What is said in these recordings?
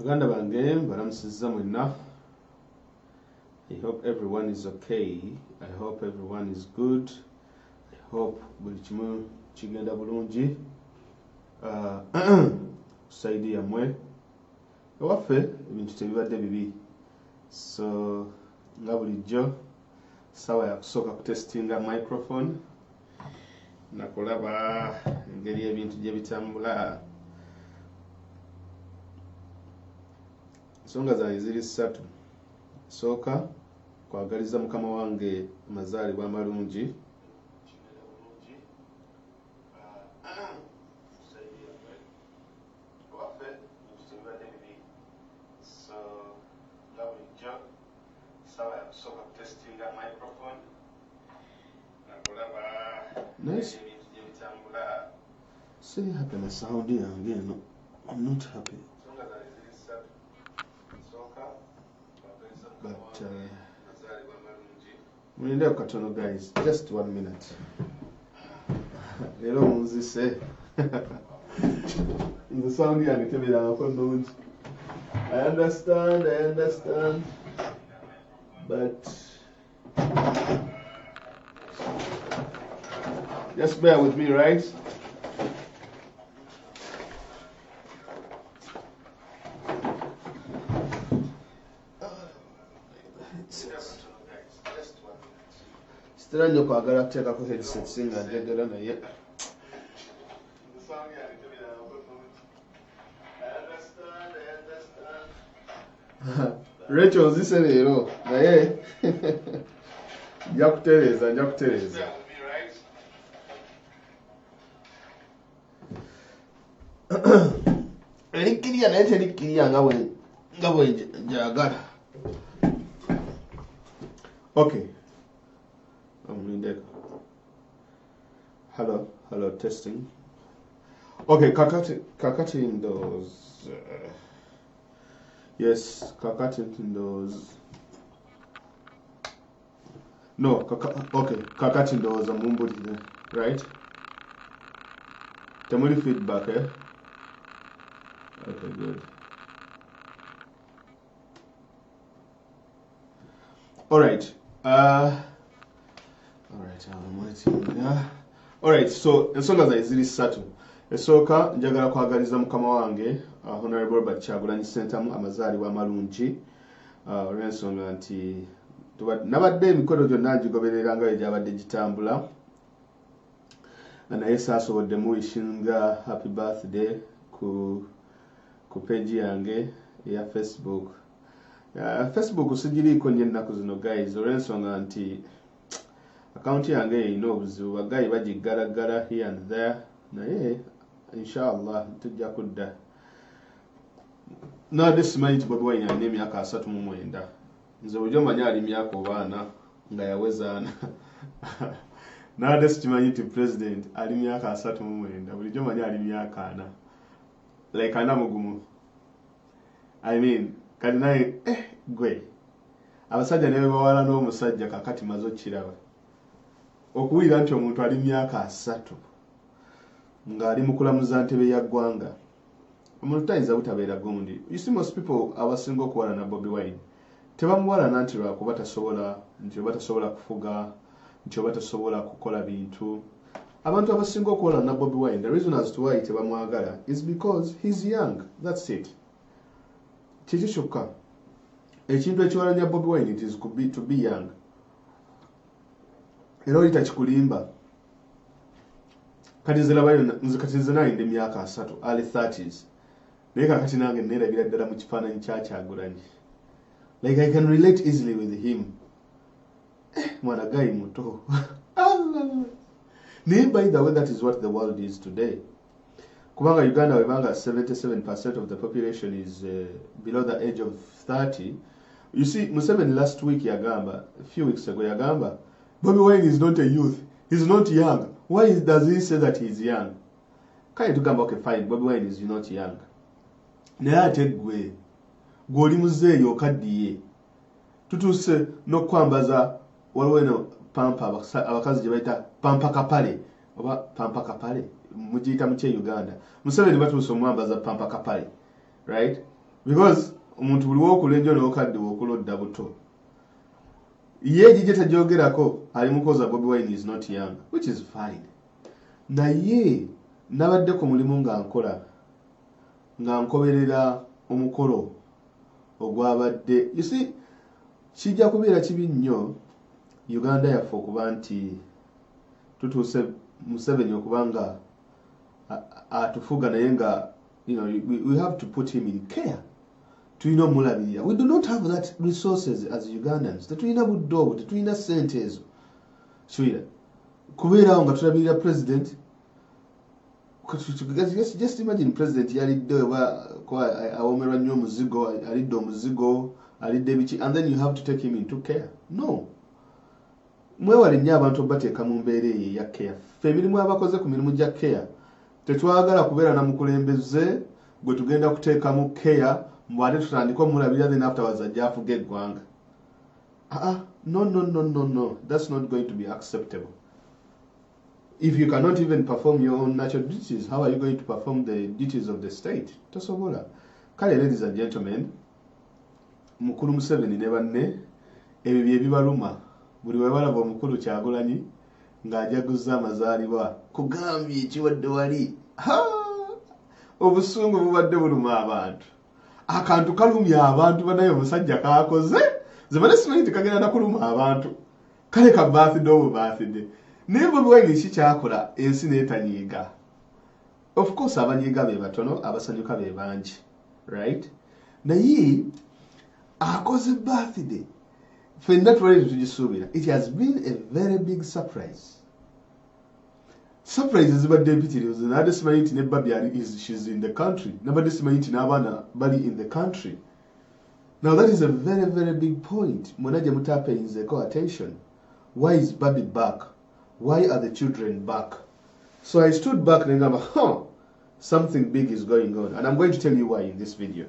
Baganda bange balamusizza mwenna. I hope everyone is okay. I hope everyone is good. I hope buli kimu kigenda bulungi. Saidi yamwe ewaffe ebintu tebibadde bibi. So nga bulijjo sawa ya kusooka kutestinga microphone nakulaba engeri ebintu gye bitambula. Ensonga zange ziri ssatu. Sooka kwagaliza mukama wange amazaalibwa amalungi. Nice. See happy na sound yange no. I'm not happy. But muninde katono guys, just 1 minute. Lero munzise. The sound yange tebera ko. I understand. But just bear with me, right? Still nnyo kwagala kuteekako headset singa njagala naye. Rachel nzise leero naye nja kutereeza. Erikkirya naye terikkirya nga bwe njagala. Okay. Hello, testing. Okay, kakati indoors. Yes, kakati indoors. No, okay, kakati indoors amumbulire, right? Temuli feedback, eh? Okay, good. Alright. Alright, so ensonga zange ziri ssatu. Esooka njagala kwagaliza mukama wange Honorable Robert Kyagulanyi Ssentamu amazaalibwa amalungi. Olw'ensonga nti nabadde emikolo gyonna ngigoberera nga egyabadde gitambula. Naye saasobodde muwishinga happy birthday ku page yange eya Facebook. Facebook sigiriiko nnyo ennaku zino guys, olw'ensonga nti account yange erina obuzibu. Bagayi bagigalagala here and there. Naye inshallah tujja kudda. Nade simanyi nti Bobi Wine alina emyaka 39. Nze bulijjo manyi ali myaka obaana nga yaweza 4. Nade sikimanyi nti president ali myaka 39. Bulijjo manyi ali myaka 4. Like anamugumu. I mean, kati naye gwe abasajja ne bawala n'omusajja kakati mazo kiraba. Okuwira nti omuntu ali myaka 3 nga ali mukulamuza ntebe ya ggwanga. Omuntu tayinza butabeera gundi. You see most people abasinga okuwala na Bobi Wine tebamuwalana nti lwakuba batasobola kufuga, nti batasobola kukola bintu. Abantu abasinga okuwala na Bobi Wine, the reason as to why tebamwagala is because he's young. That's it. Kiki kyokka ekintu ekiwalanya Bobi Wine it is to be young. Era oli takikulimba. Kati nze nayo ndi myaka 3 early 30s. Naye kakati nange neerabira ddala mu kifaananyi kya Kyagulanyi. Like I can relate easily with him. Mwana gayi muto. Naye by the way that is what the world is today. Kubanga Uganda webanga 77% of the population is below the age of 30. You see, Museveni last week yagamba, a few weeks ago yagamba, Bobi Wine is not a youth. He's not young. Why does he say that he's young? Kaya tugamba okay fine, Bobi Wine is not young. Naye ate gwe gw'oli muzeeyo okaddiye. Tutuuse n'okwambaza waliwo eno pampa abakazi gye bayita pampa kapale oba pampa kapale mugiyita mu Uganda. Museveni batuuse omwambaza pampa kapale, right? because omuntu buli w'okulenjo n'okadde w'okulodda buto ye egijje tajoogerako ali mukoza Bobi Wine is not young, which is fine. Naye nabadde ku mulimu nga nkoberera omukolo ogwabadde, you see, kijja kubeera kibi nnyo Uganda yaffe okuba nti tutuuse Museveni okuba nga atufuga naye nga we have to put him in care. Tulina omulabirira. We do not have that resources as Ugandans. Tetulina budde obwo, tetulina ssente ezo. Kiwira. Kubeerawo nga tulabirira president. Just imagine president yalidde awomerwa nnyo omuzigo, alidde omuzigo, alidde biki, and then you have to take him into care. No. Mwewale nnyo abantu bateeka mu mbeera eyo eya care. Ffe emirimu abakoze ku mirimu gya care tetwagala kubeera na mukulembeze gwe tugenda kuteeka mu care mbwate tutandika omulabirira then afterwards ajja afuga eggwanga. No. That's not going to be acceptable. If you cannot even perform your own natural duties, how are you going to perform the duties of the state? Tosobola. Kale, ladies and gentlemen, Mukulu Museveni ne banne ebyo bye bibaluma. Buli we balaba omukulu Kyagulanyi ng'ajaguza amazaalibwa kugambye ekiwadde wali. Obusungu bubadde buluma abantu. Akantu kalumya abantu banaye omusajja kaakoze. Zemane simanyi tekagenda na kuluma abantu. Kale ka birthday obu birthday. Naye Bobi Wine ki kyakola ensi n'etanyiiga? Of course abanyiiga be batono, abasanyuka be bangi. Right? Naye akoze birthday. Fenna twali tugisuubira. It has been a very big surprise. Surprise zibadde mpitirivu. Nabadde simanyi nti ne Baby she's in the country. Nabadde simanyi nti n'abaana bali in the country. Now that is a very, very big point. Mwena gye mutapayinzeeko attention. Why is Baby back? Why are the children back? So I stood back and I'm like, something big is going on. And I'm going to tell you why in this video.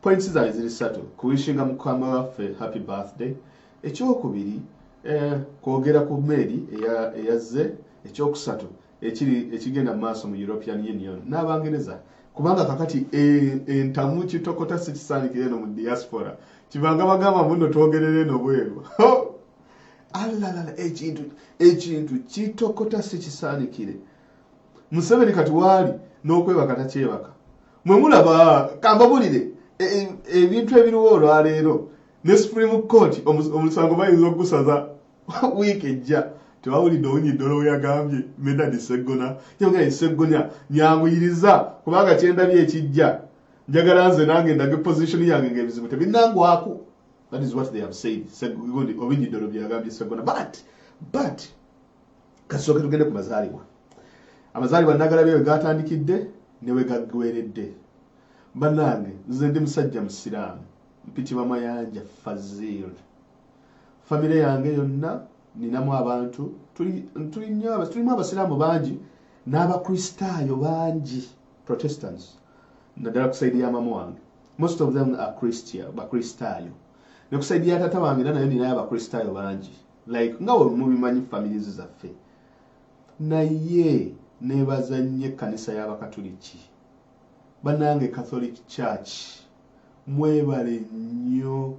Points are ziri satu. Kuwishinga mukama waffe happy birthday. Ekyokubiri, kwogera ku mmeri eyazze. Ekyokusatu, ekigenda mu maaso mu European Union. N'Abangereza. Kubanga kakati entamu kitokota sikisaanikire eno mu diaspora. Kibanga bagamba muno twogerere eno bweru. Alalala ekintu kitokota sikisaanikire. Museveni kati waali n'okwebaka takyebaka. Mwe mulaba kambabulire ebintu ebiriwo olwaleero ne Supreme Court omusango bayinza okugusaza wiiki ejja. Tewawulidde owunyiddolo we yagambye Medadi Sseggona. Yongera Sseggona nyanguyiriza kubanga kyendabye ekijja. Njagala nze nange ndage position yange ng'ebizibu tebinnangwako. That is what they have said. Owunyiddolo bye yagambye Sseggona. But kasooke tugende ku mazaalibwa. Amazaalibwa nagalabye we gatandikidde ne we gaggweredde. Bannange nze ndi musajja musiraamu. Mpitibwa Mayanja Fazir. Famire yange yonna ninamu abantu tulimu abasiraamu bangi n'abakristaayo bangi, Protestants naddala kusaidi ya mama wange. Most of them are bakristaayo. Ne kusaidi ya tata wange nayo ninayo abakristaayo bangi, like nga we mubimanyi families zaffe. Naye nebaza nnyo ekkanisa y'Abakatuliki. Bannange Catholic Church mwebale nnyo.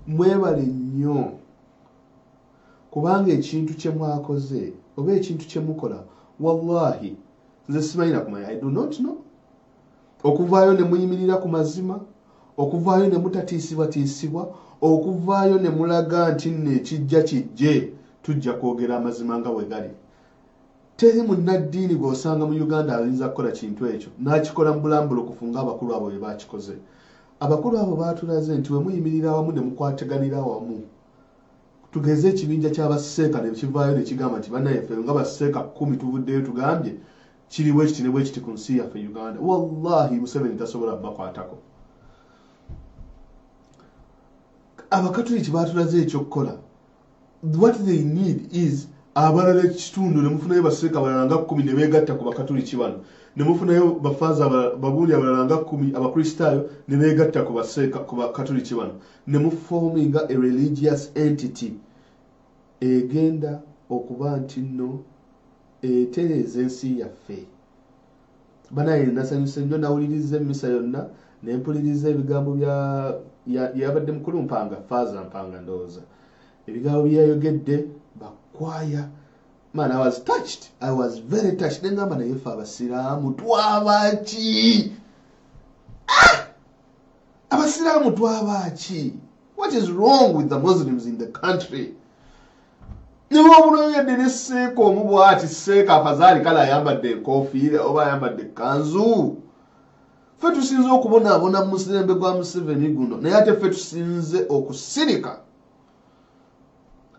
Mwebale nnyo kubanga ekintu kye mwakoze oba ekintu kye mukola wallahi nze simanyi na kumanya. I do not know. Okuvaayo ne muyimirira ku mazima, okuvaayo ne mutatiisibwatiisibwa, okuvaayo ne mulaga nti nno ekijja kijje tujja kwogera amazima nga bwe gali. Teri munnaddiini gw'osanga mu Uganda ayinza kukola kintu ekyo n'akikola mu bulambulukufu ng'abakulu abo bwe baakikoze. Abakulu abo baatulaze nti we muyimirira wamu ne mukwateganira wamu. Tugeze ekibinja ky'abaseeka ne kivaayo ne kigamba nti bannayeffe nga baseeka 10 tuvuddeyo tugambye kiriwo ekiti ne bwe kiti ku nsi yaffe Uganda. Wallahi Museveni tasobola bakwatako. Abakatuliki baatulaze ekyokukola. What they need is abalala ekitundu ne mufunayo baseeka balala nga 10 ne beegatta ku bakatuliki bano. Ne mufunayo bafaza babuuli abalala nga 10 abakristaayo ne beegatta ku baseeka ku bakatuliki bano. Ne muforminga a religious entity egenda okuba nti nno etereeza ensi yaffe. banaye nasanyuse nnyo nawuliriza emmisa yonna ne mpuliriza ebigambo yabadde mukulu Mpanga Fazir Mpanga ndowooza ebigambo byayogedde bakwaya. Man, I was touched. I was very touched. Nengamba naye ffe abasiraamu twabaki? Abasiraamu twabaki? What is wrong with the Muslims in the country? Niwo obunoyedde ne Seeka omubwati Seeka Fazari kala ayambadde enkofiira oba ayambadde kanzu. Ffe tusinze okubonaabona mu mulembe gwa Museveni guno naye ate ffe tusinze okusirika.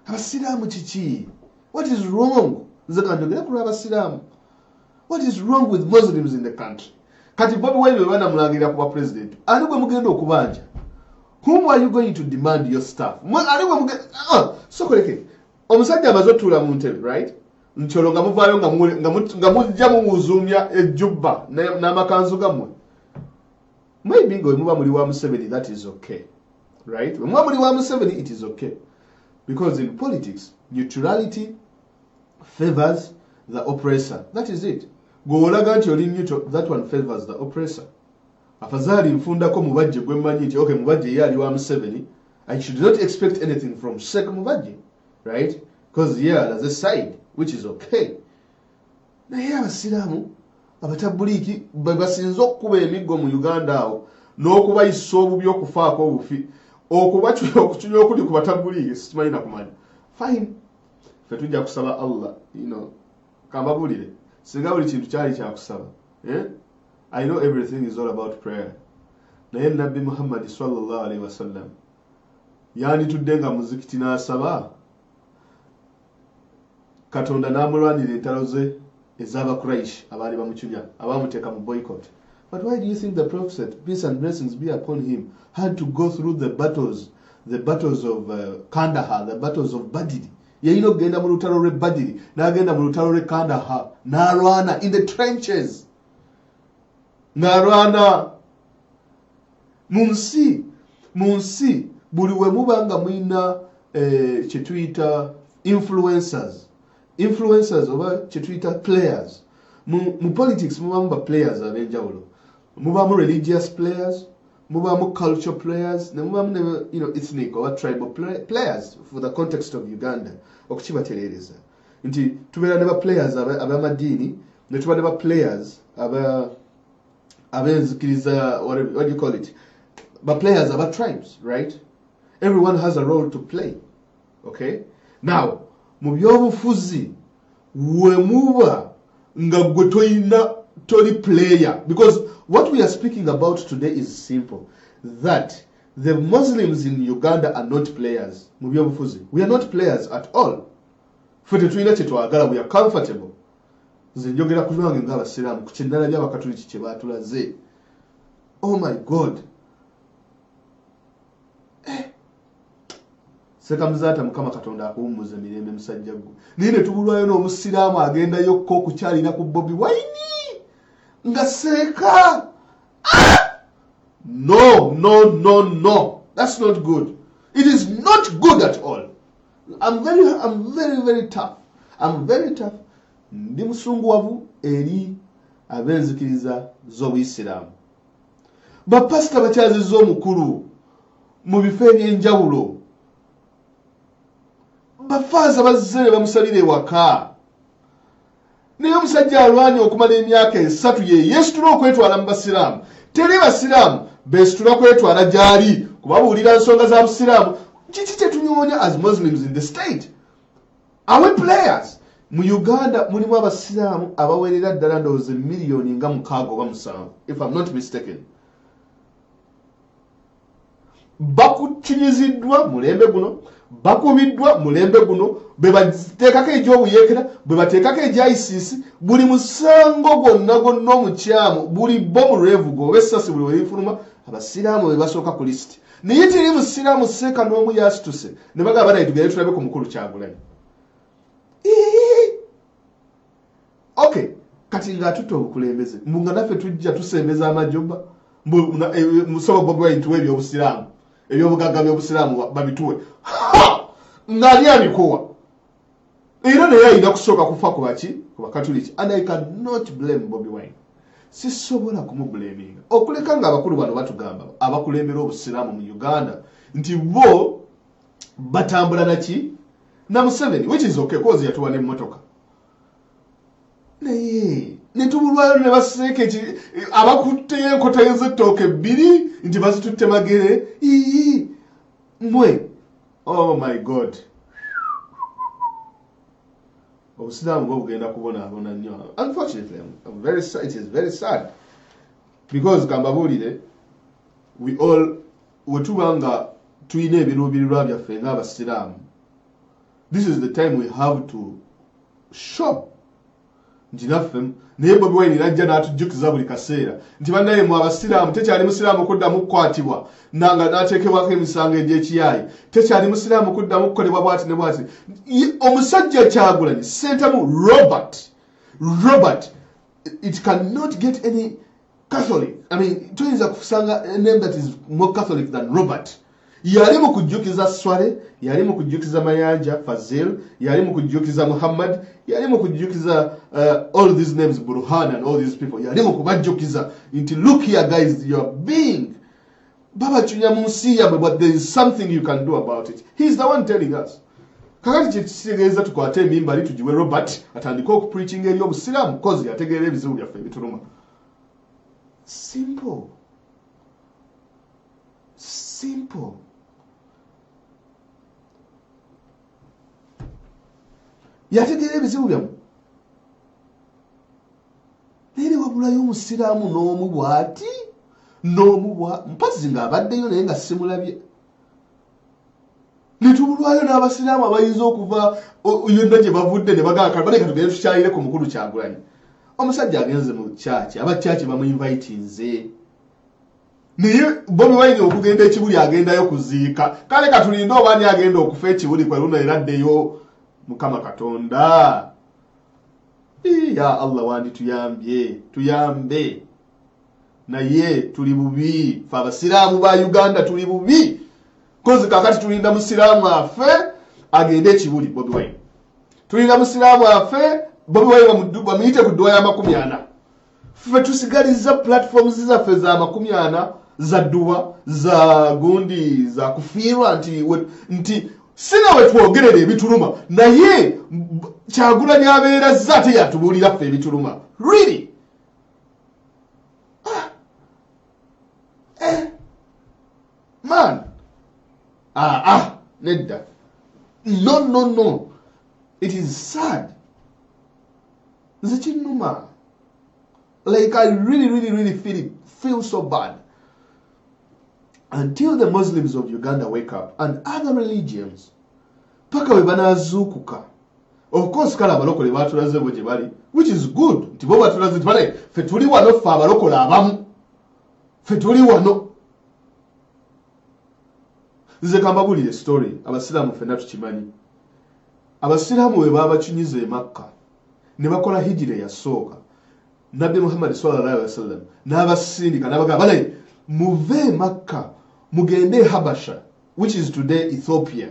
Abasiraamu kiki? What is wrong? What is wrong with Muslims in the country? Kati Bobi Wine bana mulangira kuba president. Ani gwe mugenda okubanja? Whom are you going to demand your stuff? Ani gwe mugenda so koleke. Omusajja abazotula mu ntebe, right? Ncholo nga muvaayo nga mujja mu muzumya ejjubba n'amakanzu gammwe. Maybe ngo muba muli wa Museveni, that is okay. Right? When muba muli wa Museveni, it is okay. Because in politics, neutrality favors the oppressor. That is it. Goolaga nti oli neutral, that one favors the oppressor. Afazali nfundako mubajje gwe mmanyi nti okay mubajje ye ali wa Museveni. I should not expect anything from Seeka Mubajje. Right? Because yeah, there's a side, which is okay. Naye abasiraamu abatabuliki basinze okuba emiggo mu Uganda awo n'okubayisa obubi okufaako obufi okubachunya okuli ku batabuliki sikimanyi nakumanya. Fine. Ffe tujja kusaba Allah, kambabulire singa buli kintu kyali kyakusaba. I know everything is all about prayer. Naye Nabbi Muhammad sallallahu alaihi wasallam yanditudde nga muzikiti n'asaba Katonda n'amulwanira entalo ze ez'Abakuraish abaali bamuchunya abamuteeka mu boycott. But why do you think the Prophet, peace and blessings be upon him, had to go through the battles of Kandahar, the battles of Badr? Yayina okugenda mu lutalo lw'e Badr n'agenda mu lutalo lw'e Kandahar n'alwana in the trenches. N'alwana mu nsi buli we muba nga mulina kye tuyita influencers oba kye tuyita players. Mu politics mubamu ba players ab'enjawulo. Mubamu religious players, mubamu cultural players, ne mubamu ethnic or tribal players for the context of Uganda. Okukibatereereza nti tubeera ne ba players ab'amadiini ne tuba ne ba players ab'enzikiriza, what do you call it, ba players aba tribes, right? Everyone has a role to play. Okay? Now mu byobufuzi we muba nga gwe toli player, because what we are speaking about today is simple, that the Muslims in Uganda are not players. Mu byobufuzi we are not players at all. Fete tulina kye twagala, we are comfortable. Nze njogera ku lwange ng'abasiraamu ku kyennalabye abakatoliki kye baatulaze. Oh my God. Seeka Muzaata Mukama Katonda akuwummuza emirembe musajja gwe. Naye ne tubulwayo n'omusiraamu agendayokko okukyalira ku Bobi Wine nga Seeka. No. That's not good. It is not good at all. I'm very tough. I'm very tough. Ndi musunguwavu eri ab'enzikiriza z'Obuyisiraamu. Bapasita bakyazizza omukulu mu bifo eby'enjawulo. Bafaaza bazze ne bamusalira ewaka. Naye omusajja alwanye okumala emyaka 3 ye yeesitula okwetwala mu basiraamu. Teri basiraamu beesitula kwetwala gy'ali kubabuulira nsonga za busiraamu. Kiki tetunyoonya as Muslims in the state? Are we players? Mu Uganda mulimu abasiraamu abawerera ddala ndowooza miliyoni nga 6 oba 7, if I'm not mistaken. Bakukinyiziddwa mulembe guno, bakubiddwa mulembe guno, bwe bateekako egy'obuyeekera, bwe bateekako egya ISIS, buli musango gwonna omukyamu, buli bomu revugo oba essasi buli werifuluma, abasiraamu be basooka ku lisiti. Naye teri musiraamu Seeka n'omu yasituse ne bagamba naye tugende tulabe ku mukulu Kyagulanyi. Okay, kati ng'atutte obukulembeze nga naffe tujja tusembeza amajjoba musobo Bobi Wine tuwe ebyobusiraamu, ebyobugagga by'obusiraamu babituwe ng'ali abikuwa era naye ayina kusooka kufa ku baki ku bakatuliki. And I cannot blame Bobi Wine. sisobola kumubulaminga okuleka nga abakulu bano batugamba abakulembera obusiraamu mu Uganda nti bo batambula naki na Museveni, which is okay cause yatuwa n'emmotoka naye netubulwayo ne baseeke abakutte enkota y'ettooke ebbiri nti bazitutte magere mwe. Oh my God, obusiraamu bwo bugenda kubonaabona nnyo. Unfortunately, it is very sad because kambabuulire we all wetuba nga tuyina ebiruubirirwa byaffe ng'abasiraamu, this is the time we have to show nti naffe naye Bobi Wine najja n'atujjukiza buli kaseera nti bannaye mu abasiraamu tekyali musiraamu kuddamu kukwatibwa nanga n'ateekebwako emisango egy'ekiyaayi, tekyali musiraamu kuddamu kukolebwa bwati ne bwati. Omusajja Kyagulanyi Ssentamu Robert, it cannot get any Catholic. I mean, tuyinza kusanga a name that is more Catholic than Robert. Yali mu kujjukiza Swale, yali mu kujjukiza Mayanja Fazir, yali mu kujjukiza Muhammad, yali mu kujjukiza all these names, Burhan and all these people, yali mu kubajjukiza nti look here guys, you are being baba chunya mu nsi yabwe, but there is something you can do about it. He is the one telling us. Kakati kitegeeza tukwate emimbali tugiwe Robert atandika okupreaching eri obusiraamu cause yategeera ebizibu byaffe ebituluma. Simple. Yategeera ebizibu byamu naye wabulayo omusiraamu n'omu bw'ati mpazzi ng'abaddeyo naye nga simulabye. Netubulwayo n'abasiraamu abayinza okuva yonna gye bavudde ne bagamba baleka tugende tukyayire ku mukulu Kyagulanyi. Omusajja agenze mu kyaki, abakyaki bamuinvitinze naye Bobi Wine okugenda ekibuli agendayo kuziika. Kale katulinde obaani agenda okufa ekibuli kweluna era ddeyo. Mukama Katonda ya Allah wandi tuyambe naye tuli bubi fa abasiraamu ba Uganda tuli bubi kozi kakati tulinda musiraamu afe agende ekibuli Bobi Wine, tulinda musiraamu afe Bobi Wine bamuyite ku dduwa ya 40. Ffe tusigaliza platforms zaffe za 40 za dduwa za gundi za kufiirwa nti sina we twogerera ebituluma naye Kyagulanyi abeera zate yatubuulira ffe ebituluma. Really? Man. Nedda. No. It is sad. Zikinuma. Like I really feel so bad. Until the Muslims of Uganda wake up and other religions, paka we banazukuka. Of course, kala abalokole batulaze bwe bali, which is good. Nti bo batulaze bale fe tuli wano fa abalokole abamu. Fe tuli wano. Nze kambabulire story abasiraamu fenna tukimanyi. Abasiraamu we babakinyiza e Makka ne bakola hijira yasooka. Nabbi Muhammad sallallahu alaihi wasallam n'abasindika n'abagamba bale muve Makka mugende Habasha, which is today Ethiopia.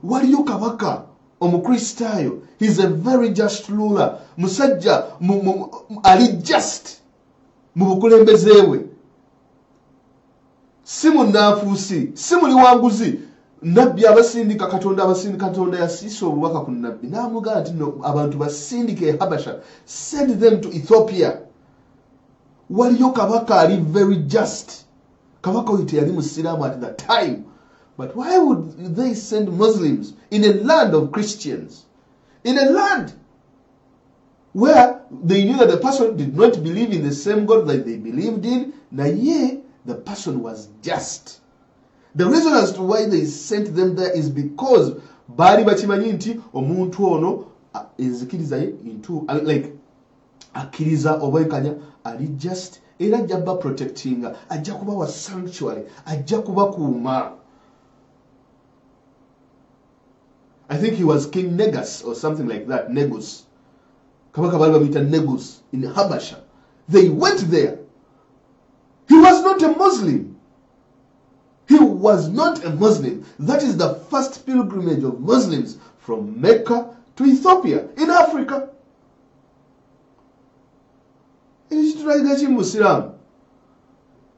Waliyo kabaka omukristaayo, he's a very just ruler. Musajja ali just mu bukulembeze bwe, si munaafuusi, si muli wanguzi. Nabbi abasindika Katonda yasiisa obubaka ku nabbi n'amugamba nti no, abantu basindike Habasha, send them to Ethiopia. Waliyo kabaka ali very just. Kabaka oyo teyali musiraamu at that time. But why would they send Muslims in a land of Christians? In a land where they knew that the person did not believe in the same God that they believed in, naye the person was just. The reason as to why they sent them there is because bali bakimanyi nti omuntu ono enzikiriza ye into like akkiriza obwenkanya ali just era ajja protecting, ajja kuba wa sanctuary, ajja kuba kuuma. I think he was King Negus or something like that. Negus. Kabaka bali bamuyita Negus in Habasha. They went there. He was not a Muslim. He was not a Muslim. That is the first pilgrimage of Muslims from Mecca to Ethiopia in Africa. You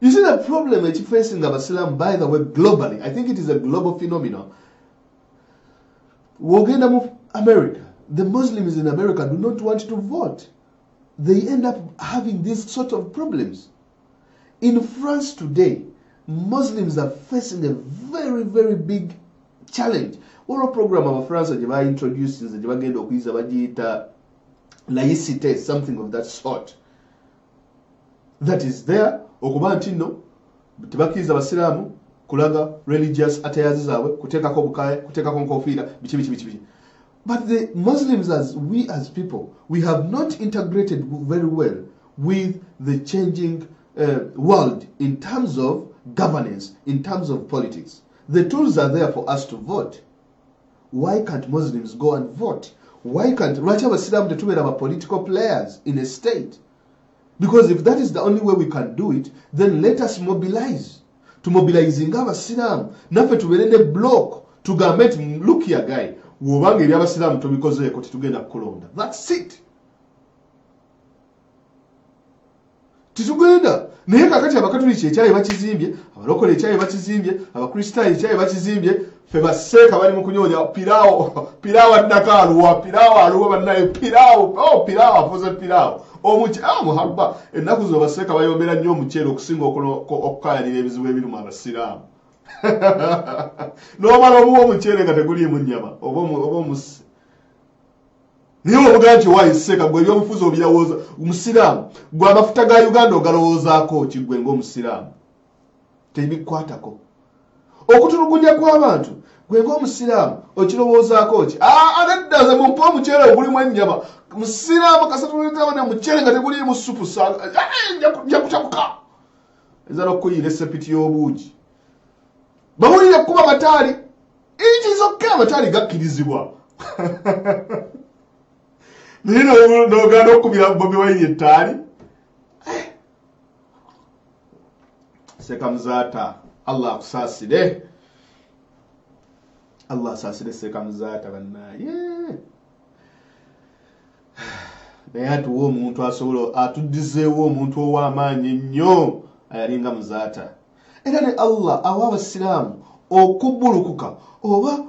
see the problem it's facing Abasilam, by the way, globally. I think it is a global phenomenon. America. The Muslims in America do not want to vote. They end up having these sort of problems. In France today, Muslims are facing a very, very big challenge. One program of France that introduced is the laicite, something of that sort. That is there. Okubantino, tibakiriza abasiraamu kulaga religious attires zaabwe, kuteekako bukaaya, kuteekako nkofiira, biki. But the Muslims, as people, we have not integrated very well with the changing world in terms of governance, in terms of politics. The tools are there for us to vote. Why can't Muslims go and vote? Why can't abasiraamu tetubeera political players in a state? Because if that is the only way we can do it, then let us mobilize. To mobilizing abasiraamu, naffe tubeere ne block, tugambe look here guy, wobanga eri abasiraamu tobikozeeko tetugenda kukulonda. That's it. Titugenda. Naye kakati abakatuliki ekyayi bakizimbye, abalokole ekyayi bakizimbye, abakristaayo ekyayi bakizimbye, ffe baseeka bali mu kunyonya piraawo addakaaluwa, piraawo aluwa bannaye, piraawo afuze piraawo. Muhabba ennaku zo baseeka bayombera nnyo omuceere okusinga okukaayanira ebizibu ebiruma abasiraamu. N'omala omuwa omuceere nga teguliimu nnyama oba omusi. Niyo obugaa nti wayiseeka gwe ebyobufuzi obirowooza omusiraamu, gwe amafuta ga Uganda ogalowoozaako ki gwe ng'omusiraamu? Tebikwatako. Okutulugunya kw'abantu gwe ng'omusiraamu okirowoozaako ki? Neddaze mumpe omuceere ogulimu ennyama. Musiraamu kasatuleta ne muceere nga teguliimu supu nja kutabuka. Eza n'okuyira esepiti y'obuugi. Bawulire kuba mataali. It is okay, amataali gakkirizibwa. Naye n'ogaana okubira Bobi Wine ettaali. Seeka muzaata. Allah akusaasire. Allah asaasire seeka muzaata bannaaye. Naye atuwa omuntu asobola atuddizeewo omuntu ow'amaanyi ennyo ayalinga muzaata. Era ne Allah awa abasiraamu okubbulukuka oba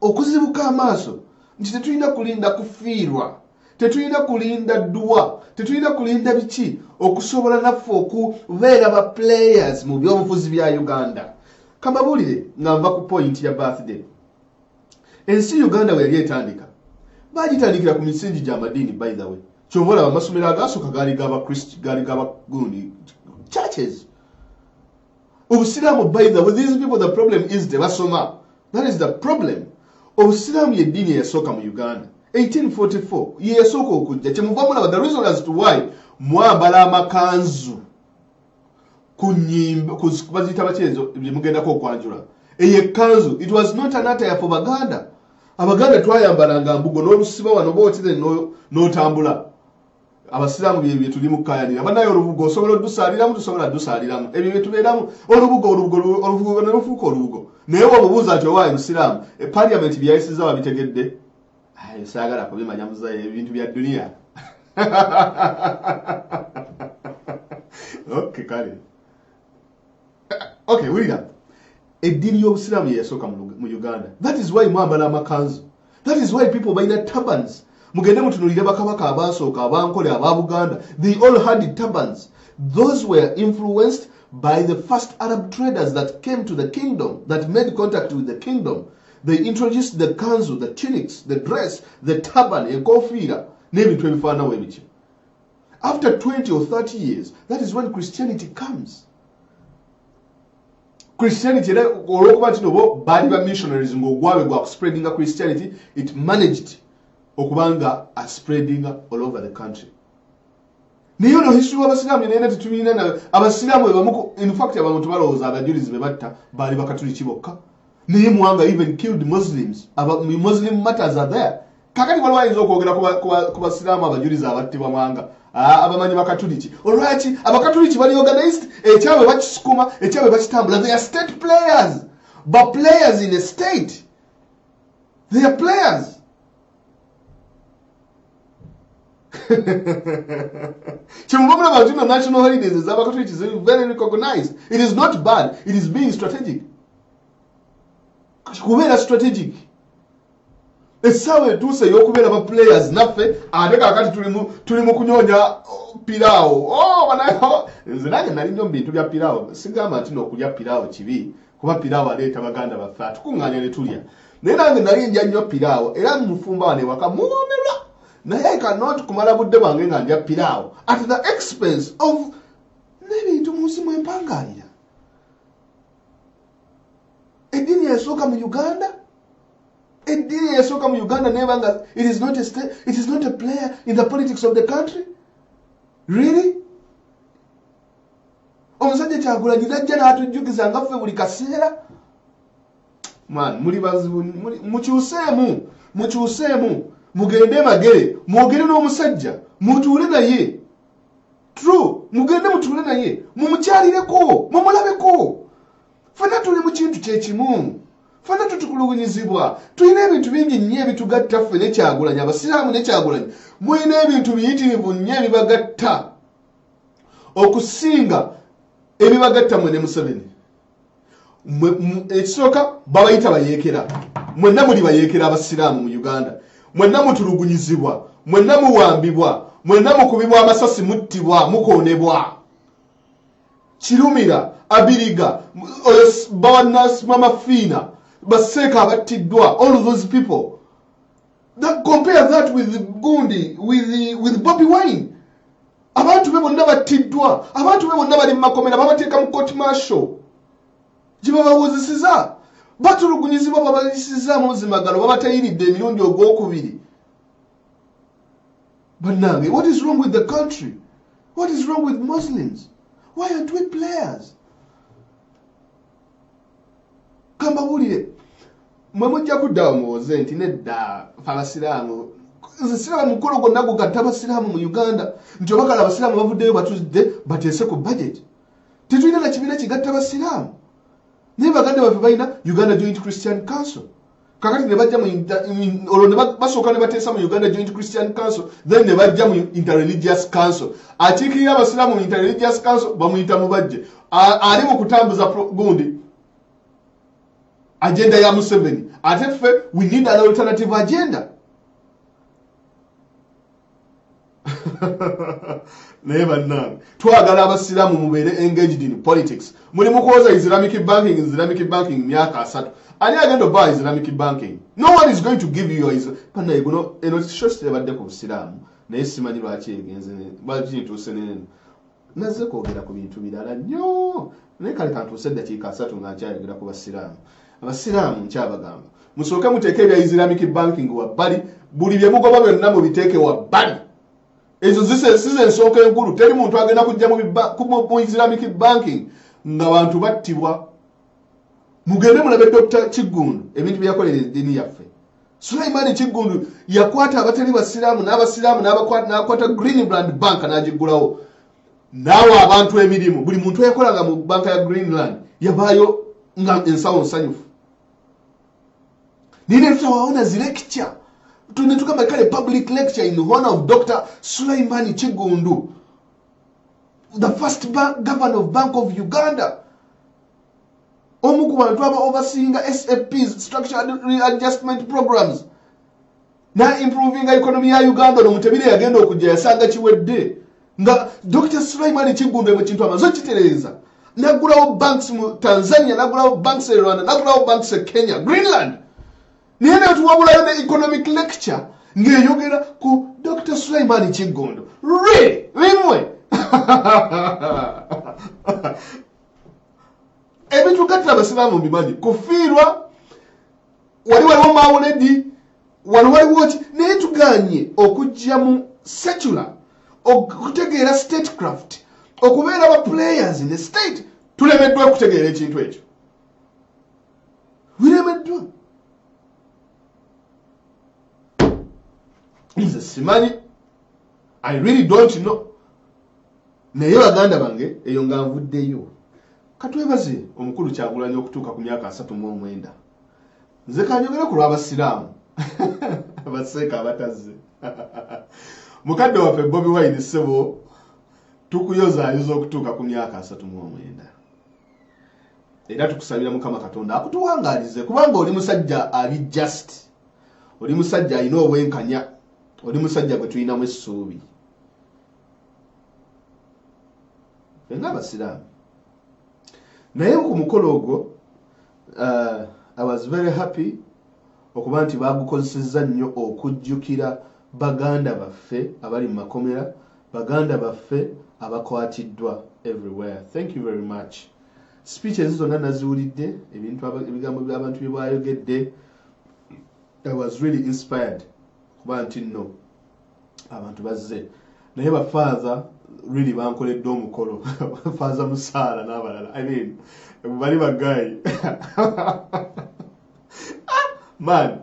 okuzibuka amaaso nti tetulina kulinda kufiirwa, tetulina kulinda dduwa, tetulina kulinda biki okusobola naffe okubeera ba players mu byobufuzi bya Uganda. Kambabuulire nga nva ku point ya birthday. Ensi Uganda we yali etandika bagitandikira ku misingi gy'amadiini, by the way. Kyova olaba amasomero agaasooka gaali g'abagundi churches. Obusiraamu, by the way, these people, the problem is tebasoma. That is the problem. Obusiraamu y'eddiini eyasooka mu Uganda 1844 ye yasooka okujja. Kyemuva mulaba the reason as to why mwambala amakanzu ku nnyimba baziyita bakyezo bye mugendako okwanjula. Eyo ekkanzu, it was not an attire for Baganda. Abaganda twayambalanga mbugo n'olusiba wano bootire n'otambula. Abasiraamu bye tuli mu kkayanira. Bannayo olubugo osobola oddusaaliramu, tusobola ddusaaliramu. Ebyo bye tubeeramu olubugo ne lufuuka olubugo. Naye obubuuza ati owaayi musiraamu, parliament bye yayisizza wabitegedde? Saagala kubimanya muzayo ebintu bya dduniya. Okay, kale. Okay, wulira. Eddiini y'obusiraamu ye yasooka mu Uganda. That is why mwambala amakanzu. That is why people balina turbans. Mugende mutunulire bakabaka abasooka abankole aba Buganda. They all had turbans. Those were influenced by the first Arab traders that came to the kingdom, that made contact with the kingdom. They introduced the kanzu, the tunics, the dress, the turban, enkofiira, n'ebintu ebifaanawo ebiki. After 20 or 30 years, that is when Christianity comes. Christianity, olwokuba nti bo baali ba missionaries ng'ogwabe gwa spreading Christianity, it managed okubanga spreading all over the country. Niyo no history w'abasiraamu nene tetulina na abasiraamu ebamuko, in fact abantu balowooza abajulizi be batta baali bakatuliki bokka. Niye Muwanga even killed Muslims. Muslim matters are there. Kakati waliwo ayinza okwogera ku basiraamu abajulizi abattibwa Muwanga. Abamanyi bakatuliki. Olwaki abakatuliki bali organized, ekyabwe bakisukuma, ekyabwe bakitambula. They are state players. But players in a state. They are players. Chimubamula Bajuna national holidays is very recognized. It is not bad. It is being strategic. Kubera strategic. Esawe tuse yokubera ba players naffe ateka akati tuli mu kunyonya pirao. Oh banayo nzinage nali nnyo bintu bya pirao. Sigamba ati nokulya pirao kibi. Kuba pirao aleeta baganda baffe atukunganya ne tulya. Naye nange nali ndya nnyo pirao era mufumba wane waka muwomerwa. Naye I cannot kumala budde bwange nga ndya pirao at the expense of n'ebintu munsi mwempangalira. Edini yasooka mu Uganda. Edini yasooka mu Uganda nebanga it is not a player in the politics of the country. Really? Omusajja Kyagulanyi najja n'atujjukiza nga ffe buli kaseera. Man, muli bazibu mukyuseemu mugende magere mwogere n'omusajja mutuule naye. True, mugende mutuule naye mumukyalireko mumulabeko. Fana tuli mu kintu kyekimu. Fana tutukulugunyizibwa. Tulina ebintu bingi nnyo ebitugatta ffe ne Kyagulanyi abasiraamu ne Kyagulanyi. Mulina ebintu biyitirivu nnyo ebibagatta okusinga ebibagatta mwe ne Museveni. Ekisooka babayita bayeekera. Mwenna muli bayeekera abasiraamu mu Uganda. Mwenna mutulugunyizibwa. Mwenna muwambibwa. Mwenna mukubibwa amasasi muttibwa mukoonebwa. Kirumira Abiriga Bawanas Mama Fina Baseka abattiddwa, all of those people. Compare that with Gundi, with Bobby Wine. Abantu be bonna battiddwa, abantu be bonna bali mu makomera babateeka mu court martial. Gibabawozesiza batulugunyizibwa babalisiza mu zimagalo babatayiridde emirundi ogwokubiri. Bannange, what is wrong with the country? What is wrong with Muslims? Why aren't we players? Kamba bulire mwe mujja kuddawo muwoze nti nedda abasiraamu nzisiraamu mukolo gonna gugatta abasiraamu mu Uganda nti obakala abasiraamu bavuddeyo batuzidde bateese ku budget. Tetulina na kibiina kigatta abasiraamu. Naye baganda baffe balina Uganda Joint Christian Council. Kakati ne bajja olwo ne basooka ne bateesa mu Uganda Joint Christian Council, then ne bajja mu Interreligious Council. Akiikirira abasiraamu mu Interreligious Council bamuyita mubajje. Ali mu kutambuza gundi agenda ya Museveni. Ate ffe we need an alternative agenda. Naye bannange twagala abasiraamu mubeere engaged in politics. Muli mu kuwoza Islamic banking myaka 3. Ani agenda oba Islamic banking? No one is going to give you your Pannaye guno eno shose ebadde ku busiraamu naye simanyi lwaki egenze lwaki ntuuse neno. Nazze kwogera ku bintu birala nnyo naye kale kantuuse eddakiika 3 nga nkyayogera ku basiraamu. Abasiraamu nkyabagamba musooke muteeke ebya Islamic banking wabbali, buli bye mugoba byonna mubiteeke wabbali. Ezo zise ensooka enkulu. Teri muntu agenda kujja mu Islamic banking nga bantu battibwa. Mugende mulabe Dr. Kigundu ebintu byakolera eddiini yaffe. Sulaiman Kigundu yakwata abatali basiraamu n'abasiraamu n'akwata Greenland Bank n'agiggulawo. Naawe abantu emirimu, buli muntu eyakolanga mu banka ya Greenland yabaayo nga ensawo nsanyufu. Nine tutawaona lecture. Tunatugamba kale public lecture in honor of Dr. Sulaiman Kigundu, the first governor of Bank of Uganda. Omu ku bantu aba overseeing SAPs, structured adjustment programs, na improving economy ya Uganda. No mutebire yagenda okujja yasanga kiwedde nga Dr. Sulaiman Kigundu mu kintu amazo kitereza. Nagulawo banks mu Tanzania, nagulawo banks e Rwanda, nagulawo banks e Kenya, Greenland. Niene tuwabulayo ne economic lecture ngeyogera ku Dr. Sulaiman Kigundu. Rimwe. Ebintu gatta abasiraamu mbimanyi kufiirwa wali waliwo mawuledi wali waliwo ki naye tuganye okujja mu secular okutegeera statecraft okubeera aba players in the state. Tulemeddwa okutegeera ekintu ekyo. Wiremeddwa. Nze simanyi. I really don't know. Naye baganda bange eyo nga nvuddeyo. Katwebaze omukulu Kyagulanyi okutuuka ku myaka 39. Nze kanjogera ku lw'abasiraamu. Abaseeka abatazze. mukadde waffe Bobi Wine ssebo tukuyozaayoza okutuuka ku myaka 39 era tukusabira Mukama Katonda akutuwangaalize kubanga oli musajja ali just oli musajja alina obwenkanya oli musajja gwe tulinamu essuubi nga abasiraamu naye ku mukolo ogwo I was very happy okuba nti bagukozesezza nnyo okujjukira baganda baffe abali mu makomera baganda baffe abakwatiddwa everywhere. Thank you very much. Speeches zonna naziwulidde ebigambo by'abantu bye bayogedde. I was really inspired kuba nti nno abantu bazze naye bafather really bankoledde omukolo Fazir Musaala n'abalala I mean bali bagayi man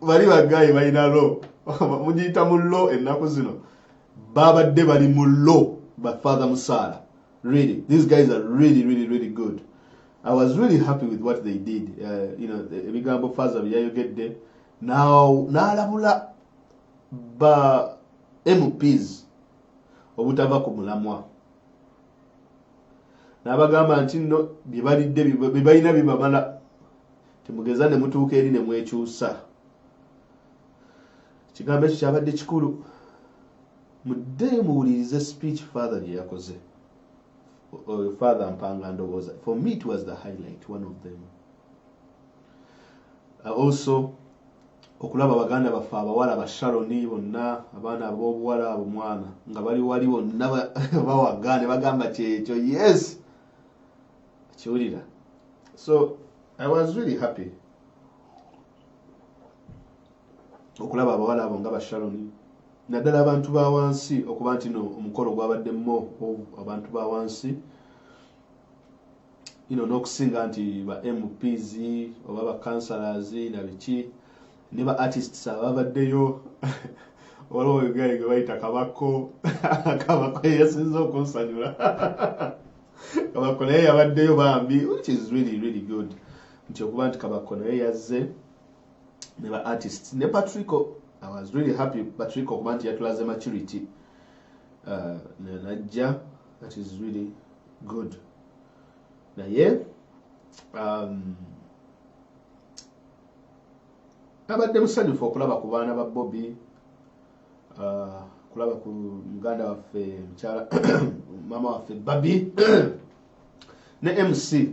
bali bagayi balina lo mugiyita mu lo ennaku zino babadde bali mu lo ba Fazir Musaala. Really, these guys are really good. I was really happy with what they did. Ebigambo Fazir byayogedde now n'alabula ba MPs obutava ku mulamwa n'abagamba nti nno bye balidde bye balina bibamala temugeza ne mutuuka eri ne mwekyusa. Kigambo ekyo kyabadde kikulu. Muddeyo muwulirize speech Father gye yakoze. Father Mpanga ndowooza. For me it was the highlight, one of them. Also okulaba baganda baffe abawala ba Sharoni bonna abaana ab'obuwala abo mwana nga bali wali bonna bawagane bagamba kyekyo yes kiwulira. So I was really happy okulaba abawala abo nga ba Sharoni naddala abantu ba wansi okuba nti no omukolo gwabaddemu abantu ba wansi n'okusinga nti ba MPs oba ba councillors na biki ne ba artists ababaddeyo waliwo egayi gwe bayita Kabako Kabako yasinza okunsanyula Kabako naye yabaddeyo bambi which is really good nti okuba nti Kabako naye yazze ne ba artists ne Patrico. I was really happy Patrico okuba nti yatulaze maturity najja. That is really good. Naye abadde musanyufu okulaba ku baana ba Bobby kulaba ku muganda waffe mukyala mama waffe Babi ne MC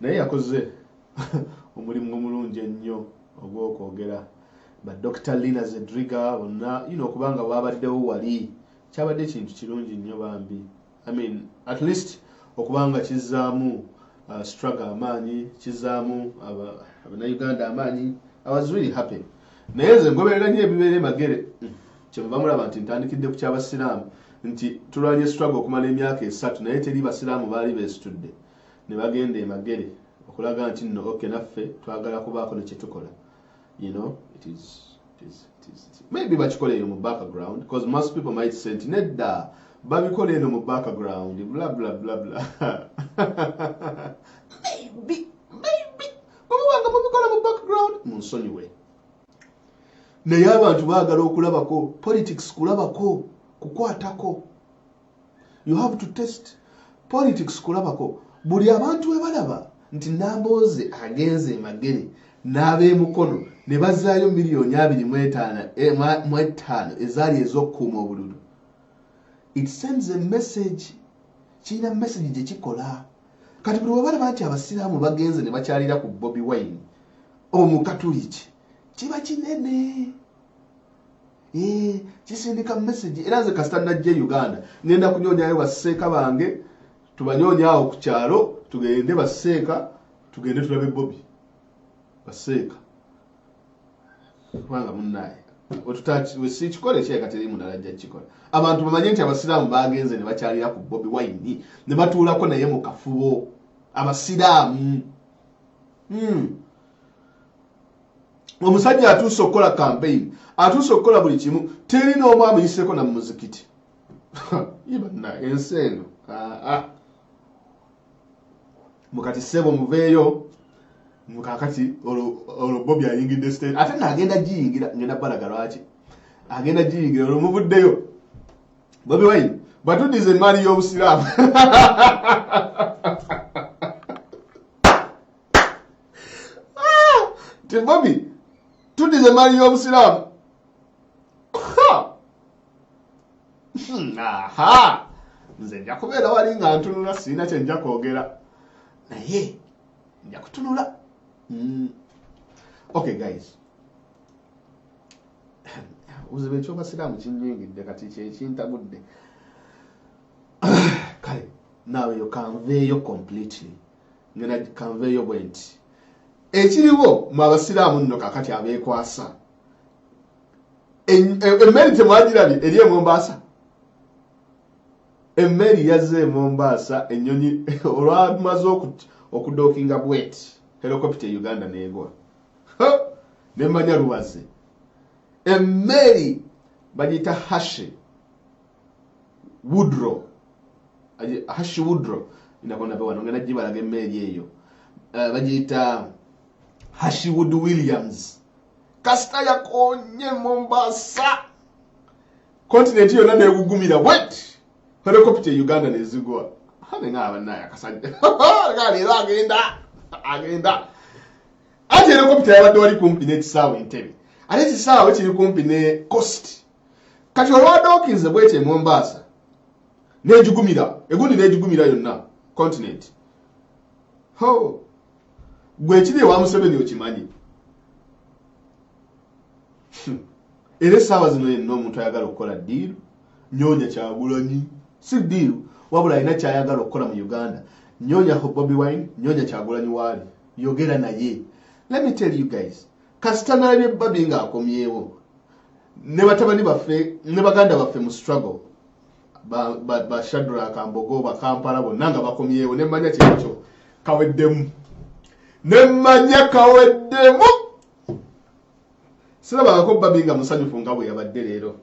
naye yakoze omulimu omulungi ennyo ogw'okwogera ba Dr. Lina Zedriga bonna okubanga babaddewo wali kyabadde kintu kirungi nnyo bambi. I mean at least okubanga kizaamu struggle amaanyi kizaamu Abannayuganda amaanyi. I was really happy. Naye nze ngoberera nnyo ebibeere magere kyemuva mulaba nti ntandikidde ku ky'abasiraamu nti tulwanye struggle okumala emyaka 3 naye teri basiraamu baali beesitudde ne bagenda emagere okulaga nti nno okay naffe twagala kubaako ne kyetukola. It is maybe bakikola eno mu background because most people might say nti nedda babikola eno mu background bla bla bla bla maybe bamubanga mubikola mu background munsonyiwe. Naye abantu baagala okulabako politics kulabako kukwatako. You have to test politics kulabako. Buli abantu webalaba nti Nambooze agenze emagere n'ab'emukono ne bazaayo miliyoni 25 ezaali ez'okkuuma obululu. It sends a message. Kirina message gye kikola. Kati buli webalaba nti abasiraamu bagenze ne bakyalira ku Bobi Wine omukatuliki kiba kinene. Kisindika message era nze kasita najja Uganda ngenda kunyoonyayo basseeka bange tubanyoonyaawo ku kyalo tugende basseeka tugende tulabe Bobi basseeka kubanga munnaye wesi kikole kyeka teri munala ajja kikola. Abantu bamanye nti abasiraamu bagenze ne bakyalira ku Bobi Wine ne batuulako naye mu kafubo abasiraamu. Omusajja atuuse okukola campaign atuuse okukola buli kimu teri n'omu amuyiseeko na muzikiti ibanna ensi eno mukati ssebo muveeyo mukakati olwo Bobi ayingidde state ate naagenda giyingira ngenda balaga lwaki agenda giyingira olwo muvuddeyo Bobi Wine batudize mali y'obusiramu te Bobi tudize mali y'obusiramu aha nze nja kubeera wali nga ntunula sirina kye nja kwogera naye nja kutunula okay guys uzibe ekyobasiraamu kinyingidde kati kyekintabudde kale naawe yo kanveeyo completely ngena kanveeyo bwe nti ekiriwo mu abasiraamu nno kakati abeekwasa emmeri temwagirabye eri e Mombasa emmeri yazze e Mombasa ennyonyi olwamaze okudookinga bweti helicopter e Uganda neegwa nemmanya lubaze emmeri bagiyita Hashi Woodrow inakonda bewano ngena gibalaga emmeri eyo bagiyita Hashi Wood Williams kasita yakonye Mombasa continent yonna negugumira bweti helicopter Uganda nezigwa hane ngaba naye akasajja leero agenda ate helicopter yabadde wali kumpi n'ekisaawe Entebbe ate ekisaawe kiri kumpi ne Coast kati olwadookinze bweti e Mombasa nejugumira egundi nejugumira yonna continent gwe kiri wa Museveni okimanyi era essaawa zino yenna omuntu ayagala okukola ddiiru nyonya Kyagulanyi si ddiiru wabula alina kyayagala okukola mu Uganda nyonya Bobi Wine nyonya Kyagulanyi waali yogera naye. Let me tell you guys kasita nalabye Babi nga akomyewo ne batabani baffe ne baganda baffe mu struggle ba Shadrack Kambogo ba Kampala bonna nga bakomyewo nemmanya kyekyo kaweddemu sirabako Babi nga musanyufu nga bwe yabadde leero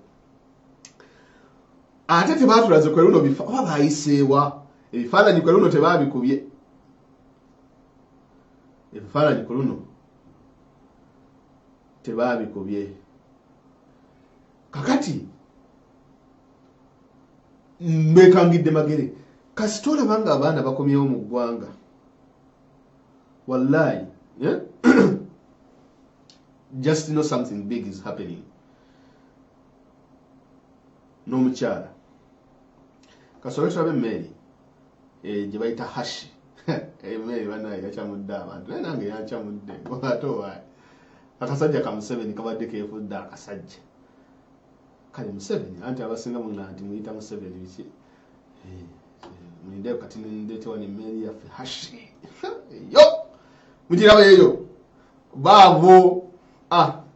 ate tebatulaze kwe luno oba bayiseewa ebifaananyi kwe luno tebabikubye ebifaananyi ku luno tebabikubye kakati mbekangidde magere kasita olaba nga abaana bakomyewo mu ggwanga wallahi yeah? Just know something big is happening n'omukyala kasobe tulabe emmeri gye bayita Hashi emmeri banaye yakyamudde abantu naye nange yankyamudde ate owaayi akasajja ka Museveni kabadde keefudde akasajja kale Museveni anti abasinga muna nti muyita Museveni biki mwinde kati ndeete wano emmeri yaffe Hashi yo mugiraba yeyo baavo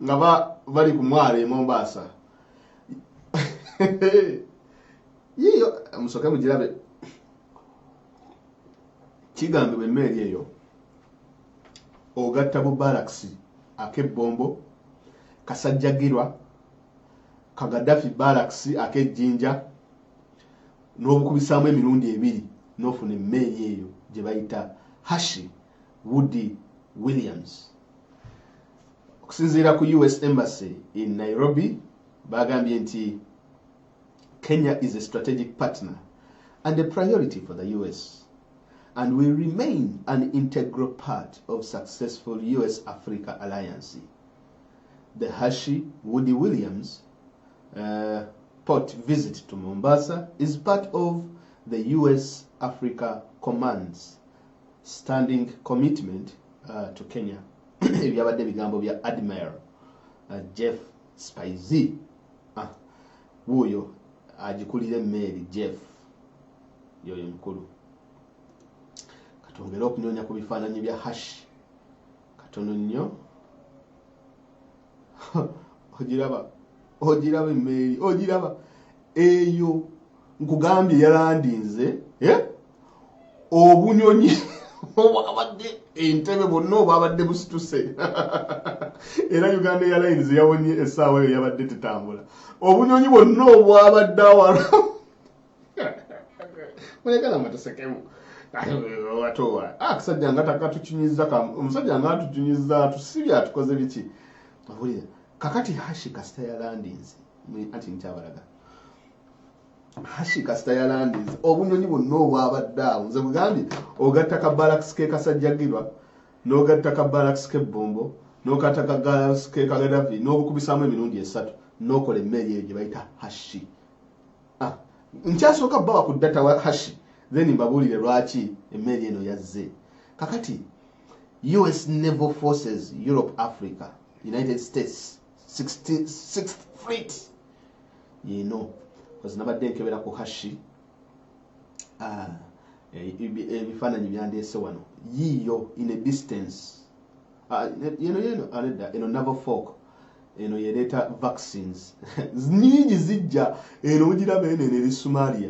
nga bali ku mwalo e Mombasa yiyo musoke mugirabe kigambibwa emmeri eyo ogatta bu barracks ak'ebbombo kasajjagirwa Kagadafi barracks ak'ejjinja n'obukubisaamu emirundi 2 n'ofuna emmeri eyo gye bayita Hashi Woody Williams. Okusinziira ku US Embassy in Nairobi bagambye nti Kenya is a strategic partner and a priority for the US and will remain an integral part of successful US-Africa alliance. The Hashi Woody Williams port visit to Mombasa is part of the US-Africa Command's standing commitment to Kenya. Ebyabadde bigambo bya Admiral Jeff Spizy wuyo agikulira emmeri Jeff yoyo mukulu katongera okunyonya ku bifaananyi bya Hashi katono nnyo ogiraba emmeri ogiraba eyo nkugambye yalandinze obunyonyi obwabadde Entebbe bonna obwabadde busituse era Uganda Airlines yawonye essaawa eyo yabadde tetambula obunyonyi bonna obwabadde awala mulekana matasekemu watowa akasajja nga takatukinyiza omusajja nga atukinyiza tusibye atukoze biki abulira kakati Hashi kasita yalandinze anti nkyabalaga hashi kasita yalandiza obunyonyi bwonna obwabadde awo nze bugambye ogatta ka barracks ke kasajjagirwa n'ogatta ka barracks ke bombo n'ogatta ka barracks ke Kagadavi n'obukubisamu emirundi esatu n'okola emmeri eyo gye bayita hashi. Nkyasooka baba ku data wa hashi then mbabuulire lwaki emmeri eno yazze. Kakati US Naval Forces Europe Africa United States 6th Fleet because nabadde nkebera ku hashi ebifaananyi byandeese wano yiiyo in a distance eno naval folk eno yereeta vaccines nyingi zijja eno ogiraba eno eri Somalia.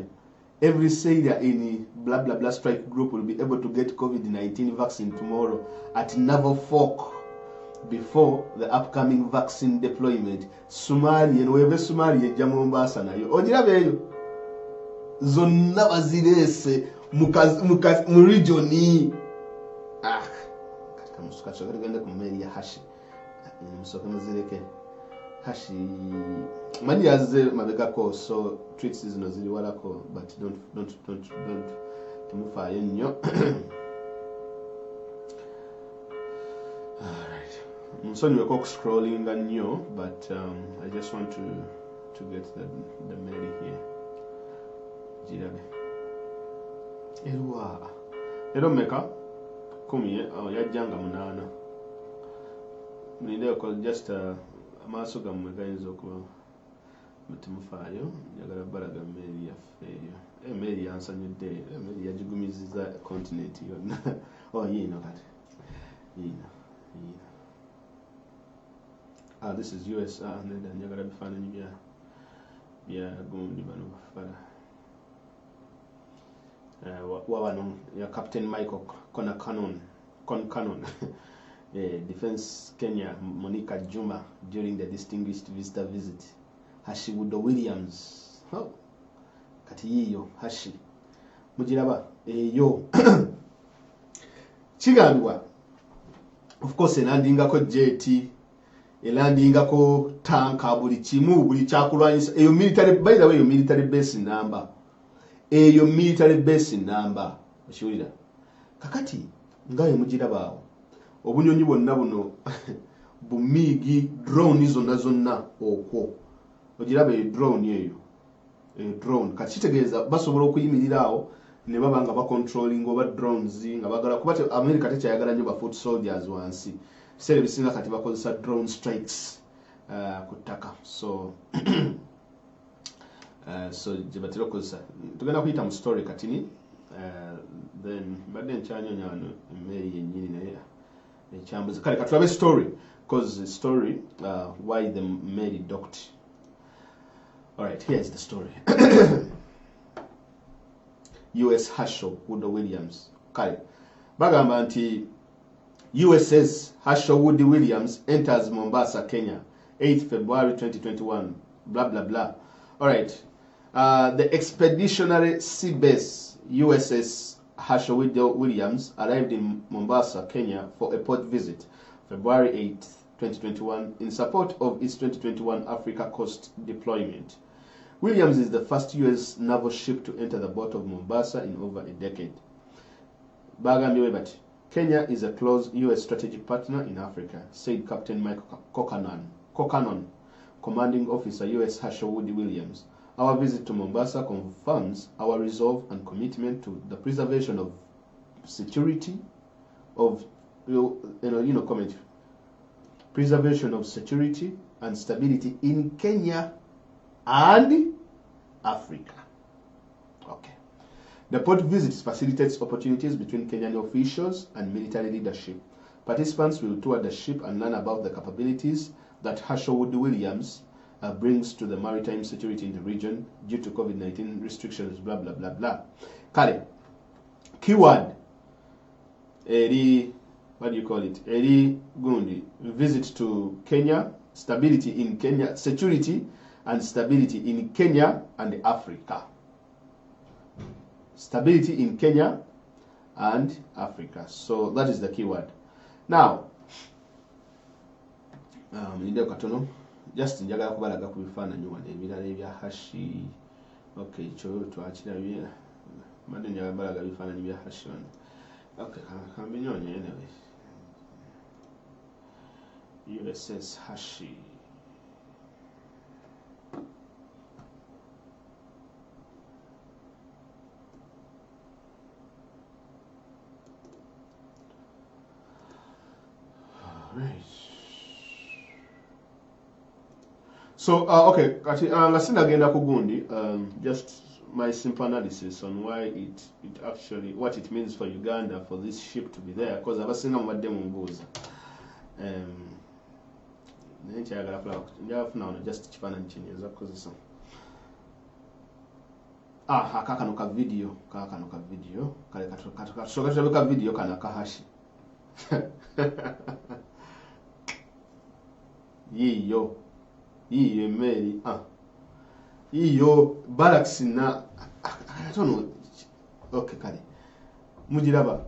Every sailor in blah blah blah strike group will be able to get COVID-19 vaccine tomorrow at naval folk before the upcoming vaccine deployment. Somalia eno weve Somalia ejja Mombasa nayo ogiraba eyo zonna bazireese mu regioni. Katika musuka chokera gende ku mmeri ya hashi musoke muzireke hashi mani yazze mabegako so tweets zino ziri walako but don't temufaayo nnyo. Alright, nsonyiweko okuscrollinga nnyo but I just want to get the mail here. Jirabe erwa ero meka 10 yajjanga 8 nindeko just amaaso gammwe gayinza okuba mutimufaayo njagala balaga emmeri yaffe eyo emmeri yansanyudde emmeri yagigumiziza continent yonna yiino kati yiino this is US nenda njagala bifaananyi bya gundi bano bafala wabano ya Captain Michael Concanon Defense Kenya Monica Juma during the distinguished visitor visit. Hashi Wudo Williams kati yiyo hashi mugiraba eyo kigambibwa of course elandingako jet elandingako tanka buli kimu buli kyakulwanyisa eyo military, by the way, eyo military base number okiwulira kakati ngayo mugiraba awo obunyonyi bwonna buno bumigi drone zonna okwo ogiraba eyo drone eyo drone kati kitegeeza basobola okuyimirira awo ne baba nga bacontrolling oba drones nga bagala kuba America tekyayagala nnyo ba foot soldiers wansi biseera bisinga kati bakozesa drone strikes ku ttaka so gye batera okukozesa tugenda kuyita mu story katini then badde nkyanyonya wano emmeri yennyini naye ekyambuzi kale katulabe story because the story why the Mary docked. Alright, here's the story. US Herschel Wood Williams kale bagamba nti USS Herschel Wood Williams enters Mombasa, Kenya 8th February 2021 blah blah blah. Alright, the expeditionary sea base USS Herschel Wood Williams arrived in Mombasa, Kenya for a port visit February 8th 2021 in support of its 2021 Africa Coast deployment. Williams is the first US naval ship to enter the port of Mombasa in over a decade. But Kenya is a close US strategic partner in Africa, said Captain Michael Concanon, commanding officer US Herschel Wood Williams. Our visit to Mombasa confirms our resolve and commitment to the preservation of security preservation of security and stability in Kenya and Africa. Okay. The port visit facilitates opportunities between Kenyan officials and military leadership. Participants will tour the ship and learn about the capabilities that Herschel Wood Williams brings to the maritime security in the region due to COVID-19 restrictions, blah, blah, blah, blah. Kale, keyword, what do you call it? Eri Gundi, visit to Kenya, stability in Kenya, security and stability in Kenya and Africa. Stability in Kenya and Africa. So that is the keyword. Now, just njagala kubalaga ku bifaananyi wano ebirala ebya hashi Okay, Ekyooto akirabye madde njagala bifaananyi bya Hashon. Okay, kambinyonye anyway. USS Hashi. Right. So, okay, agenda kugundi, just my simple analysis on why it actually, what it means for Uganda for this ship to be there, because abasinga mubadde mumbuuza. Naye nkyagala kulaba just kifaananyi kinyeza kukozesa. Kakano ka video, kale katusoka tulabeka video kana kahashi. Yiyo email yiyo barracks na I don't know. Okay, kale mugiraba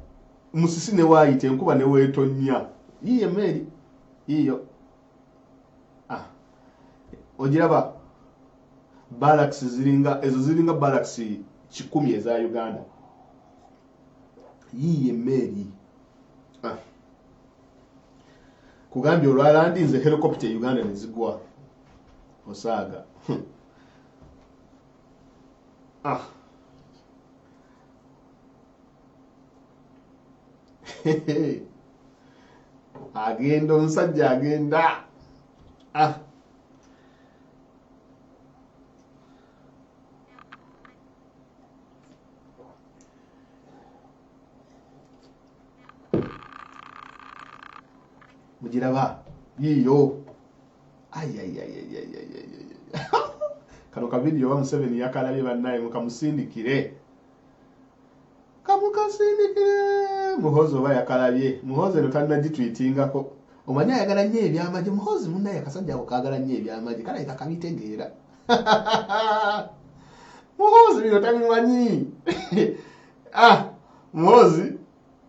musisi ne waayite enkuba ne weetonya yiyo email yiyo ogiraba barracks ziringa barracks 10 eza Uganda. Yiyo email kugambye olwalandinze helicopter Uganda nezigwa osaaga. Agenda omusajja agenda. Mugiraba yiyo kano ka video wa Museveni yakalabye bannaye mukamusindikire Muhozi oba yakalabye Muhozi eno talina gitweetingako omanyi ayagala nnyo ebyamagye Muhozi munnaye akasajja ako kaagala nnyo ebyamagye kale takabitegeera Muhozi bino tabimanyi Muhozi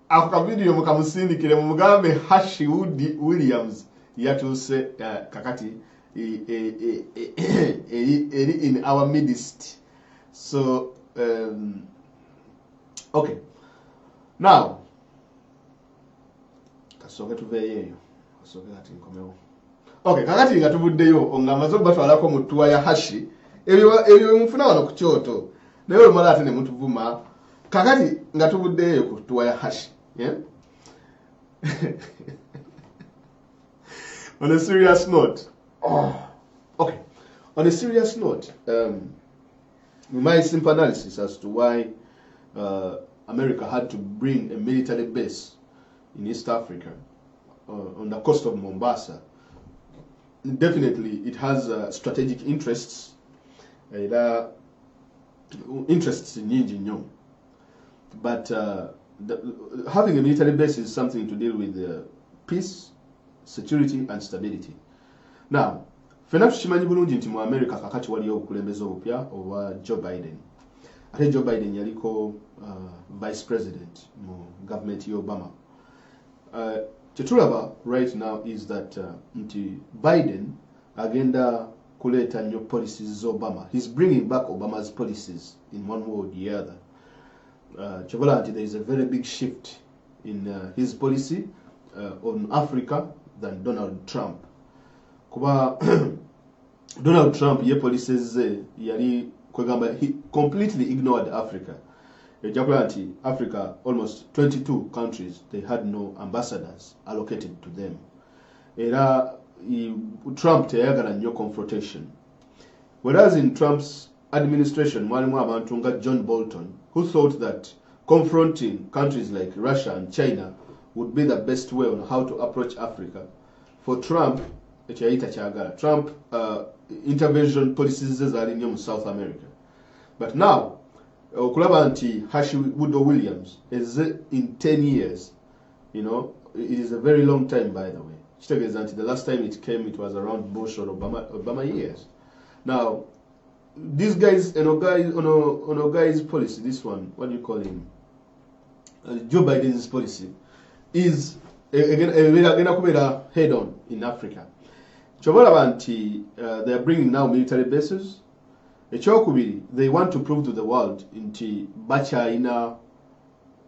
ako ka video mukamusindikire mumugambe Hashi Williams yatuuse kakati in our midst. So okay, now kasoke tuveeyo kasoke kati nkomewo. Okay, kakati nga tubuddeyo ongamaze batwalako mu tuwa ya Hashi ebyo mufuna wano ku Kyoto naye omala ate ne mutuvuma kakati nga tubuddeyo ku tuwa ya Hashi. Yeah. On a serious note, okay. On a serious note, my simple analysis as to why America had to bring a military base in East Africa on the coast of Mombasa. Definitely, it has strategic interests. Interests in Yinjinyo, but having a military base is something to deal with peace, security and stability. Now, fena tukimanyi bulungi nti mu America kakati waliyo obukulembeze obupya obwa Joe Biden. Ate Joe Biden yaliko vice president mu government ya Obama. Kyetulaba right now is that nti Biden agenda kuleta nnyo policies Obama. He's bringing back Obama's policies in one way or the other. There is a very big shift in his policy on Africa than Donald Trump. Kuba Donald Trump ye policies yali kwegamba he completely ignored Africa. Africa, almost 22 countries, they had no ambassadors allocated to them. Era Trump teyagala nnyo confrontation. Whereas in Trump's administration, mwalimu abantu nga John Bolton, who thought that confronting countries like Russia and China would be the best way on how to approach Africa. For Trump, Trump intervention policies are in South America. But now, okulaba nti Hashi Williams is in 10 years, it is a very long time, by the way. The last time it came, it was around Bush or Obama years. Now, these guys, on a guy's policy, this one, what do you call him? Joe Biden's policy is again head on in Africa. They are bringing now military bases. Ekyokubiri, they want to prove to the world nti bakyalina,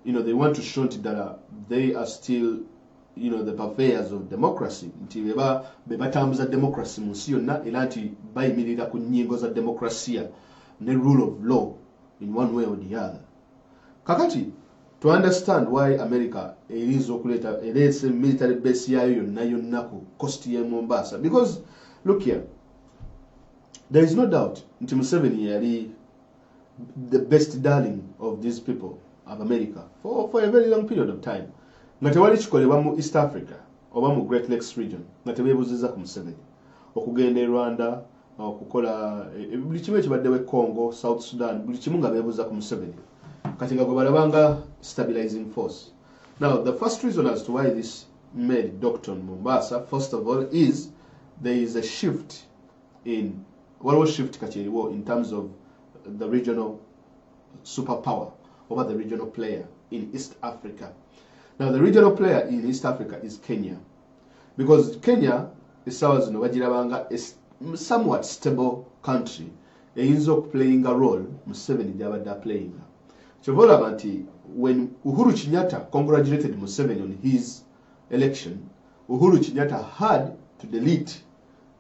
they want to show that they are still, the purveyors of democracy, nti bebatambuza democracy mu nsi yonna era nti bayimirira ku nnyingo za demokrasia ne rule of law in one way or the other. Kakati, to understand why America is a military base yayo yonna ku coast ya Mombasa, because look here, there is no doubt nti Museveni yali the best darling of these people of America for a very long period of time. Nga tewali kikolebwa mu East Africa oba mu Great Lakes region nga tebeebuziza ku Museveni. Okugenda e Rwanda, okukola buli kimu ekibaddewo e Congo, South Sudan, buli kimu nga beebuuza ku Museveni. Kati nga gwe balabanga stabilizing force. Now, the first reason as to why this made Dr. Mombasa, first of all, is there is a shift in what was shift in terms of the regional superpower over the regional player in East Africa. Now, the regional player in East Africa is Kenya, because Kenya is a somewhat stable country. Is playing a role Museveni Jabada playing. When Uhuru Kenyatta congratulated Museveni on his election, Uhuru Kenyatta had to delete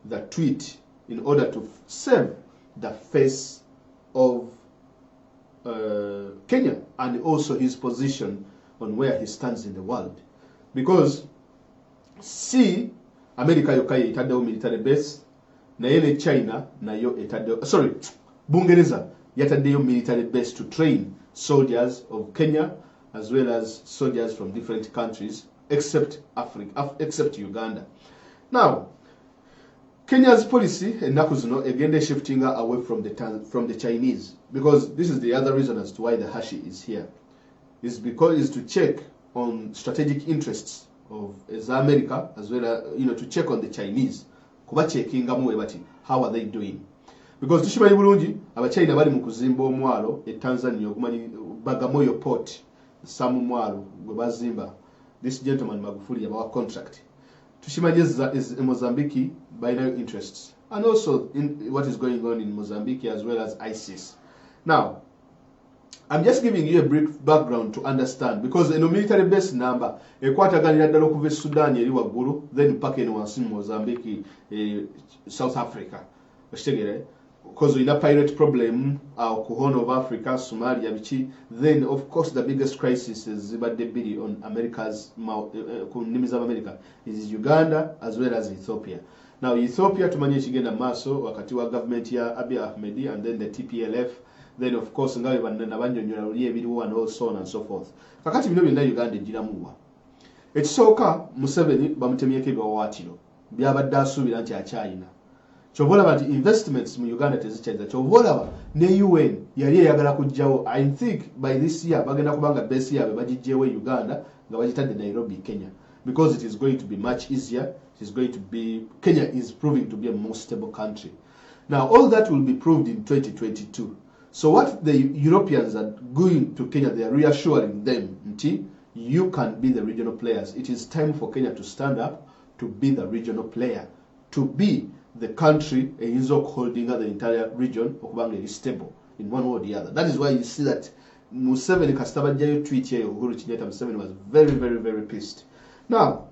the tweet in order to save the face of Kenya and also his position on where he stands in the world. Because see, America yokaye itaddewo military base, naye ne China nayo etaddewo, sorry, Bungereza yataddeyo military base to train soldiers of Kenya as well as soldiers from different countries except Africa, except Uganda. Now, Kenya's policy ennaku zino egenda shifting away from the Chinese, because this is the other reason as to why the Hashi is here. Is because is to check on strategic interests of America as well as to check on the Chinese. Kuba checking how are they doing? Because tushimanyi bulungi abachina bali mu kuzimba omwalo e Tanzania okumanyi Bagamoyo port samu mwalo gwe bazimba. This gentleman Magufuli yabawa contract. Tushimanyi is Mozambique binary interests, and also in what is going on in Mozambique as well as ISIS. Now, I'm just giving you a brief background to understand, because in a military base number, ekwataganira ddala okuva Sudan eri waggulu, then paka eno wansi mu Mozambique, South Africa. Because in a pirate problem, ku Horn of Africa, Somalia, bichi, then of course the biggest crisis is zibadde on America's nimi za America is Uganda as well as Ethiopia. Now Ethiopia tumanye kigenda maaso wakati wa government ya Abiy Ahmed and then the TPLF. Then of course ngawe nabanyonyola luli ebiriwo and so on and so forth. Kakati bino byonna Uganda ejiramuwa. Ekisooka Museveni bamutemyeko ebiwawaatiro byabadde asuubira nti akyayina. Chovolaba nti investments mu Uganda tezikyaliza. Chovolaba ne UN yali eyagala kujjawo. I think by this year bagenda kubanga base yaabwe bagijjeewo Uganda nga bagitadde Nairobi, Kenya, because it is going to be much easier. It is going to be, Kenya is proving to be a more stable country. Now all that will be proved in 2022. So what the Europeans are going to Kenya, they are reassuring them, you can be the regional players. It is time for Kenya to stand up to be the regional player, to be the country holding the entire region okubanga is stable in one way or the other. That is why you see that Museveni kastabajjayo tweet here, Uhuru Kenyatta Museveni was very, very, very pissed. Now,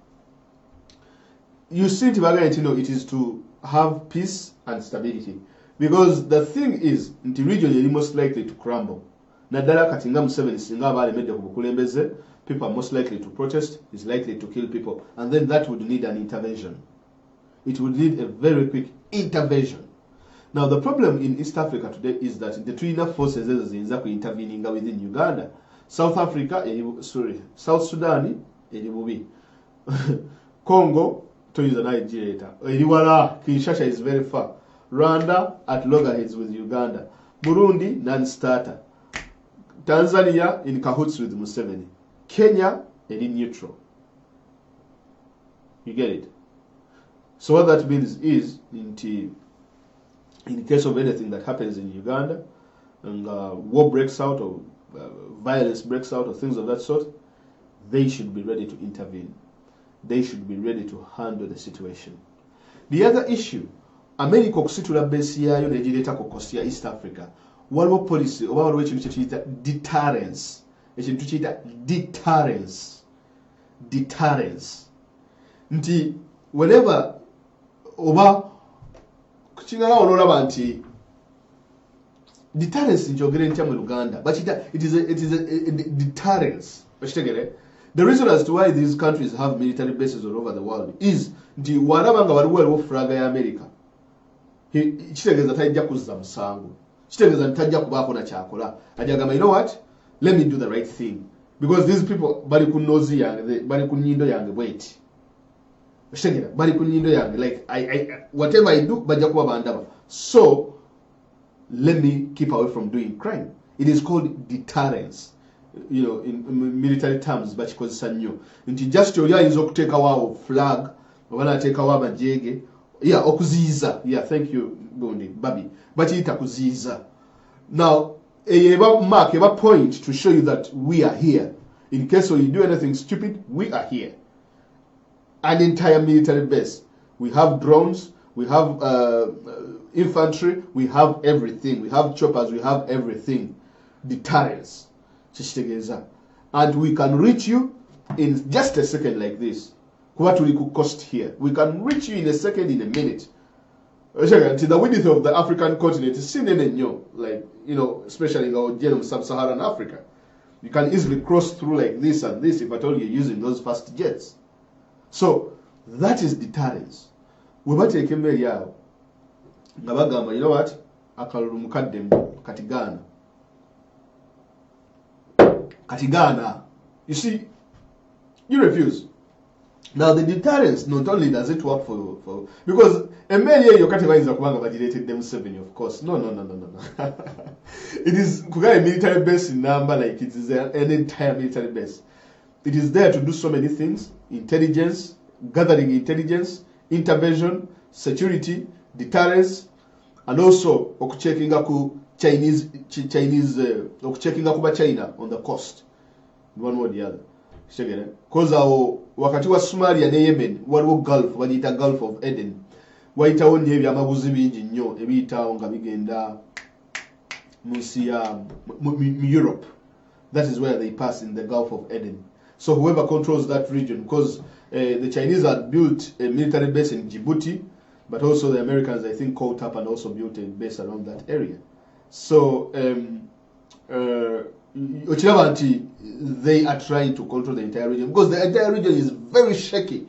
you see it is to have peace and stability. Because the thing is, the region is most likely to crumble. Nadala katinga Museveni singa abalemedde ku bukulembeze, people are most likely to protest, is likely to kill people, and then that would need an intervention. It would need a very quick intervention. Now the problem in East Africa today is that the Twina forces are intervening within Uganda, South Africa, South Sudan, Congo, to use an Nigeria, Kinshasa is very far. Rwanda at loggerheads with Uganda. Burundi non-starter. Tanzania in cahoots with Museveni. Kenya in neutral. You get it? So what that means is, in case of anything that happens in Uganda, and war breaks out or violence breaks out or things of that sort, they should be ready to intervene. They should be ready to handle the situation. The other issue America okusitula base yayo negireeta ku coast ya East Africa waliwo policy oba waliwo ekintu kyetuyita deterrence ekintu kiyita deterrence nti whenever oba kukingala ololaba nti deterrence njogere ntya mu Uganda bakita it is a deterrence bakitegere. The reason as to why these countries have military bases all over the world is nti walaba nga waliwo flaga ya America kitegeeza tajja kuzza musango kitegeeza ntajja kubaako na kyakola ajagamba you know what let me do the right thing because these people bali ku nozi yange bali ku nyindo yange bweti kitegeeza bali ku nyindo yange like I whatever I do bajja kuba bandaba so let me keep away from doing crime. It is called deterrence. You know, in military terms, but because sanyo. Nti just your is okuteka wa flag, obana teka wa majege. Yeah, okuziza. Yeah, thank you, Gondi, Babi. But ita kuziza. Now, mark a point to show you that we are here. In case you do anything stupid, we are here. An entire military base. We have drones. We have infantry. We have everything. We have choppers. We have everything. Deterrence. And we can reach you in just a second like this. What will it cost here? We can reach you in a second, in a minute. To the width of the African continent is seen like, you know, especially in the sub-Saharan Africa. You can easily cross through like this and this if at all you're using those fast jets. So that is deterrence. We might take him you know what? Katigana. You see, you refuse. Now the deterrence not only does it work for because a man here your category is validated them 7 of course. No. It is a military base in number like it is an entire military base. It is there to do so many things: intelligence, gathering intelligence, intervention, security, deterrence, and also checking Chinese checking China on the coast. One or the other. Because wakati wa Somalia ne Yemen waliwo Gulf bagiyita Gulf of Eden wayitawo nnyo ebyamaguzi bingi nnyo ebiyitawo nga bigenda munsi ya Europe. That is where they pass in the Gulf of Eden. So whoever controls that region, because the Chinese had built a military base in Djibouti, but also the Americans, I think, caught up and also built a base around that area. So they are trying to control the entire region because the entire region is very shaky.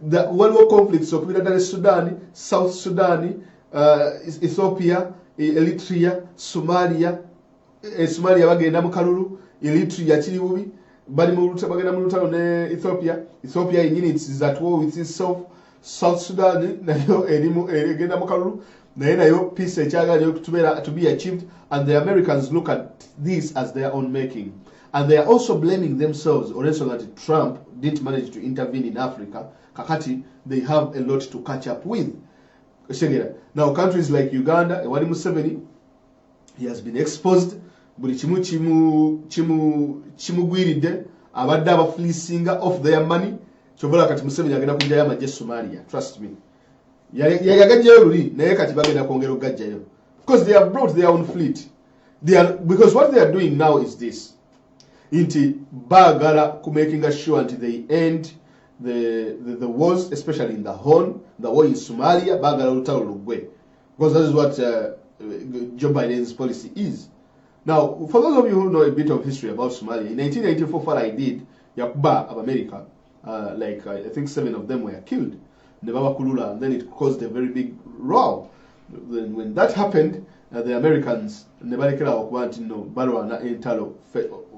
The World War conflicts of Sudan, South Sudan, Ethiopia, Eritrea, Somalia bagenda mu kalulu, Eritrea kiri bubi, bali mu bagenda mu lutalo ne Ethiopia yenyini is at war with itself. South Sudan nayo egenda mu kalulu. Nayo peace to be achieved, and the Americans look at this as their own making, and they are also blaming themselves also that Trump didn't manage to intervene in Africa. Kakati, they have a lot to catch up with. Now countries like Uganda, Ewali Museveni, he has been exposed. Buli chimugwiride abadde abafleecinga off their money. Chobola kati Museveni agenda kujjayo amagye Somalia. Trust me. Because they have brought their own fleet. Because what they are doing now is this. Inti bagala making sure until they end the wars, especially in the Horn, the war in Somalia, bagala utalugwe. Because that is what Joe Biden's policy is. Now, for those of you who know a bit of history about Somalia, in 1994, what I did, Yakuba of America, like I think 7 of them were killed. And then it caused a very big row. Then when that happened, the Americans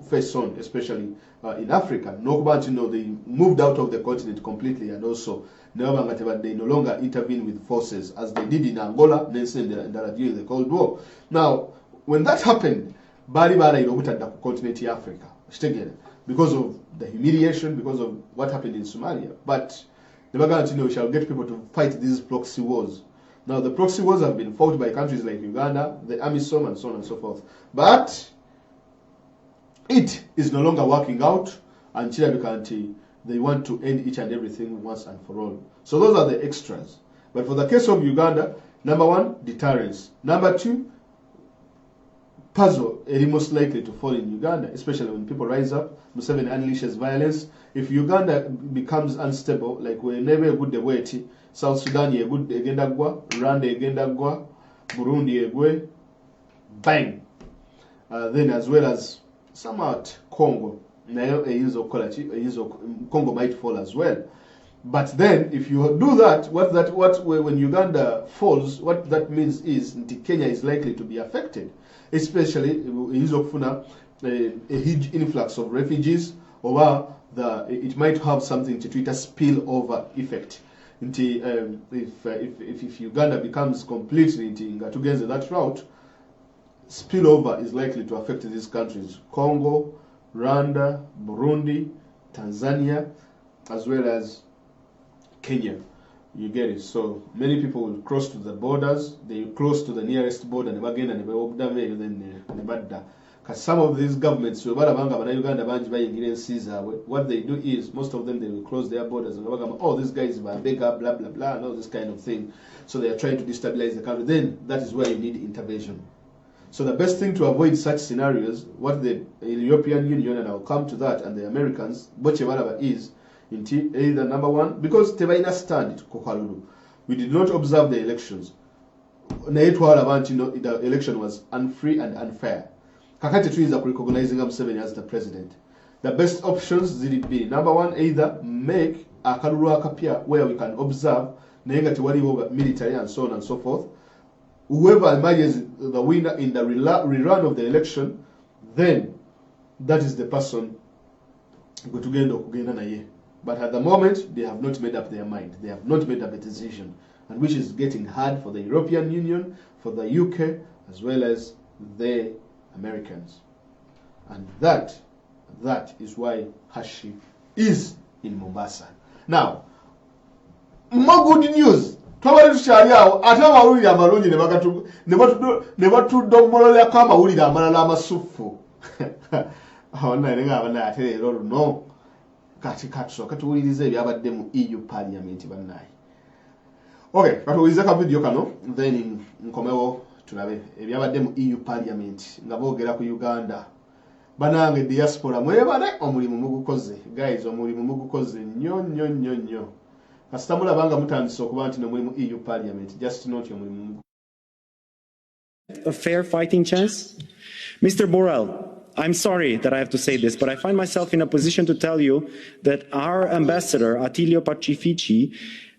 face on, especially in Africa. They moved out of the continent completely, and also they no longer intervene with forces as they did in Angola, during the Cold War. Now, when that happened, continent Africa because of the humiliation, because of what happened in Somalia. But we shall get people to fight these proxy wars. Now, the proxy wars have been fought by countries like Uganda, the AMISOM, and so on and so forth. But it is no longer working out, and they want to end each and everything once and for all. So those are the extras. But for the case of Uganda, Number one, deterrence. Number two, puzzle is most likely to fall in Uganda, especially when people rise up. Museveni unleashes violence. If Uganda becomes unstable, like whenever a good way, South Sudan ye good egenda gwa, Rwanda egenda gwa, Burundi egwe, bang. Then as well as somewhat Congo, Congo might fall as well. But then, if you do that, when Uganda falls, what that means is Kenya is likely to be affected, especially a huge influx of refugees, or it might have something to treat a spillover effect. If Uganda becomes completely together that route, spillover is likely to affect these countries: Congo, Rwanda, Burundi, Tanzania, as well as Kenya. You get it? So many people will cross to the borders. They close to the nearest border, and then because some of these governments, what they do is, most of them, they will close their borders and oh, these guys are bigger, blah blah blah, and all this kind of thing. So they are trying to destabilize the country. Then that is where you need intervention. So the best thing to avoid such scenarios, what the European Union, and I'll come to that, and the Americans, whatever is, either number one, because Tevaina stand it, we did not observe the elections. The election was unfree and unfair. Kakati is recognizing Museveni as the president. The best options did be, number one, either make a Kalulu Akapia where we can observe military and so on and so forth. Whoever emerges the winner in the rerun of the election, then that is the person go to Kugenda. But at the moment, they have not made up their mind. They have not made up a decision, and which is getting hard for the European Union, for the UK, as well as the Americans. And that is why Hashi is in Mombasa. Now, more good news. Twabali tukyali awo ate amawulire amalungi ne batudomolola ko amawulire amalala amasuffu. Awo naye abana ate leero luno kati katuwuliriza ebyabadde mu EU Parliament bannaye. Okay, katuwuliriza ka video kano, then nkomewo tulabe ebyabadde mu EU Parliament nga boogera ku Uganda. Banange diaspora mwebale omulimu mugukoze. Guys, omulimu mugukoze nnyo. Kastamula banga mutandise okuba nti nemwe mu EU Parliament, just not your mulimu. A fair fighting chance? Mr. Borrell, I'm sorry that I have to say this, but I find myself in a position to tell you that our ambassador, Attilio Pacifici,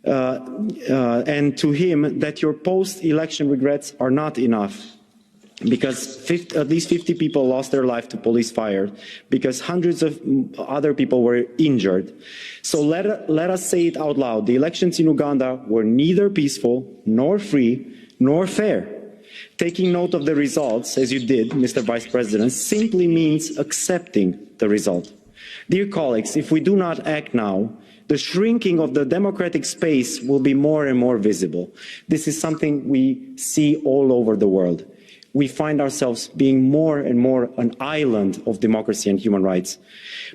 and to him that your post-election regrets are not enough. Because at least 50 people lost their life to police fire, because hundreds of other people were injured. So let us say it out loud. The elections in Uganda were neither peaceful, nor free, nor fair. Taking note of the results, as you did, Mr. Vice President, simply means accepting the result. Dear colleagues, if we do not act now, the shrinking of the democratic space will be more and more visible. This is something we see all over the world. We find ourselves being more and more an island of democracy and human rights.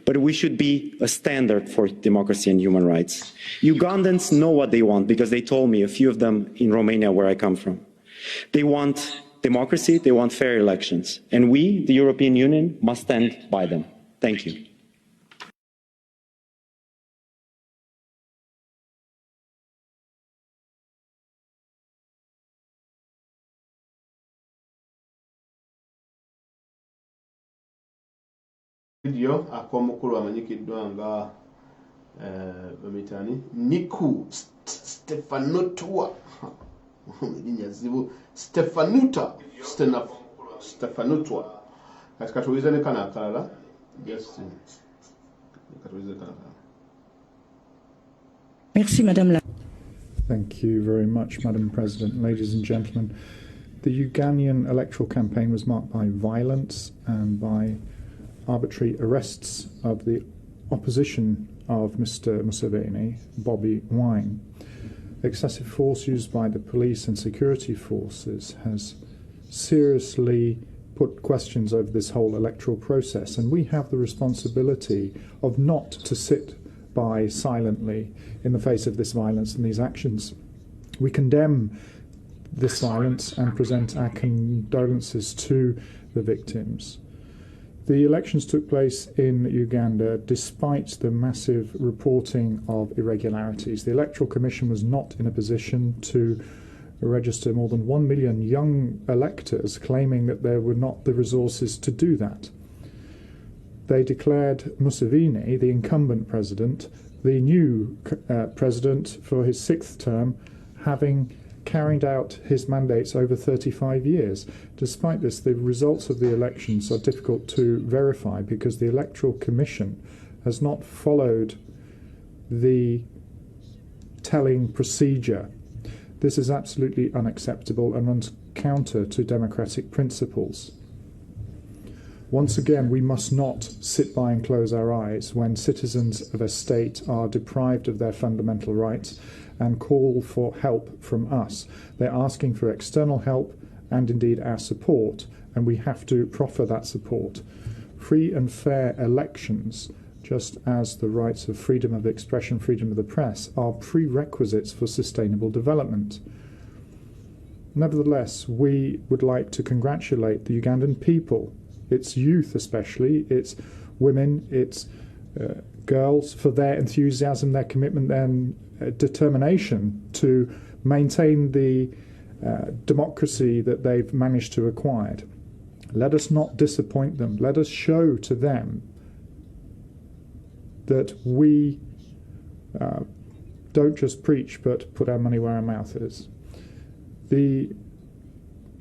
But we should be a standard for democracy and human rights. Ugandans know what they want because they told me, a few of them in Romania, where I come from. They want democracy, they want fair elections. And we, the European Union, must stand by them. Thank you. Video akomukulu amanyikiddwa nga bamitani Niku Stefanutua Stefanutua katika tulize ne kana akalala. Yes. Merci, Madame la. Thank you very much, Madam President. Ladies and gentlemen, the Ugandan electoral campaign was marked by violence and by arbitrary arrests of the opposition of Mr. Museveni, Bobby Wine. Excessive force used by the police and security forces has seriously put questions over this whole electoral process, and we have the responsibility of not to sit by silently in the face of this violence and these actions. We condemn this violence and present our condolences to the victims. The elections took place in Uganda despite the massive reporting of irregularities. The Electoral Commission was not in a position to register more than 1 million young electors, claiming that there were not the resources to do that. They declared Museveni, the incumbent president, the new president for his 6th term, having carried out his mandates over 35 years. Despite this, the results of the elections are difficult to verify because the Electoral Commission has not followed the telling procedure. This is absolutely unacceptable and runs counter to democratic principles. Once again, we must not sit by and close our eyes when citizens of a state are deprived of their fundamental rights and call for help from us. They're asking for external help and indeed our support, and we have to proffer that support. Free and fair elections, just as the rights of freedom of expression, freedom of the press, are prerequisites for sustainable development. Nevertheless, we would like to congratulate the Ugandan people, its youth especially, its women, its girls, for their enthusiasm, their commitment, and determination to maintain the democracy that they've managed to acquire. Let us not disappoint them. Let us show to them that we don't just preach but put our money where our mouth is. The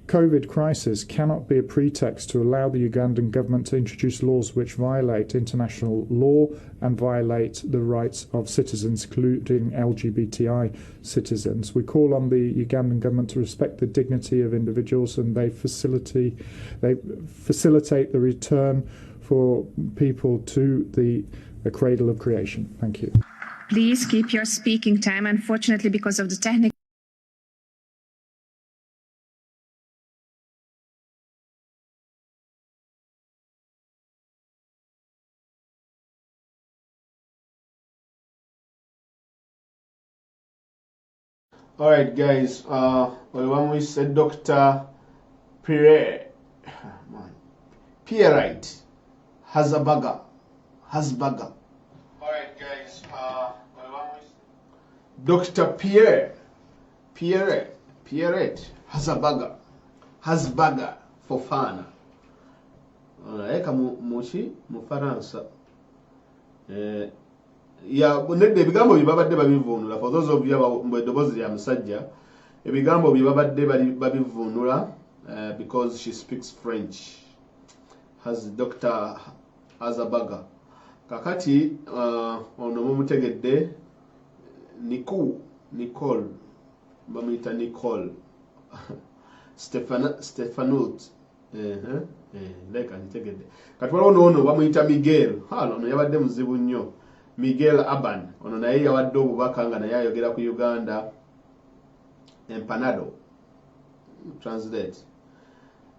COVID crisis cannot be a pretext to allow the Ugandan government to introduce laws which violate international law and violate the rights of citizens, including LGBTI citizens. We call on the Ugandan government to respect the dignity of individuals, and they facilitate the return for people to the cradle of creation. Thank you. Please keep your speaking time. Unfortunately, because of the technical Alright guys, when we said Dr. Pierre Pierrite Hasbaga. Alright guys, Dr. Pierrite Hasbaga Fofana. Eka muchi Mufaransa. Nedde ebigambo bibabadde babivunula. For those of you mbwedobozi ya musajja, ebigambo bibabadde babivunula because she speaks French. Has Dr. Hasbaga. Kakati ono mumutegedde Nicole bamuyita Nicole Stefanut ntegedde kati waliwo ono bamuyita Miguel ono yabadde muzibu nnyo. Miguel Aban ono naye yawadde obubaka nga naye ayogera ku Uganda. Empanado translate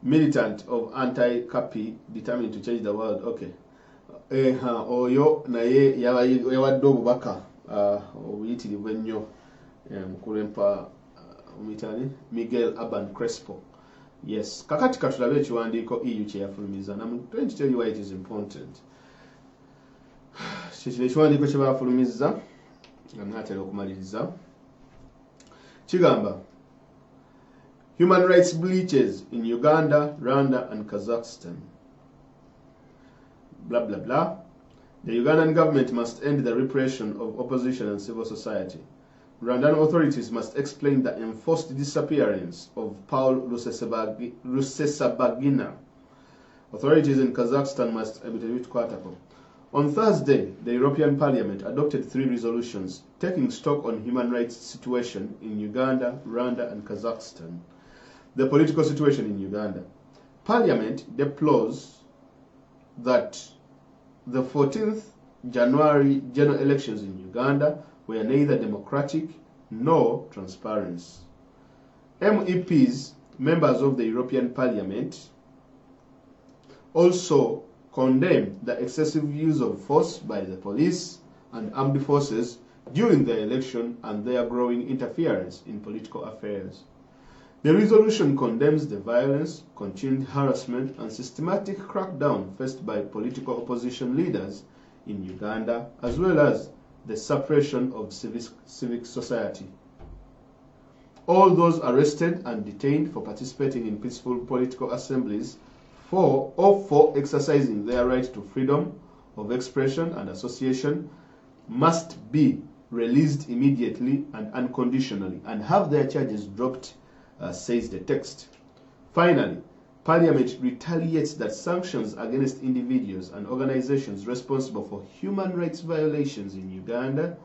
militant of anti-capi determined to change the world. Okay. Oyo naye yawadde obubaka obuyitirivu ennyo mukulu empa omitani Miguel Aban Crespo. Yes, kakati katulabe ekiwandiiko EU kye yafulumiza. And I'm going to tell you why it is important. Kino ekiwandiiko kye bafulumizza nga naatera okumaliriza kigamba human rights breaches in Uganda, Rwanda and Kazakhstan. Blah blah blah. The Ugandan government must end the repression of opposition and civil society. Rwandan authorities must explain the enforced disappearance of Paul Rusesabagina. Authorities in Kazakhstan must On Thursday, the European Parliament adopted 3 resolutions taking stock on human rights situation in Uganda, Rwanda and Kazakhstan. The political situation in Uganda. Parliament deplores that the 14th January general elections in Uganda were neither democratic nor transparent. MEPs, members of the European Parliament, also condemned the excessive use of force by the police and armed forces during the election and their growing interference in political affairs. The resolution condemns the violence, continued harassment, and systematic crackdown faced by political opposition leaders in Uganda, as well as the suppression of civic society. All those arrested and detained for participating in peaceful political assemblies or for exercising their right to freedom of expression and association must be released immediately and unconditionally and have their charges dropped, says the text. Finally, Parliament retaliates that sanctions against individuals and organizations responsible for human rights violations in Uganda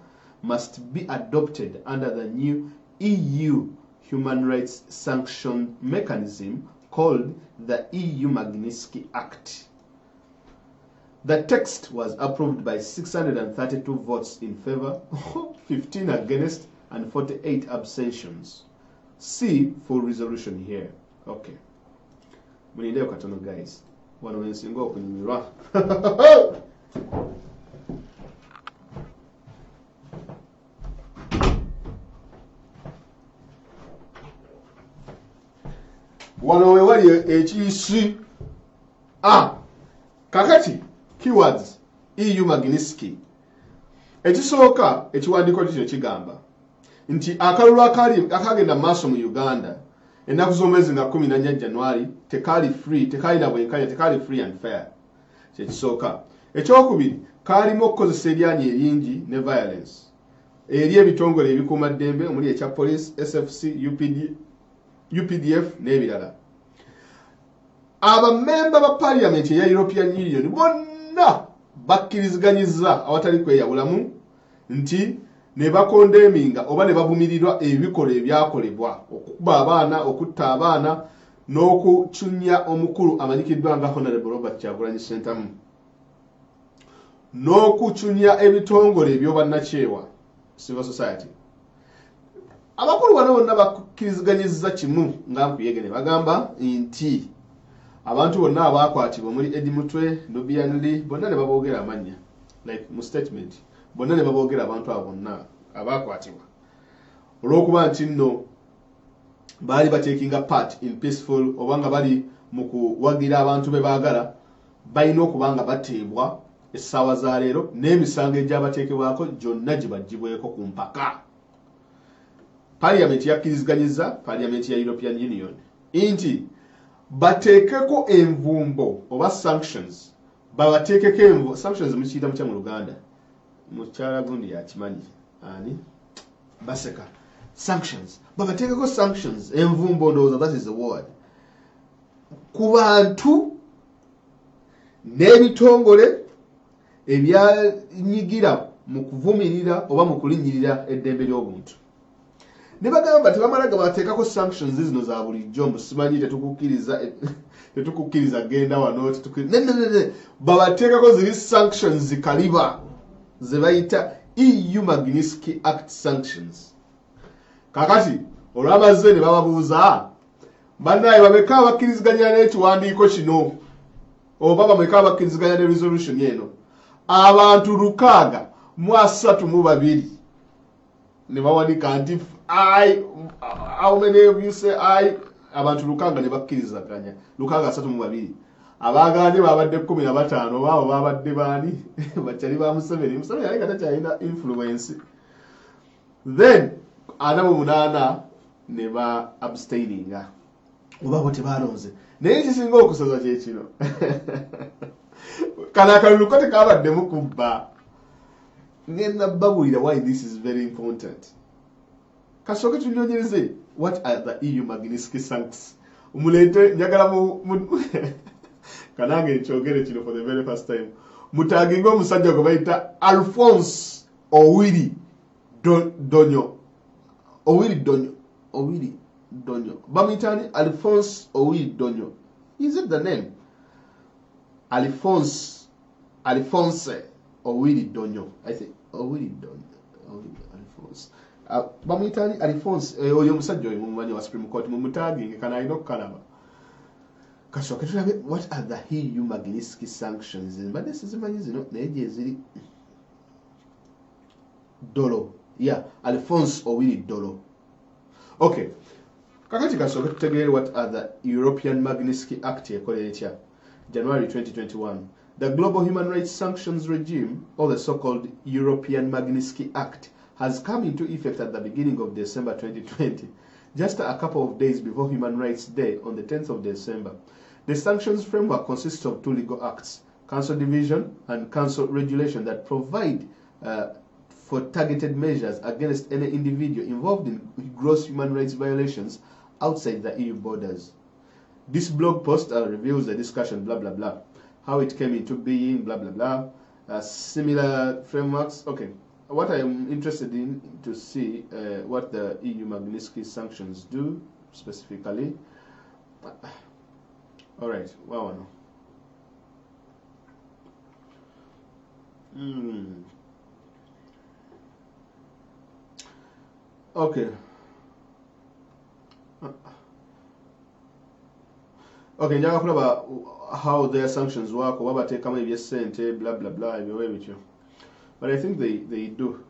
must be adopted under the new EU human rights sanction mechanism called the EU Magnitsky Act. The text was approved by 632 votes in favor, 15 against, and 48 abstentions. See full resolution here. Okay. Mulindeo katono guys. Wano wensinga okunyumirwa. Wano wewali ekiisi. Kakati keywords EU Magnitsky. Ekisooka ekiwandiiko kino kigamba nti akalulu akagenda maaso mu Uganda ennaku z'omwezi nga 14 January tekaali free, tekaali na bwenkanya, tekaali free and fair. Kyekisooka. Ekyokubiri kaalimu okukozesa eryanyi eringi ne violence eri ebitongole ebikuumaddembe omuli ekya police, SFC, UPDF n'ebirala. Abamemba ba Parliament eya European Union bonna bakkiriziganyizza awatali kweyawulamu nti ne bakondeminga oba ne bavumirirwa ebikola ebyakolebwa okukuba abaana, okutta abaana n'okucunya omukulu amanyikiddwa nga Honorable Robert Kyagulanyi Ssentamu n'okucunya ebitongole eby'obwannakyewa civil society. Abakulu bano bonna bakkiriziganyizza kimu nga nkuyege ne bagamba nti abantu bonna abaakwatibwa omuli Eddie Mutwe, Nubian Lee bonna ne baboogera amannya like mu statement bonna ne baboogera abantu abo bonna abaakwatibwa olw'okuba nti nno baali batekinga part in peaceful oba nga bali mu kuwagira abantu be baagala balina okuba nga bateebwa essaawa za leero n'emisango egyabateekebwako gyonna gye bagibweko ku mpaka. Parliament yakkiriziganyizza Parliament ya European Union nti bateekeko envumbo oba sanctions, babateekeko envumbo. Sanctions mukiyita mutya mu Luganda? Mukyala gundi yakimanyi ani baseka. Sanctions, babateekeko sanctions, envumbo ndowooza, that is the word, ku bantu n'ebitongole ebyanyigira mu kuvumirira oba mu kulinnyirira eddembe ly'obuntu. Ne bagamba tebamalaga bateekako sanctions zino za bulijjo, musimanyi tetukukkiriza genda wano, babateekako ziri sanctions zikaliba ze bayita EU Magnitsky Act sanctions. Kakati olwamaze ne bababuuza bannaye bameka abakkiriziganya n'ekiwandiiko kino oba bameka abakkiriziganya ne resolution eno. Abantu 632 ne bawanika nti how many of you say abantu 600 ne bakkirizaganya 632. Abagande babadde 15 baabo babadde baani bakyali ba Museveni yali katakyalina influence. Then 48 ne ba abstaininga oba bo tebalonze. Naye ekisinga okusoza kye kino kana akalulu ko tekabaddemu kubba. Ngenda babulira why this is very important. Kasooke tunyonyereze what are the EU Magnitsky sanctions. Umulete njagala kanange nkyogere kino for the very first time. Mutaginga omusajja gwe bayita Alphonse Owiri Donyo. Bamuyitani Alphonse Owiri Donyo. Is it the name? Alphonse Owiri Donyo. I think Owiri Donyo. Alphonse. Bamuyitani Alphonse oyo omusajja oyo mumanyi wa Supreme Court mumutaginge kana alina okukalaba. Kasooke tulabe what are the EU Magnitsky sanctions. Mbadde sizimanyi zino naye gye ziri. Dolo. Yeah, Alphonse Owiri Dolo. Okay. Kakati kasooke tutegeere what are the European Magnitsky Act ekolera etya. January 2021. The Global Human Rights Sanctions Regime, or the so-called European Magnitsky Act, has come into effect at the beginning of December 2020, just a couple of days before Human Rights Day on the 10th of December. The sanctions framework consists of two legal acts, Council Division and Council Regulation, that provide for targeted measures against any individual involved in gross human rights violations outside the EU borders. This blog post reveals the discussion, blah, blah, blah, how it came into being, blah, blah, blah, similar frameworks. Okay, what I am interested in to see what the EU Magnitsky sanctions do specifically. All right, wow. Okay. Okay, njaga kulaba how their sanctions work, oba bateekamu ebyessente, blah blah blah, ebyo ebityo. But I think they do.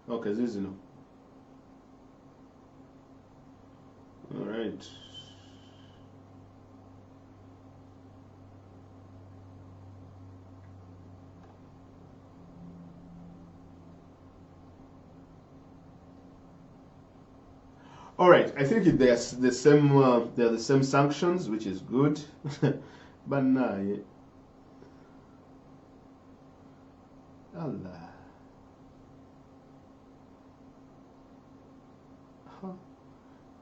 Okay, zino. All right. All right, I think they're the same. They're the same sanctions, which is good. But nah, Allah.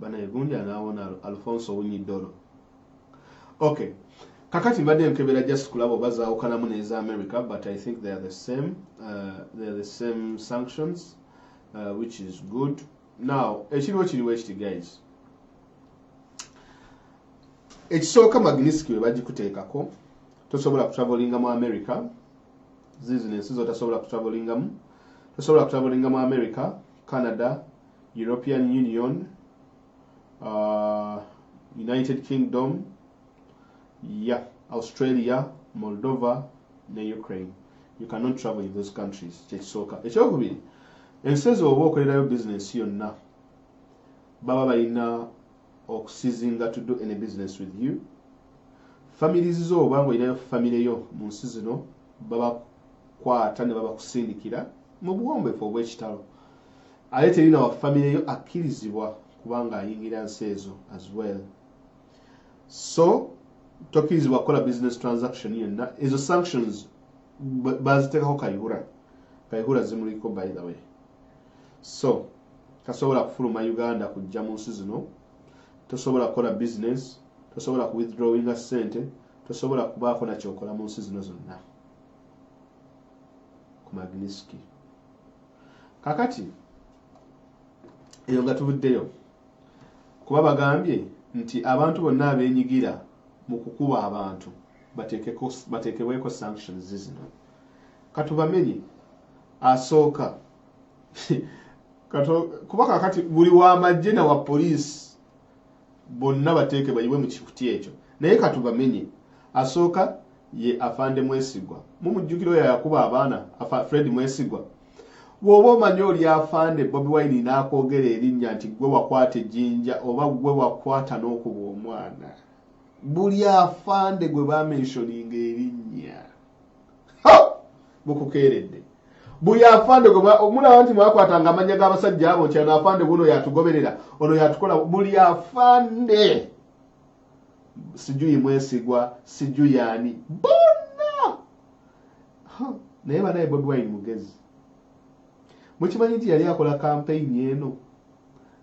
Bana egundi anaawona Alfonso Wunyidoro. Okay, kakati mbadde nkebera just kulaba bazaawukanamu n'eza America, but I think they are the same. They are the same sanctions, which is good. Now, ekiriwo ekiti guys. Ekisooka Magnitsky we bagikuteekako, tosobola kutravelinga mu America. Zizino ensi zo tasobola kutravelingamu. Tosobola kutravelinga mu America, Canada, European Union, United Kingdom, Australia, Moldova, ne Ukraine. You cannot travel in those countries. Ekisooka. Ekyokubiri, ensi ezo oba okolerayo business yonna baba balina okusizinga to do any business with you. Families zo oba ng'olinayo family yo mu nsi zino babakwata ne babakusindikira mu buwombeefu obw'ekitalo. Ate terina wa family yo akkirizibwa kubanga ayingira nsi ezo as well. So tokkirizibwa kukola business transaction yonna. Ezo sanctions baziteekako kayihura zimuliko by the way. So tasobola kufuluma Uganda kujja mu nsi zino, tosobola kukola business, tosobola ku withdrawinga sente, tosobola kubaako na kyokola mu nsi zino zonna ku Magnitsky. Kakati eyo nga tubuddeyo kuba bagambye nti abantu bonna abeenyigira mu kukuba abantu bateekebweko sanctions zino. Katubamenye asooka kuba kakati buli w'amagye na wa poliisi bonna bateeke bayiwe mu kikuti ekyo. Naye katubamenye asooka ye Afande Mwesigwa. Mumujjukira oyo yakuba abaana Fred Mwesigwa. Bw'oba omanyi oli Afande Bobi Wine n'akwogera erinnya nti gwe wakwata ejjinja oba gwe wakwata n'okuba omwana. Buli Afande gwe bamentioninga erinnya bukukeeredde. Buli Afande gwe omulaba nti mwakwatanga amanya g'abasajja abo nti ano Afande guno yatugoberera ono yatukola. Buli Afande sijui Mwesigwa sijui ani bonna. Naye banaye Bobi Wine mugezi. Mukimanyi nti yali akola campaign eno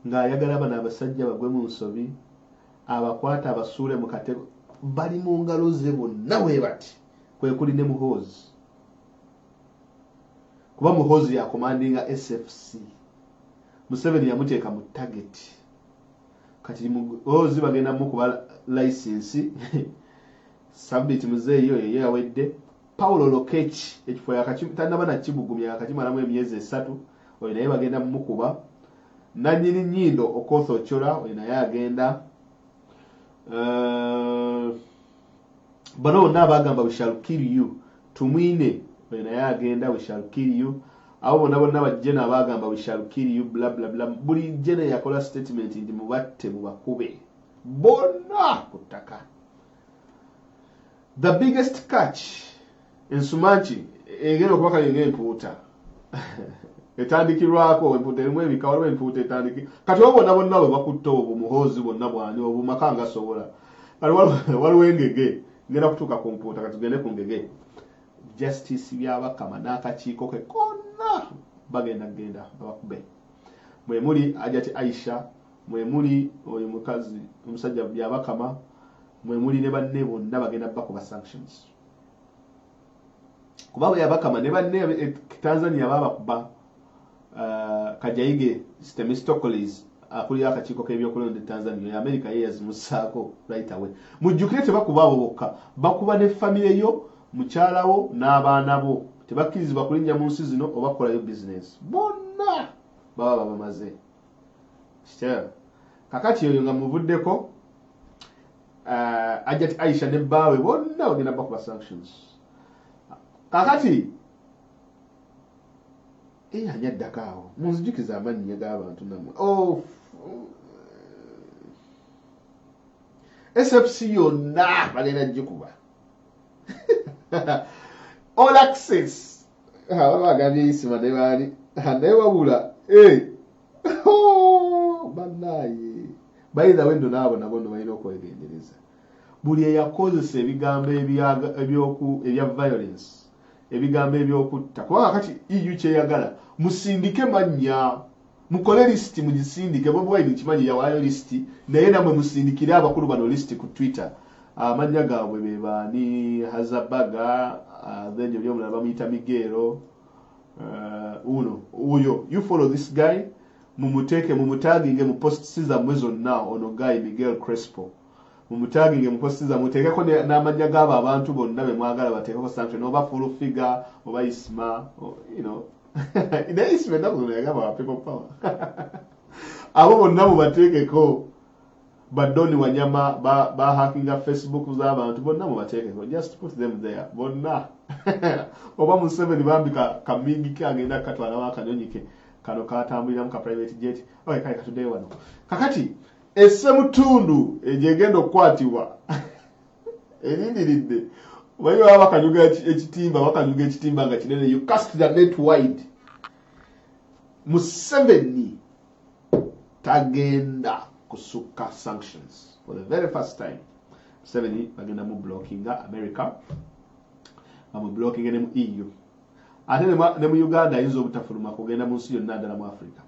ng'ayagala bano abasajja bagwe mu nsobi, abakwata abasuule mu katego, bali mu ngalo ze bonna bwe bati, kwe kuli ne Muhoozi. Kuba Muhoozi yakomandinga SFC. Museveni yamuteeka mu target. Kati Muhoozi bagenda mukuba license Sabiti muzeeyo ye yawedde. Paulo Lokech ekifo yakatannaba na kibugumya yakakimalamu emyezi 3, oyo naye bagenda mukuba. Nannyini nnyindo Okotho Ochola oyo naye agenda. Bano bonna abagamba we shall kill you. Tumwine oyo naye agenda we shall kill you. abo bonna bajjena abagamba we shall kill you bla bla bla buli jene yakola statement ndi mubatte mubakube bonna kutaka. The biggest catch ensumanchi egenda okubaka ng'empuuta etandikirwako empuuta erimu ebika waliwo empuuta etandiki kati wabona bonna bwe bakutta obwo muhoozi bonna bwani obumaka nga sobola kati waliwo engege ngenda kutuuka ku mpuuta kati tugende ku ngege justice byabakama n'akakiiko ke konna bagenda babakube mwe muli Ajati Aisha mwe muli oyo mukazi omusajja byabakama mwe muli ne banne bonna bagenda bakuba sanctions kuba bwe yabakama ne banne Tanzania babakuba Kajayige Themistocles akulira akakiiko k'ebyokulonda Tanzania America ye yazimusaako right away mujjukire tebakuba abo bokka bakuba ne family yo mukyalawo n'abaana bo tebakkirizibwa kulinnya mu nsi zino oba kukolayo business bonna baba bamaze kitera kakati oyo nga muvuddeko Ajati Aisha ne baawe bonna bagenda bakuba sanctions kakati anyaddakaawo munzijukiza amannya g'abantu namwe SFC yonna bagenda gikuba all access bagambye isima ne baani naye wabula bannaye by the way ndo naabo nabo ndo balina okwegendereza buli eyakozesa ebigambo ebya violence ebigambo ebyokutta kubanga kati EU kyeyagala musindike mannya mukole listi mugisindike Bobi Wine kimanyi yawaayo listi naye namwe musindikire abakulu bano listi ku Twitter amanya gaabwe be baani Hazabaga then yoli omulala bamuyita Migero uyo you follow this guy mumutaginge mu posts zammwe zonna ono guy Miguel Crespo mumutaginge mu posts zammwe muteekeko n'amanya g'abo abantu bonna be mwagala bateekeko sanction oba full figure oba Isma ine Isma ennaku zono yagamba wa people power abo bonna mubateekeko Badoni Wanyama hackinga Facebook z'abantu bonna mubateekeko just put them there bonna oba Museveni bambika kamigi ke agenda katwala akanyonyi ke kano katambulira mu ka private jet kale katudeyo wano kakati essemutundu egyegenda okukwatibwa erindiridde wayo abakanyuga ekitimba nga kinene you cast the net wide Museveni tagenda kusuka sanctions for the very first time Museveni bagenda mu blockinga America bamu blockinga ne mu EU ate ne mu Uganda ayinza obutafuluma kugenda mu nsi yonna ddala mu Africa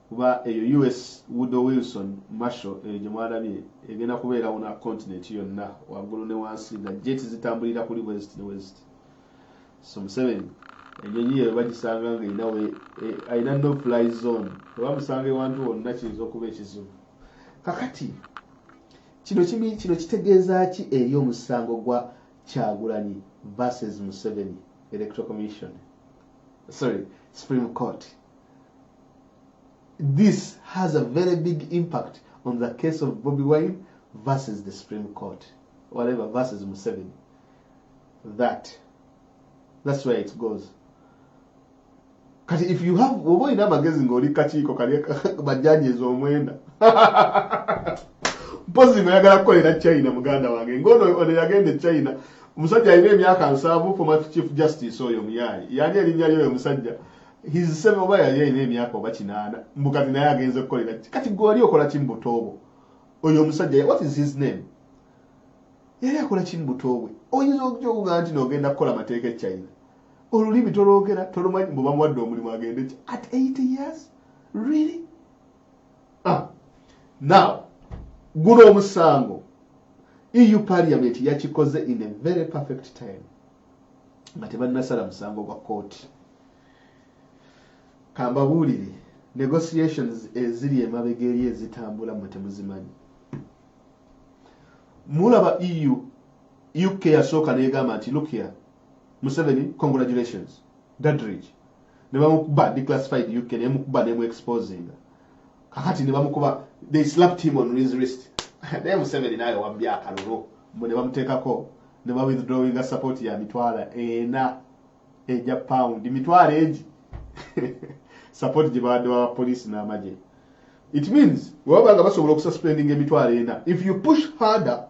kuba eyo US Woodrow Wilson Marshall gye mwalabye egenda kubeera wona continent yonna waggulu ne wansi nga jet zitambulira kuli west ne west so Museveni enyonyi eyo bagisanga nga ayina no fly zone oba musanga ewantu wonna kiyinza okuba ekizibu kakati kino kitegeeza ki eri omusango gwa Kyagulanyi versus Museveni Electoral Commission Supreme Court. This has a very big impact on the case of Bobi Wine versus the Supreme Court, whatever, versus Museveni. That's where it goes. Kati if you have obo ina magezi ngoli kakiiko kali bajaji ez'omwenda mpozi mwagala kukolera China muganda wange ngono ono yagende China omusajja alina emyaka 7 former chief justice oyo muyayi yani erinnya lyo omusajja his 7 oba yali alina emyaka oba 8 mbukati naye agenze okukolera kati gwali okola kimbutobo oyo omusajja what is his name yali akola kimbutobo oyinza okujoga nti n'ogenda kukola mateeka e China olulimi tologera tolumanyi mbu bamuwadde omulimu agende at 80 years really now guno omusango EU Parliament yakikoze in a very perfect time nga tebannasala musango gwa kooti kambabuulire negotiations eziri emabega eri ezitambula mwe temuzimanyi mulaba EU UK yasooka negamba nti look here Museveni congratulations Dadridge ne bamukuba declassified UK ne bamukuba ne mu exposing kakati ne bamukuba they slapped him on his wrist naye Museveni naye wambya akalulu ne bamuteekako ne ba withdrawing support ya mitwala ena eja pound mitwala egi support gye bawadde police n'amagye. It means wabanga basobola okususpending emitwalo ena, if you push harder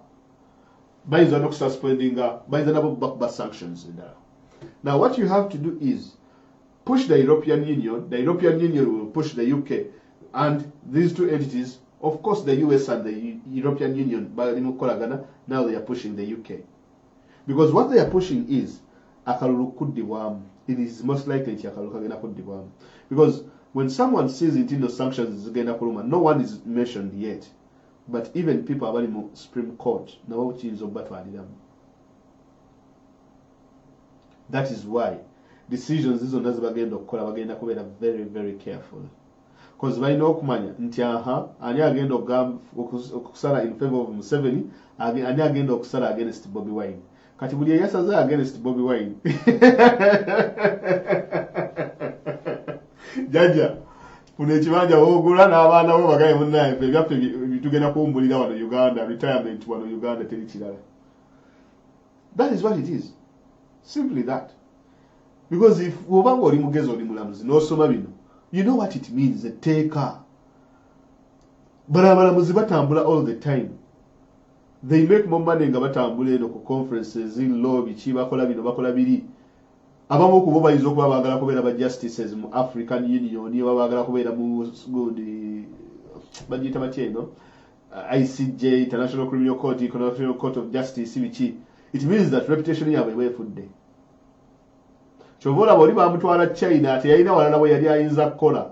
bayinza n'okususpendinga bayinza nabo bakuba sanctions endala. Now what you have to do is push the European Union will push the UK, and these two entities, of course the US and the European Union, now they are pushing the UK. Because what they are pushing is akalulu kuddibwamu. It is most likely akalulu kagenda kuddibwamu. Because when someone says it in the sanctions zigenda kuluma, no one is mentioned yet. But even people abali mu Supreme Court nabo kiyinza okubatwaliramu. That is why decisions zizonna zibagenda okukola bagenda kubeera very, very careful. Because balina okumanya nti ani agenda okusala in favor of Museveni, ani agenda okusala against Bobi Wine. Kati buli eyasaze against Bobi Wine jaja funa ekibanja woogula n'abaana bo bagaye munnaye ebyaffe bitugenda kuwumbulira wano Uganda, retirement wano Uganda teri kirala. That is what it is. Simply that. Because if wobanga oli mugezi oli mulamuzi n'osoma bino, you know what it means, etteeka. Abalamuzi batambula all the time. They make more money nga batambula eno ku conferences, in law, biki bakola bino bakola biri. Abamu ku bo bayinza okuba baagala kubeera ba justices mu African Union, oba baagala kubeera mu bagiyita batya eno ICJ, International Criminal Court, International Court of Justice, biki. It means that reputation yaabwe weefudde. Kyova olaba oli bamutwala China ate yalina walala bwe yali ayinza kukola.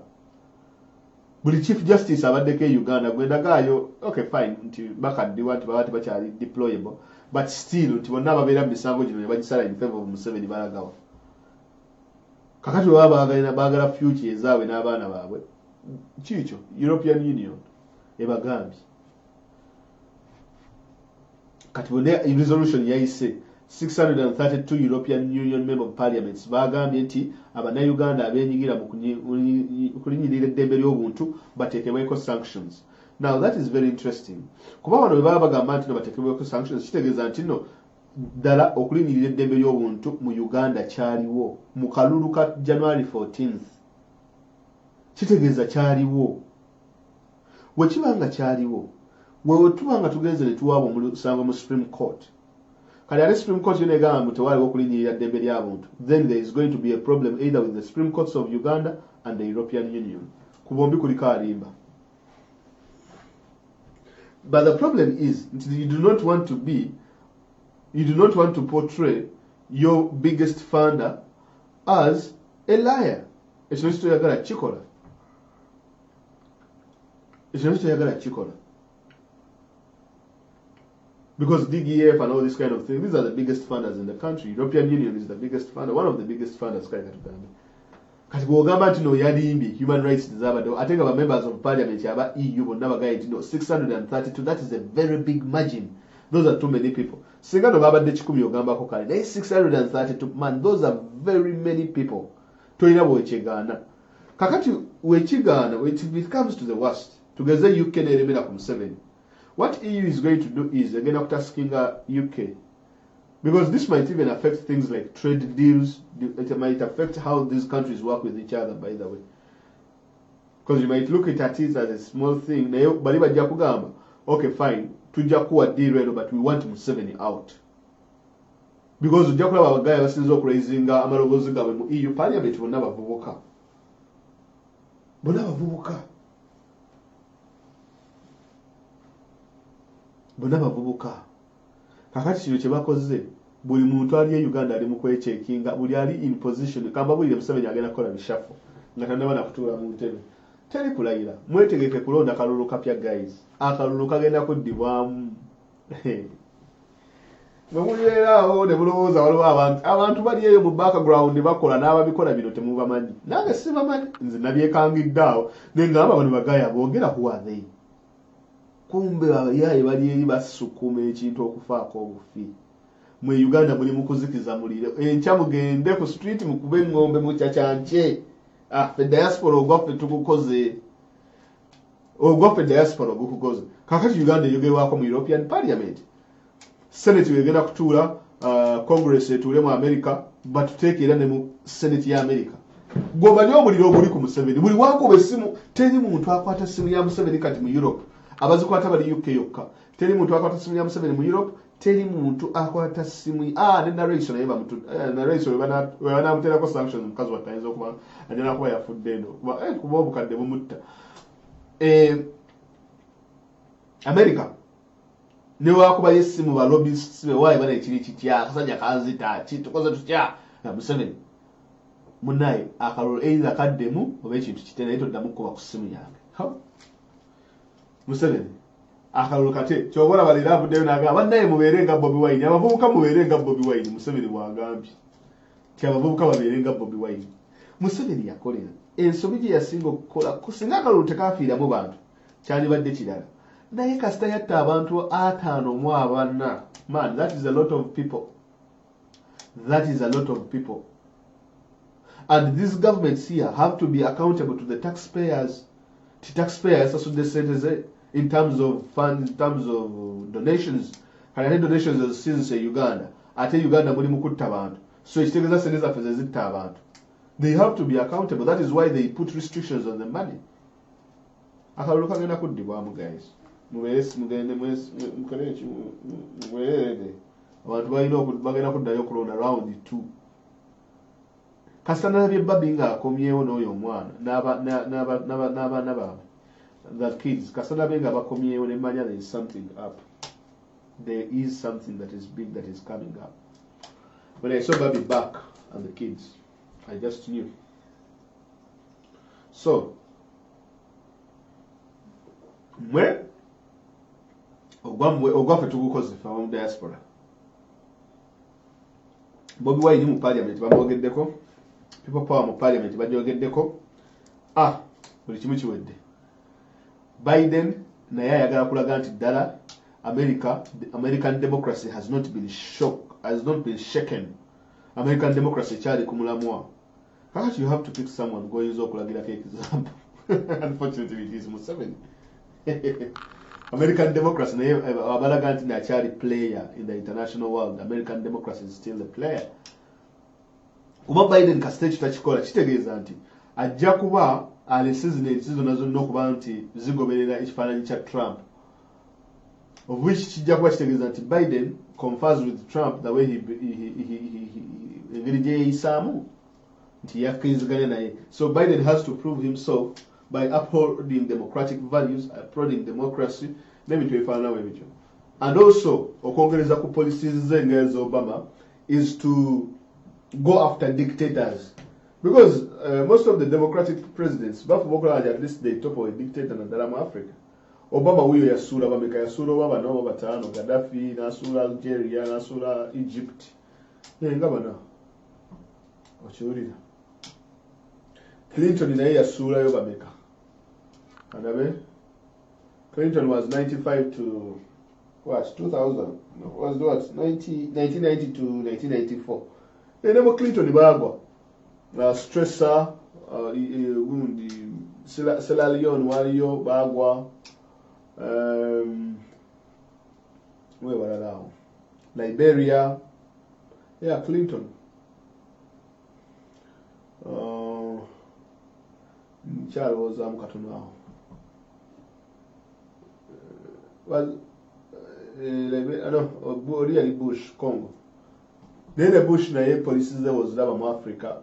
Buli Chief Justice abaddeko e Uganda gwendagaayo, okay fine, nti bakaddiwa nti baba tebakyali deployable, but still nti bonna ababeera mu misango gino ne bagisala in favor of Museveni balagawa. Kakati baba baagala future ezaabwe n'abaana baabwe. Kiikyo European Union ebagambye. Kati bonna resolution yayise 632 European Union member of parliaments bagambye nti abannayuganda abeenyigira mu kulinyirira eddembe ly'obuntu bateekebweko sanctions. Now that is very interesting. Kuba wano bwe baba bagamba nti bateekebweko sanctions kitegeeza nti no ddala okulinyirira eddembe ly'obuntu mu Uganda kyaliwo mu kalulu ka January 14th. Kitegeeza kyaliwo. Bwe kibanga kyaliwo, wewe tubanga tugenze ne tuwaaba omusango mu Supreme Court. Kali ate Supreme Court yone egamba tewaliwo okulinyirira ddembe ly'abuntu, then there is going to be a problem either with the Supreme Courts of Uganda and the European Union. Ku bombi kuliko alimba. But the problem is you do not want to portray your biggest funder as a liar. Ekyo kitoyagala kikola. Because DGF and all this kind of thing, these are the biggest funders in the country. European Union is the biggest funder, one of the biggest funders. Kati bw'ogamba nti no yalimbi human rights zabadde ate nga members of parliament aba EU bonna bagaye nti no 632, that is a very big margin. Those are too many people. Singa no babadde 10 ogambako kale naye 632, man, those are very many people. Toyina bwekigaana. Kakati wekigaana, if it comes to the worst, tugeze UK neremera ku Museveni. What EU is going to do is again after asking UK, because this might even affect things like trade deals. It might affect how these countries work with each other, by the way. Because you might look at it as a small thing. Bali bajja kugamba, okay fine, tujja kuwa deal eno, but we want Museveni out. Because ujja kulaba abagaya basinza okurazinga amaloboozi gaabwe mu EU Parliament bonna bavubuka. Bonna bavubuka. Kakati kino kye bakoze, buli muntu ali e Uganda ali mu kwechekinga, buli ali in position, kamba buli Museveni agenda kukola bishafo, nga tannaba kutuula mu ntebe. Teri kulayira, mwetegeke kulonda kalulu kapya guys. Akalulu kagenda kuddibwamu. Bwe mulireerawo ne mulowooza waliwo abantu bali eyo mu background bakola n'ababikola bino temubamanyi. Nange sibamanyi, nze nabyekangidde awo, ne ngamba bano bagaya boogera who are they? Kumbe yaye bali eri basukuma ekintu okufaako obufi. Mu Uganda muli mu kuzikiza mulire. Enkya mugende ku street mukube ngombe mu kyakyanke. Fe diaspora ogwaffe tukukoze. Ogwaffe diaspora ogukukoze. Kakati Uganda eyogerwako mu European Parliament. Senate wegenda kutuula, Congress etuule mu America, batuteeke era ne mu Senate ya America. Gwomanyi omuliro oguli ku Museveni buli wakuba essimu teri muntu akwata essimu ya Museveni kati mu Europe abazikwata bali UK yokka teri muntu akwata essimu ya Museveni mu Europe teri muntu akwata essimu ne narration naye bamutu narration banamuterako sanctions mukazi watayinza okuba anyala kuba yafudde eno kuba obukadde bumutta America ne wakuba yessimu ba lobbyists be waayi bana ekiri kitya akasajja kanzita kitukoze tutya Museveni munaye akalolo either kaddemu oba ekintu kitera toddamu kuba ku ssimu yange Museveni akalolo kate kyobola balira avuddeyo n'agamba bannaye mubeere nga Bobi Wine abavubuka mubeere nga Bobi Wine Museveni bw'agambye ti abavubuka babeere nga Bobi Wine Museveni yakolera ensobi gye yasinga okukola kusinga akalolo tekaafiiramu bantu kyandibadde kirala naye kasita yatta abantu 54 man that is a lot of people and these governments here have to be accountable to the taxpayers. The taxpayers also the in terms of funds, in terms of donations. And donations as since Uganda. I tell Uganda muri mukutta abantu. So it takes us in abantu. They have to be accountable. That is why they put restrictions on the money. Akaluka ngena kuddibwamu guys. Mugende mukolechi mwelede. Abantu bagenda kuddayo kulonda round 2. Kasana bye babinga akomyewo n'oyo omwana n'abaana baabwe that kids kasana benga bakomyewo ne manya there is something up, there is something that is big that is coming up. When I saw Baby back and the kids I just knew. So mwe ogwafe tugukoze fa mu diaspora Bobi Wine mu parliament bamwogeddeko People power mu parliament bajogeddeko buli kimu kiwedde Biden naye ayagala kulaga nti ddala American democracy has not been shaken. American democracy kyali ku mulamwa. Kakati you have to pick someone goyinza okulagirako example. Unfortunately it is Museveni. American democracy naye abalaga nti nakyali player in the international world. American democracy is still a player. Kuba Biden kasite kitakikola kitegeeza nti ajja kuba alesizina nazo n'okuba nti zigoberera ekifaananyi kya Trump, of which kijja kuba kitegeeza nti Biden confers with Trump the way engeri gye yeeyisaamu nti yakkiriziganya naye. So Biden has to prove himself by upholding democratic values, upholding democracy n'ebintu ebifaananawo ebityo, and also okwongereza ku policies ze ng'eza Obama is to go after dictators, because most of the democratic presidents at least they top of a dictator naddala mu Africa. Obama wuyo yasuula bameka, yasuula oba bano oba bataano, Gaddafi n'asuula Algeria n'asuula Egypt nga bana okiwulira. Clinton naye yasuulayo bameka, anabe Clinton was 95 to what 2000 was what 1990 to 1994. Enemo Clinton bagwa stressor Sierra Leone waliyo bagwa we walalawo Liberia Clinton kyalowoozamu katono awo oli yali Bush Congo. Then the Bush naye policies there was laba mu Africa,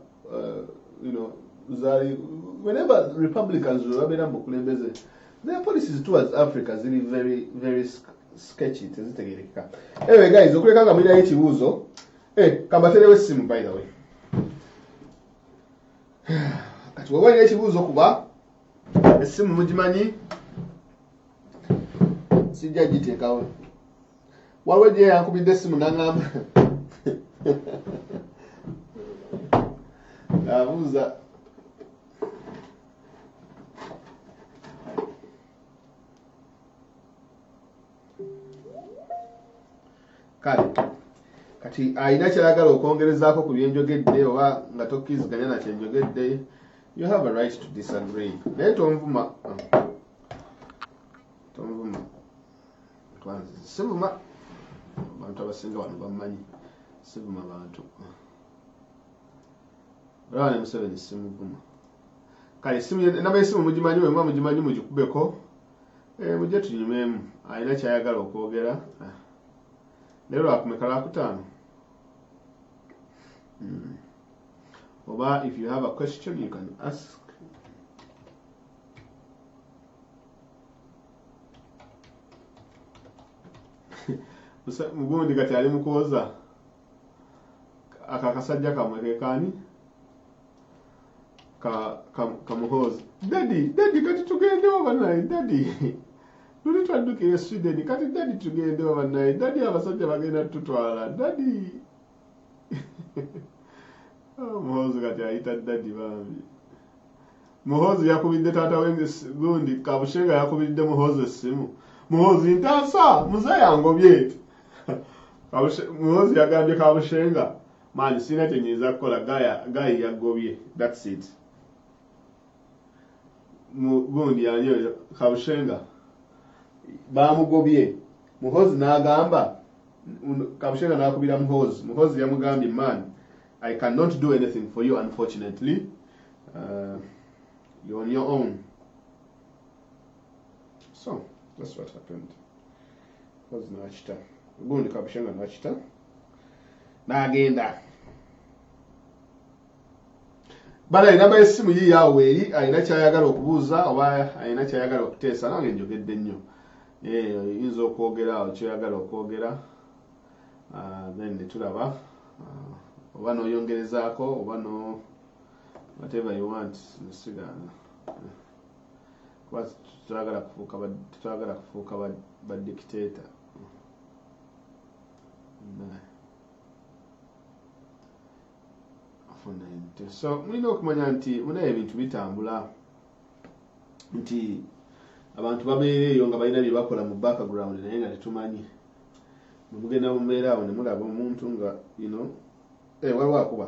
whenever Republicans were mukulembeze, their policies towards Africa is really very very sketchy. Tezitegerekeka. Anyway guys, okuleka nga mulina ekibuuzo kambaterewo essimu by the way. Kati bwe walina ekibuuzo kuba essimu mugimanyi sijja giteekawo. Waliwo gye yankubidde essimu n'aŋŋamba abuuza kale kati alina kyayagala okwongerezaako ku byenjogedde oba nga tokkiriziganya nakyo njogedde, you have a right to disagree. Naye tonvuma sivuma abantu abasinga wano bamanyi sivuma bantu. olaba ne Museveni essimu guma kale essimu namba y'essimu mugimanyi bwe muba mugimanyi mugikubeko mujje tunyumemu alina kyayagala okwogera leero akumeka lwakutaano oba if you have a question you can ask. Mugundi kati ali mukoza akakasajja kamwe kekani kamuhozi daddy kati tugendewo banaye daddy tuli twaddukira Sweden kati daddy tugendewo banaye daddy abasajja bagenda tutwala daddy muhozi kati ayita daddy bambi muhozi yakubidde taata wenge gundi kabushenga yakubidde muhozi essimu muhozi ntaasa muze yangobye muhozi yagambye kabushenga mani sina kyenyinza kukola gayi yagobye that's it gundi yanyoyo kabushenga bamugobye muhozi n'agamba kabushenga n'akubira muhozi yamugambye man I cannot do anything for you unfortunately you're on your own. So that's what happened. Muhozi n'akita gundi kabushenga n'akita n'agenda bala inamba y'essimu yiiyawo eri alina kyayagala okubuuza oba alina kyayagala okuteesa nange njogedde nnyo yinza okwogera awo kyoyagala okwogera then netulaba oba n'oyongerezaako oba no whatever you want nesigaana kuba tutagala kufuuka ba dictator. So mulina okumanya nti munaye ebintu bitambula nti abantu babeera eyo nga balina bye bakola mu background naye nga tetumanyi mugenda mu mbeera awo ne mulaba omuntu nga waliwo akuba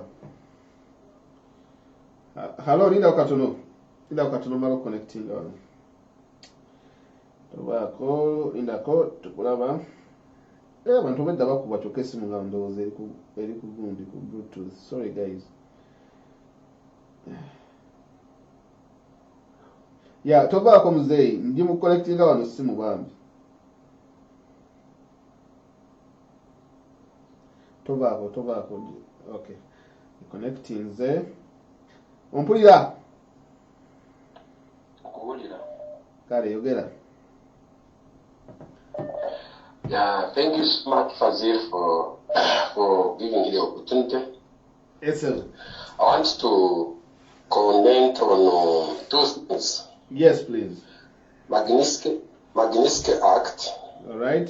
halo linda katono mala connecting wano tobaako lindako tukulaba abantu bedda bakuba kyokka essimu nga ndowooza eri ku gundi ku bluetooth. Sorry guys. Tovaako muzeeyi ndi mu connectinga wano ssimu bambi tovaako okay connecting nze ompulira okuwulira kale yogera. Yeah, thank you so much, Fazir, for giving me the opportunity. Excellent. I want to comment on two things. Yes, please. Magnitsky Act. All right.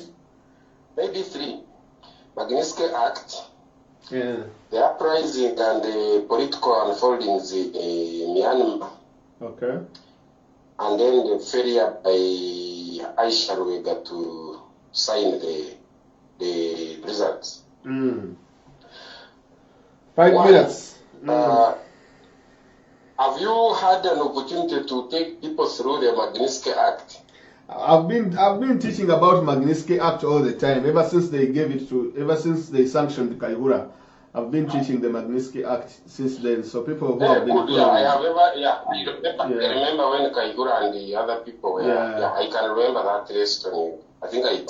Maybe three. Magnitsky Act. Yeah. The uprising and the political unfoldings in Myanmar. Okay. And then the failure by Aisha Ruega to sign the results. 5 minutes. Have you had an opportunity to take people through the Magnitsky Act? I've been teaching about Magnitsky Act all the time. Ever since they sanctioned Kaihura, I've been teaching the Magnitsky Act since then. So people who have been I remember when Kaihura and the other people were. Yeah, I can remember that lesson. I think I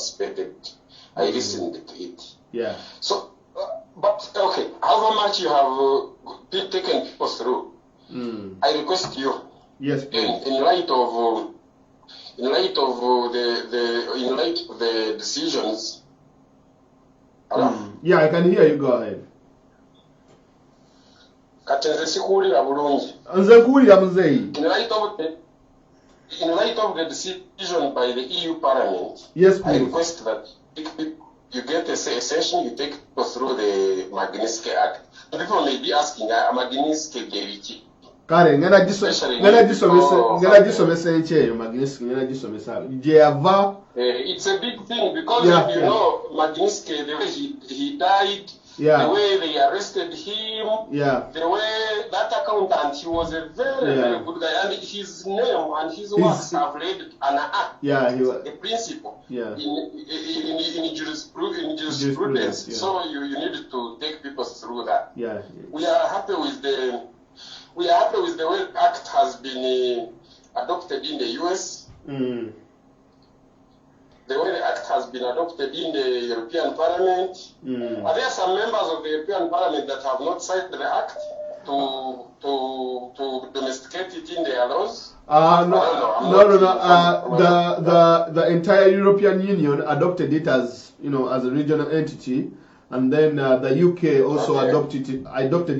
listened to it. Yeah. So, but okay, however much you have taken people through, I request you. Yes, please. In light of the decisions. Yeah, I can hear you. Go ahead. In light of the decision by the EU Parliament, yes, please. I request that you get a session, you take people through the Magnitsky Act. People may be asking, Magnitsky Geviki. Kare, ngana gisomesa encheyo Magnitsky, ngana gisomesa. It's a big thing because if you know Magnitsky, the way he died, the way they arrested him, the way that accountant, he was a very, very good guy, and his name and his works have laid a principle in jurisprudence. So you need to take people through that. Yeah. We are happy with we are happy with the way the Act has been adopted in the US. The way the Act has been adopted in the European Parliament. Are there some members of the European Parliament that have not signed the Act to domesticate it in their laws? The entire European Union adopted it as as a regional entity, and then the UK also adopted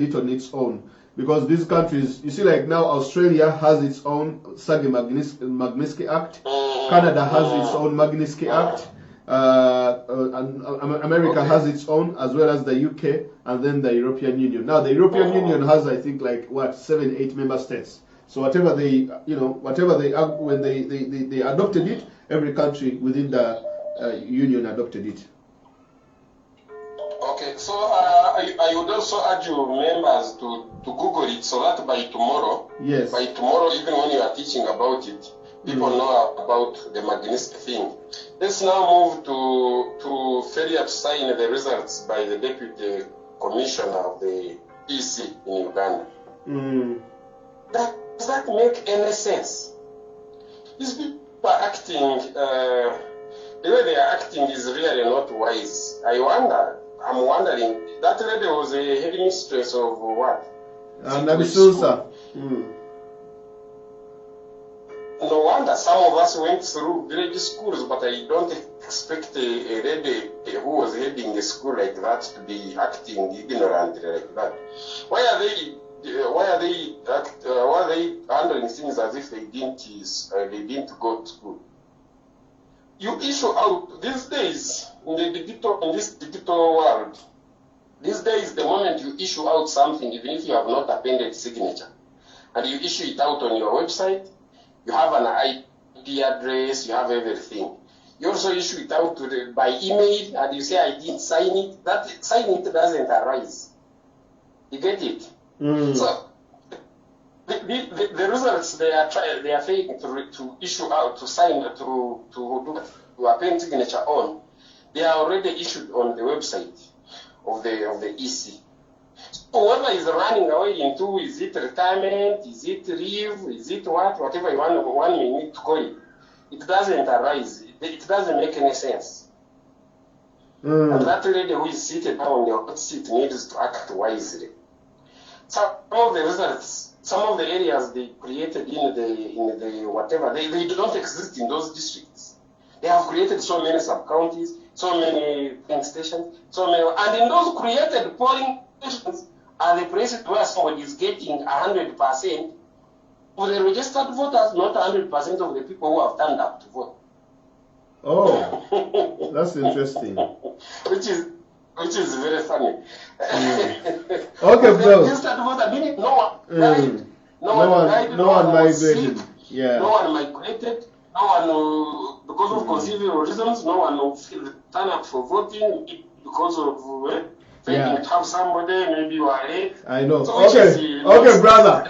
it on its own. Because these countries, you see, like now Australia has its own Magnitsky Act, Canada has its own Magnitsky Act, and America has its own, as well as the UK, and then the European Union. Now the European Union has, I think, like 7, 8 member states. So whatever they, when they adopted it, every country within the union adopted it. Okay, so I would also urge you members to Google it so that by tomorrow, even when you are teaching about it, people know about the Magnitsky thing. Let's now move to failure to sign the results by the Deputy Commissioner of the EC in Uganda. Does that make any sense? These people are acting, the way they are acting is really not wise. I'm wondering, that lady was a headmistress of what? Nabisusa. No wonder some of us went through village schools, but I don't expect a lady who was heading a school like that to be acting ignorantly like that. Why are they handling things as if they didn't go to school? You issue out these days in this digital world. These days, the moment you issue out something, even if you have not appended signature, and you issue it out on your website, you have an IP address, you have everything. You also issue it out by email, and you say, I didn't sign it. That signing doesn't arise. You get it? So the results they are failing to issue out, to sign, to append signature on, they are already issued on the website of the EC. So whoever is running away into, is it retirement, is it leave, is it whatever one may need to call it, it doesn't arise. It doesn't make any sense. And that lady who is seated down on the hot seat needs to act wisely. Some of the results, some of the areas they created in the whatever, they don't exist in those districts. They have created so many sub-counties, so many polling stations, and in those created polling stations are the places where somebody is getting 100% of the registered voters, not 100% of the people who have turned up to vote. Oh, that's interesting. Which is very funny. Okay, bro. Registered voter meaning no one died, no one migrated. Yeah. No one migrated. No one, because of conceivable reasons, no one will turn up for voting because of thinking to have somebody, maybe you are late. I know. So Okay, brother.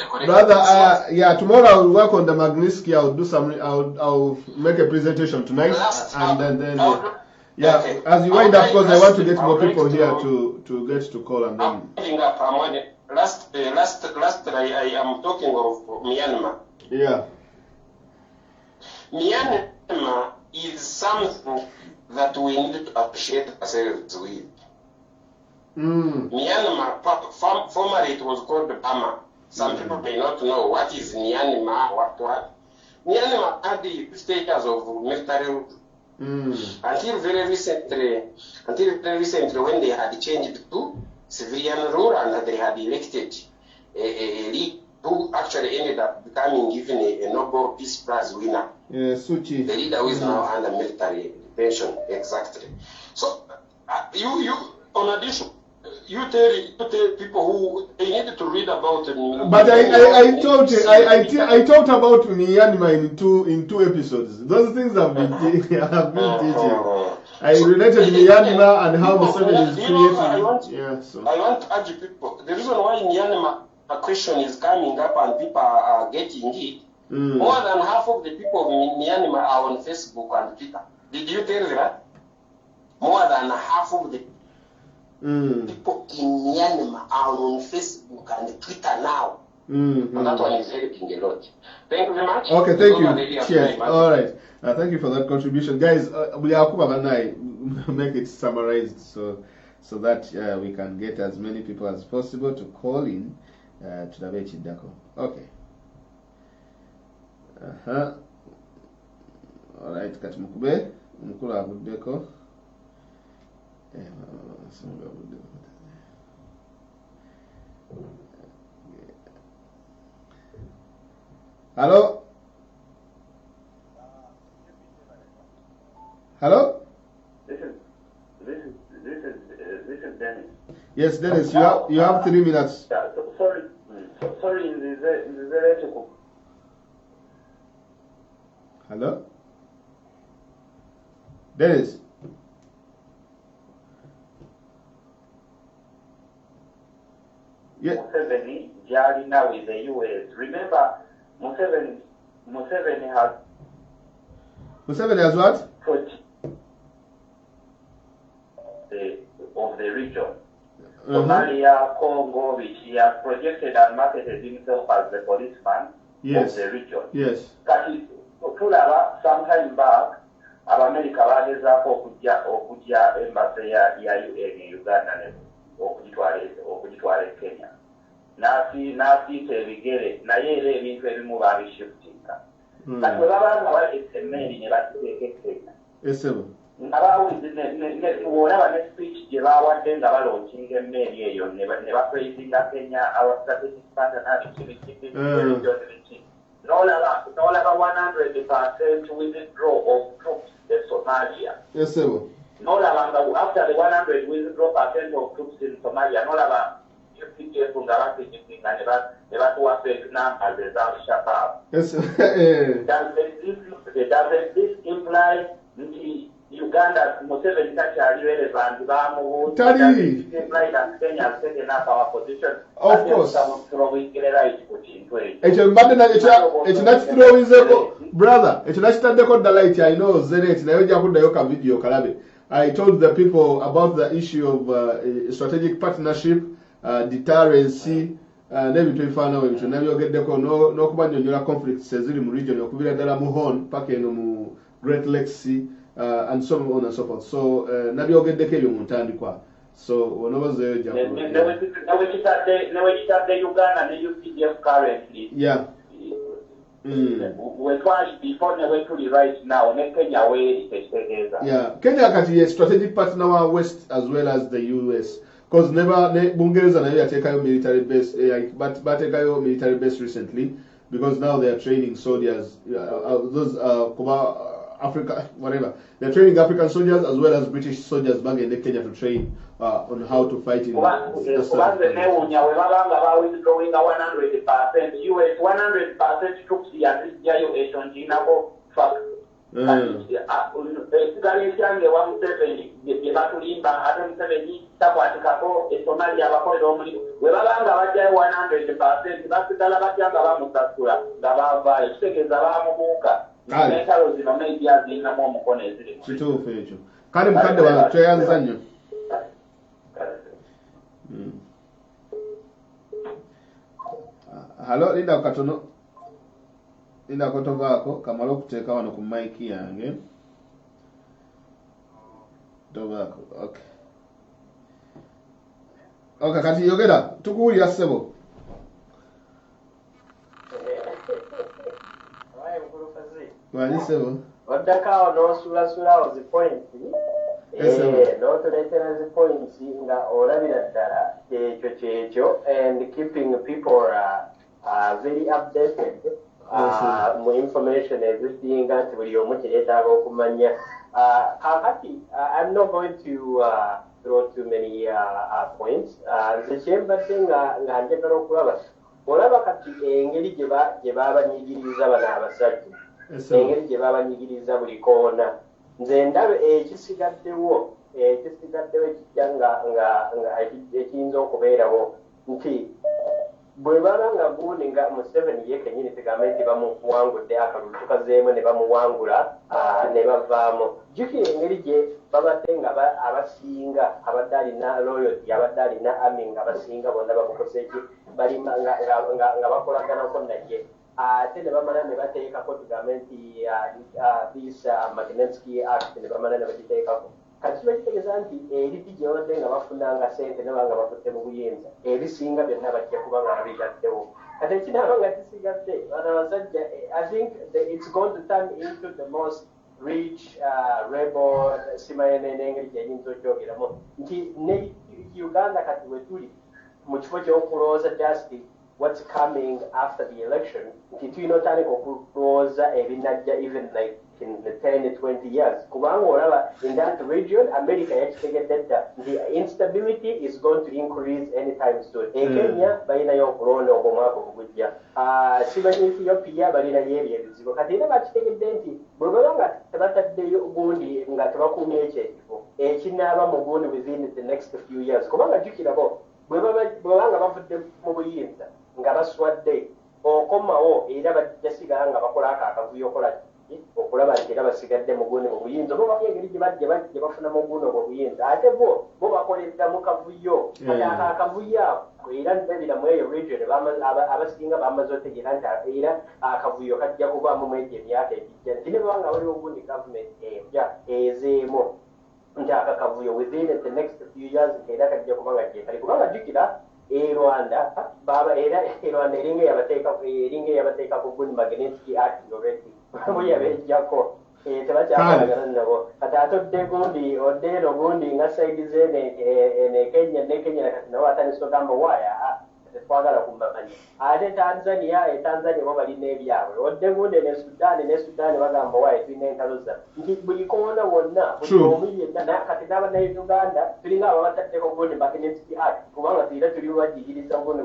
Yeah, tomorrow I will work on the Magnitsky. I'll make a presentation tonight, and then okay. As you wind up, because I want to get more people here to get to call, and then. Last, I am talking of Myanmar. Yeah. Myanmar is something that we need to appreciate ourselves with. Myanmar, formerly it was called Burma. Some people may not know what is Myanmar, what. Myanmar had the stages of military rule. Until very recently, when they had changed to civilian rule and they had elected a leader who actually ended up becoming even a Nobel Peace Prize winner. Suchi. The leader who is now under military detention, exactly. So, you on addition, you tell people who they need to read about it. But I talked about Myanmar in two episodes. Those things have been teaching. I related Myanmar and how Museveni is creating. I want to urge people. The reason why Myanmar question is coming up and people are getting it. More than half of the people of Myanmar are on Facebook and Twitter. Did you tell that? More than half of the people in Myanmar are on Facebook and Twitter now. And that one is helping a lot. Thank you very much. Okay, thank you. Cheers. All right. Thank you for that contribution, guys. We are make it summarized so that we can get as many people as possible to call in to the Bechidako. Okay. All right. Katimukube. Mukula Abudeko. Hello? Hello? This is Dennis. Yes, Dennis, you have 3 minutes. Yeah, sorry, in the Hello? Dennis? Yeah. Museveni, Jari now with the US. Remember, Museveni has... Museveni has what? Of the region. Somalia, Congo, which he has projected and marketed himself as the policeman of the region. Yes. Sometime back, America bagezaako okujja embassy ya UN in Uganda okugitwala e Kenya. N'asiita ebigere naye era ebintu ebimu babishiftinga. Kati bwe baba nga baleese emmeeri ne baziteeka e Kenya. Esebo. Olaba ne speech gye baawadde nga balonkinga emmeeri eyo ne bapraisinga Kenya our strategic partner n'olaba 100% withdraw of troops in Somalia. Yes, sir. N'olaba after the 100 withdrawal% of troops in Somalia, n'olaba UPDF nga bategekinga ne batuwa fake numbers eza Al-Shabaab. Yes, Does this imply nti Uganda Museveni takyali relevant bamubuuza? Tali. Imply that Kenya has taken up our position. Of course. Ekyo mbadde nakitulowezeko brother, ekyo nakitaddeko ddala iti I know Zenet naye ojja kuddayo ka video kalabe. I told the people about the issue of strategic partnership, deterrency, n'ebintu ebifaanawo ebyo nabyogeddeko n'okubanyonnyola conflicts eziri mu region okubira ddala mu Horn paka eno mu Great Lakes and so on and so forth. So nabyogeddeko ebyo mu ntandikwa. So whenever ojja kitadde Uganda ne UPDF currently. Yeah. Before never truly right now, Kenya yeah, Kenya kati a strategic partner wa West as well as the US. Because never Bungereza na yatekayo military base, but batekayo military base recently because now they are training soldiers. Those Africa, whatever. They're training African soldiers as well as British soldiers back in Kenya to train on how to fight in. Withdrawing 100%, US 100% troops kituufu ekyo kale mukadde wange tweyanza nnyo. Halo, linda katono. Linda kotovaako kamala okuteeka wano ku mic yange. Tovaako. Okay. Okay, kati yogera tukuwulira ssebo. Wali ssebo. Oddakawo n'osuulasulawo zi points. N'otuleetera zi points nga olabira ddala ekyo and keeping people very updated mu information ezidinga nti buli omu kireetaaga okumanya. Kakati I'm not going to throw too many points. Nze kyembadde nga njagala okulaba olaba kati engeri gye baabanyigiriza bano abasajja, engeri gye baabanyigiriza buli koona, nze ndaba ekisigaddewo ekijja nga ekiyinza okubeerawo nti bwe baba nga gundi nga Museveni ye kennyini tegambe nti bamuwangudde akalulu tukazeemu ne bamuwangula ne bavaamu. Jjukira engeri gye babadde nga abasinga abadde alina loyalty, abadde alina army nga abasinga bonna bamukoze ki bali nga bakolaganako naye ate ne bamala ne bateekako tugambe nti this Magnitsky Act ne bamala ne bagiteekako kati kiba kitegeeza nti eriti gye babadde nga bafunanga ssente naba nga bakutte mu buyinza ebisinga byonna bajja kuba nga babigaddewo kati ekinaaba nga kisigadde abasajja I think it's going to turn into the most rich rebel simayene n'engeri gyeyinza okyogeramu nti ne Uganda kati we tuli mu kifo ky'okulowooza just what's coming after the election nti tulina otandika okulowooza ebinajja even like in the 10-20 years kubanga olaba in that region America yakitegedde dda the instability is going to increase anytime soon Kenya balinayo okulonda ogwo mwaka ogujja simanyi Ethiopia balinayo ebyo ebizibu kati era bakitegedde nti bwe baba nga tebataddeyo gundi nga tebakuumya ekyo ekifo ekinaaba mu gundi within the next few years kubanga jjukirabo bwe baba nga bavudde mu buyinza nga baswadde okomawo era bajjasigala nga bakolako akavuyo okola okulaba nti era basigadde mu gundi obuyinza oba bafuna engeri gye bafuna mu gundi obwo obuyinza ate bo bakolerera mu kavuyo kati akavuyo ako era nibabira mu eyo region abasinga bamaze otegeera nti era akavuyo kajja kubaamu mu egyo emyaka egijja nti ne baba nga waliwo gundi gavumenti empya ezeemu nti akakavuyo within the next few years era kajja kubanga gyekali kubanga jjukira Rwanda baba era Rwanda eringa yabateekako gundi Magnitsky Act already bwe yabejjako tebakyakolagana nabo kati atodde gundi oddeeno gundi nga saidi ze ne Kenya kati nabo atandise ogamba waaya tetwagala kumamanyi ate Tanzania bo balina ebyabwe odde gundi ne Sudan bagamba waaya tulina entalo zaffe nti buli koona wonna buli omu yenna kati n'abannayuganda tulinga abo bataddeko gundi Magnitsky Act kubanga tuyira tuli bajigiriza gundi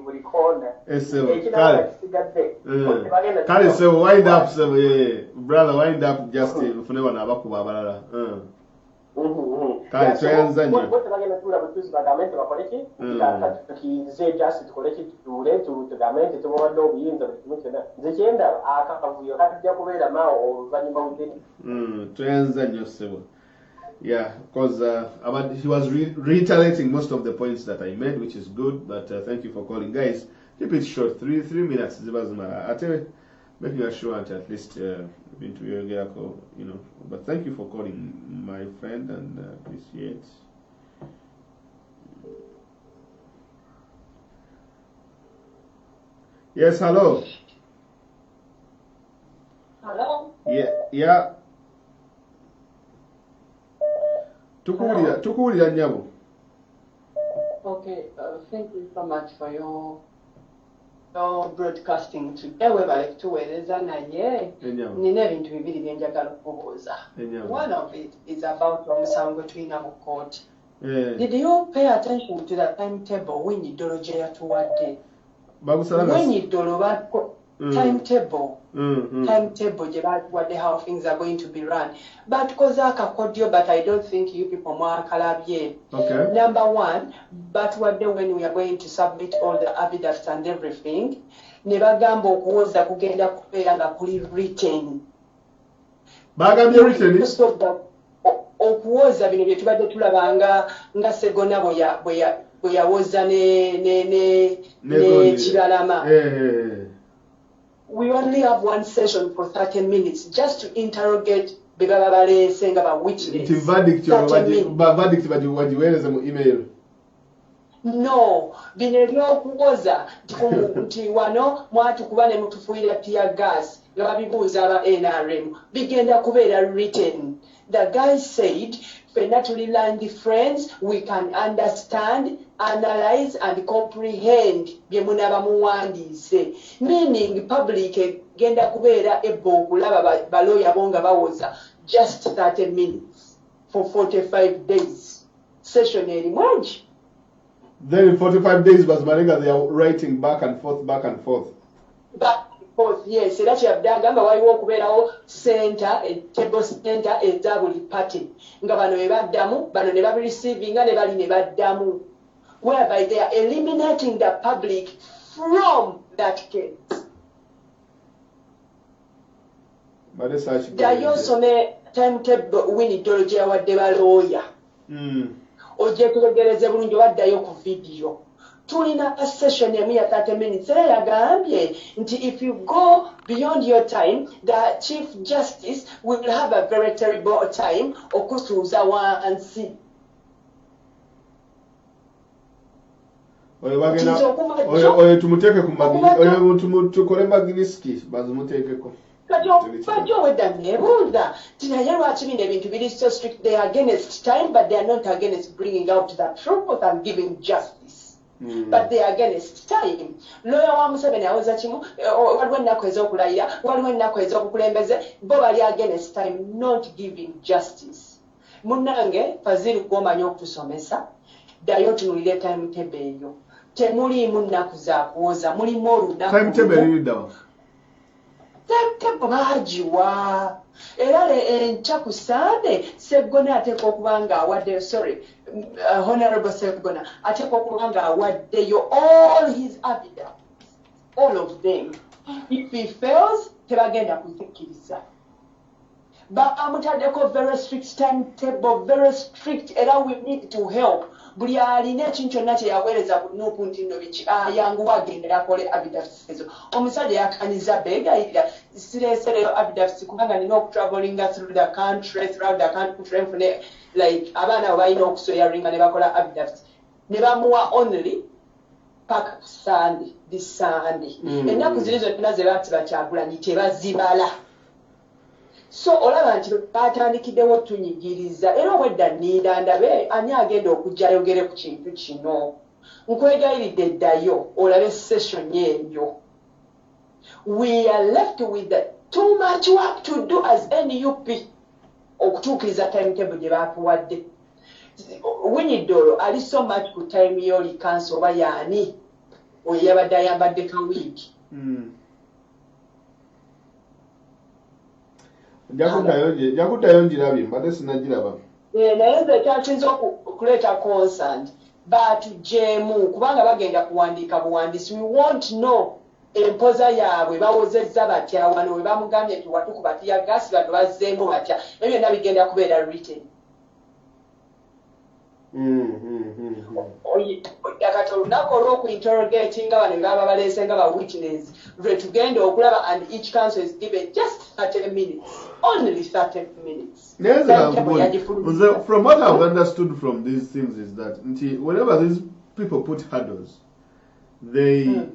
buli koona ekinaaba kisigadde kale so wind up brother wind up just ufune bano abakuba abalala kale twayanza nnyo bagenda tuula butuzi bagambe nti bakoleki tukize just tukoleki tutuule tugambe nti tubawadde obuyinza buli kimu kyonna nze kyendaba akavuyo katujja kubeera maawo oluvannyuma buteni twayanza nnyo ssebo yeah because he was reiterating most of the points that I made which is good but thank you for calling guys keep it short 3 minutes zibazima ate making us sure at least into your girl, you know. But thank you for calling, my friend, and appreciate. Yes, hello. Hello. Yeah. Tukuulira nyabo. Okay, thank you so much for your broadcasting today. Webale tuweereza naye nina ebintu bibiri bye njagala okubuuza. One of it is about omusango tulina mu court. Did you pay attention to the timetable when Idolo gye yatuwadde? When Idolo timetable gye batuwadde how things are going to be run. But kozaakakodyo, but I don't think you people mwakalabye. Okay. Number one, batuwadde when we are going to submit all the affidavits and everything. Ne bagamba okuwoza kugenda kubeera nga kuli written. Bagambye written? Okuwoza bino bye tubadde tulabanga nga Segona bwe yawoza ne Kibalama. We only have one session for 30 minutes just to interrogate bebaba baleese nga ba witness. Verdict bagiweereza mu email. No, bino ebyokuwoza nti wano mwatukuba ne mutufuira tear gas nga babibuuza aba NRM bigenda kubeera written. The guy said, "Fenna tuli land friends, we can understand, analyze and comprehend bye munaba muwandiise." Meaning public genda kubeera ebo okulaba baloya bonga bawoza just 30 minutes for 45 days. Session eri mwangi. Then in 45 days was Malenga, they are writing back and forth. Back and forth, yes. Era kyabadde agamba waliwo okubeerawo center, table center eza buli party. Nga bano be baddamu, bano ne babireceiving ne bali ne baddamu. Whereby they are eliminating the public from that case. Dayosome timetable wini Idolo gye yawadde balooya. Ojja kutegereze bulungi waddayo ku video. tulina a session emu ya 30 minutes era yagambye nti if you go beyond your time the chief justice will have a very terrible time okutuuza wansi. oyo tumuteeke ku oyo tukole Magniski bazumuteekeko Kajo wedda nebuuza tinaye lwaki bino ebintu biri so strict. They are against time but they are not against bringing out the truth and giving justice. But they are against time. Lawyer wa Museveni aweza kimu waliwo ennaku ez'okulayira waliwo ennaku ez'okukulembeze bo bali against time not giving justice. Munnange Fazir gw'omanyi okutusomesa ddayo tunulire timetable eyo temuliimu nnaku za kuwoza mulimu olunaku timetable eriddawa timetable baagiwa era enkya ku Sande Sseggona ateeka okuba ng'awaddeyo Honorable Sseggona ateeka okuba ng'awaddeyo all his evidence, all of them. If he fails tebagenda kuzikkiriza. Bamutaddeko very strict timetable, very strict era we need to help. Buli alina ekintu kyonna kye yaweereza ku Nuupu Ntindo biki ayanguwa agenda akole affidavits ezo. Omusajja yakaniza beegayirira sireesereyo affidavits kubanga nina okutravelinga through the country nfune like abaana abo balina okusoyaringa ne bakola affidavits ne bamuwa only paka Sunday this Sunday. Ennaku ziri zonna ze baati Bakyagulanyi tebazibala. So olaba nti batandikiddewo tunyigiriza era obwedda nniira ndabe ani agenda okujja ayogere ku kintu kino. Nkwegayiridde ddayo olabe session eyo. We are left with too much work to do as NUP okutuukiriza timetable gye baatuwadde. Winnie ali so much ku time y'oli council oba yaani oyo yabadde ayambadde ka wiiki. Jakutayo njirabye mbadde sinagiraba. Naye nze ekyasinza okuleeta concern baatugyemu kubanga bagenda kuwandiika buwandiisi. We want know empoza yaabwe bawozezza batya wano we bamugambye nti watukuba tiyagasi bano bazzeemu batya ebyo byonna bigenda kubeera written. Kati olunaku olw'okuinterrogate nga bano baba baleese nga ba witness lwe tugenda okulaba and each council is given just 30 minutes. Only 30 minutes. From what I've understood from these things is that whenever these people put hurdles, they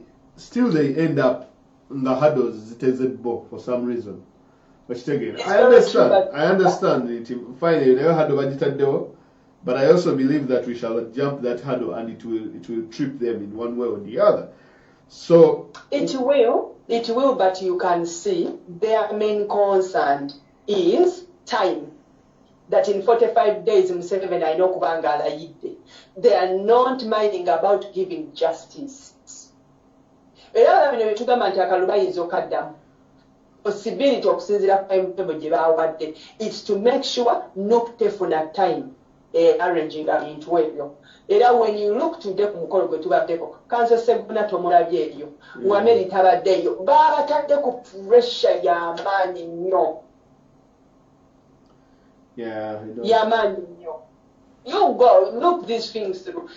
end up in the hurdles zitezebbo for some reason. I understand it. Fine, you never hurdle bagitaddewo. But I also believe that we shall jump that hurdle and it will trip them in one way or the other. So it will, but you can see their main concern is time. That in 45 days, Museveni I know kubanga alayidde. They are not minding about giving justice. Era bino bitugamba nti akalu bayinza okaddamu. Possibility okusinziira ku timetable gye baawadde. It's to make sure nokutefuna time. Arranging into ebyo. Era when you look today ku mukolo gwe tubaddeko kanso Sseggona tomulabye ebyo Wameri tabaddeyo babatadde ku pressure y'amaanyi nnyo. Y'amaanyi nnyo. You go look these things through.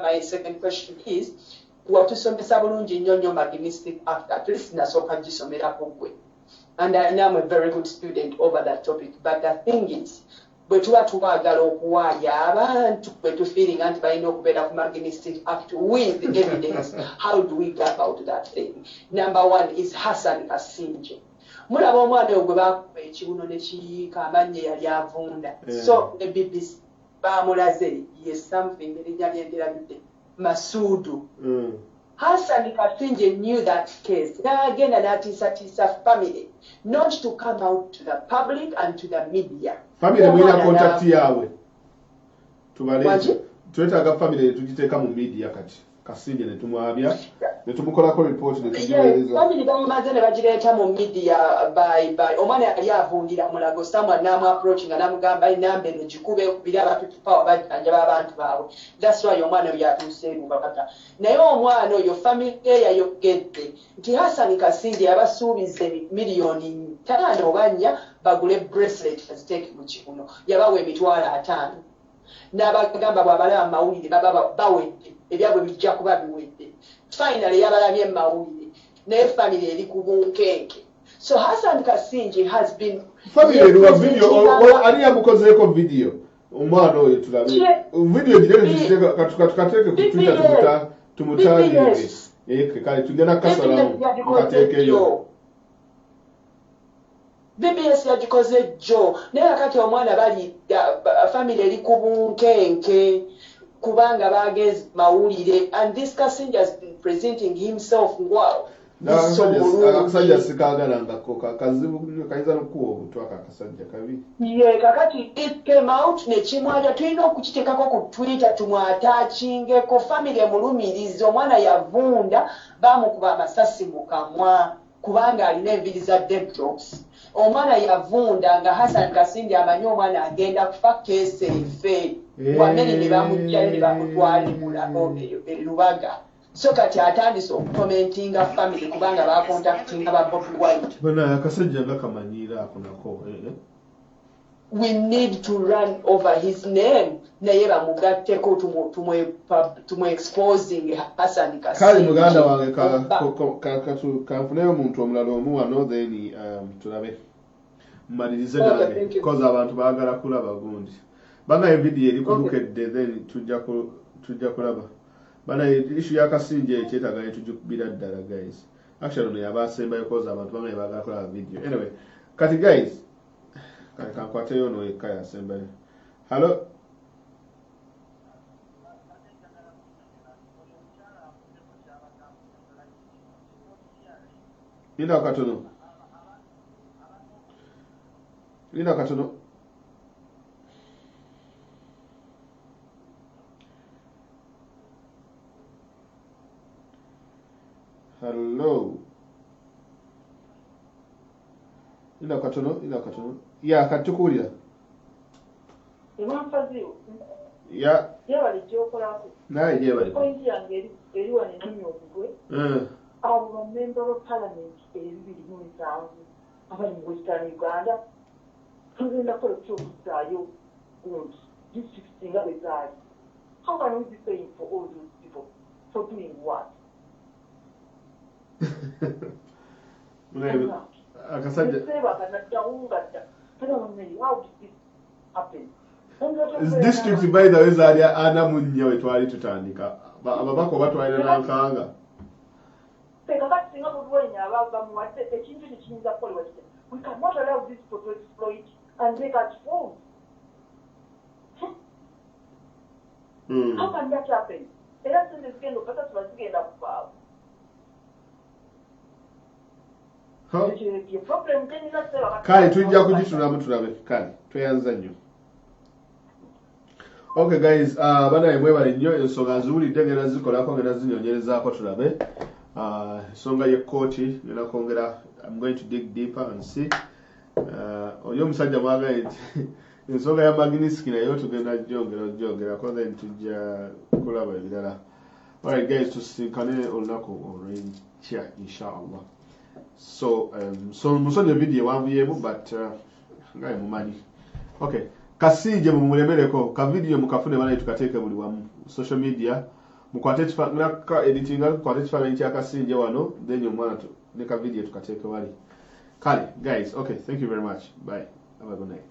My second question is watusomesa bulungi nnyo Magniski Act. At least nasooka gisomerako gwe. And I am a very good student over that topic. But the thing is bwe tuba tubagala okuwaaya abantu bwe tufiiringa nti balina okubeera ku Magniski Act with evidence. How do we go about that thing? Number one is Hassan Kasinje. Mulaba omwana oyo gwe baakuba ekibuno ne kiyiika amannya yali avunda. So ne BBC baamulaze ye something erinnya lyenderabidde Masuudu. Hassan Kasinje knew that case. N'agenda n'atiisatiisa family not to come out to the public and to the media. Family mwina contact yawe. Tubaleje. Twetaaga family tugiteeka mu media kati. Kasinje ne tumwabya. Ne tumukolako report ne tugiweereza. Family bamaze ne bagireeta mu media by omwana yali avundira mulago someone n'amu approaching n'amugamba enamba eno gikube kubira abatutupawa bajjanjaba abantu baabwe. That's why omwana oyo yatuuseeru bakata. Naye omwana oyo family yayogedde nti Hassan Kasinje yabasuubize miliyoni 5 oba 4 bagule bracelet aziteeke mu kibuno. Yabawa emitwalo 5. N'abagamba bw'abalaba amawulire baba bawedde. ebyabwe bijja kuba biwedde finally yabalamye mawulire naye family eri ku bunkenke. So Hassan Kasinje has been family wa video ani yamukozeeko video omwana oyo tulabe video gireke tukateke ku Twitter tumutagire kale tugenda kasalamu tukateekeyo BBS yagikoze jjo naye kakati omwana bali family eri ku bunkenke kubanga bageze mawulire and this Kasinje has been presenting himself well. Akasajja sikagalangako kazibu kaiza nokuwa obutwaka akasajja kabi kakati it came out nekimwalya tulina okukiteekako ku Twitter tumwataachingeko family emulumirizi omwana yavunda bamukuba amasasi mu kamwa kubanga alina enviri za dreadlocks. Omwana yavunda nga Hassan Kasinje amanyi omwana agenda kufa keesi efe wamene ne bamugjayo ne bamutwala e Lubaga. So kati atandise okukomentinga family kubanga bakontaktinga ba Bobi Wine. Bana akasajja nga kamanyiira akonako we need to run over his name naye bamugatteko tumwe exposing Hassan Kasinje. Kali muganda wange kanfuneyo omuntu omulala omu wano then tulabe mmalirize nange because abantu baagala kulaba gundi bana video eri kudukedde then tujja kulaba bana issue ya Kasinje ekyetaaga netujukubira ddala guys. Actually ono yabasembayo cause abantu bamwe baagala kulaba video. Anyway kati guys kankwateyo ono yekka yasembayo. Hello Linda katono Hello. Ina katono. Ya katukulira. Imam Fazir. Ya. Yebali kyokolako. Naye yebali. Point yange eri wane n'omugwe. Abo member of parliament ebibiri mu nsanvu abali mu Western Uganda. Tugenda kukola kyokuzaayo gundi district nga bwe zaali. How can we be paying for all those people for doing what? Akasajja how did this happen? District by the way zaali ana munnya we twali tutandika ababako batwalira nankanga kakati singa mudwenya bamuwadde ekintu nekiyinza kukolebwa kite. We cannot allow these people to exploit and make us fools. How can that happen? Era sente zigenda okata tuba zigenda kuvaawo. Kale tujja kugitulamu tulabe kale tweyanza nnyo. Okay guys, bana mwebale nnyo ensonga nziwulidde ngenda zikolako ngenda zinyonyerezaako tulabe. Ensonga y'ekkooti ngenda kwongera I'm going to dig deeper and see. Oyo omusajja mwagaye nti ensonga ya Magnitsky nayo tugenda gyongerako then tujja kulaba ebirala. Alright guys, tusinkane olunaku olw'enkya inshallah. So musonye video wanvuyemu but ngaye mumanyi. Okay, Kasinje mumulemereko ka video mukafune bana tukateeke buli wamu social media mukwate ka editing mukwate kifaananyi kya Kasinje wano then omwana ne ka video tukateeke wali. Kale guys, okay, thank you very much. Bye. Have a good night.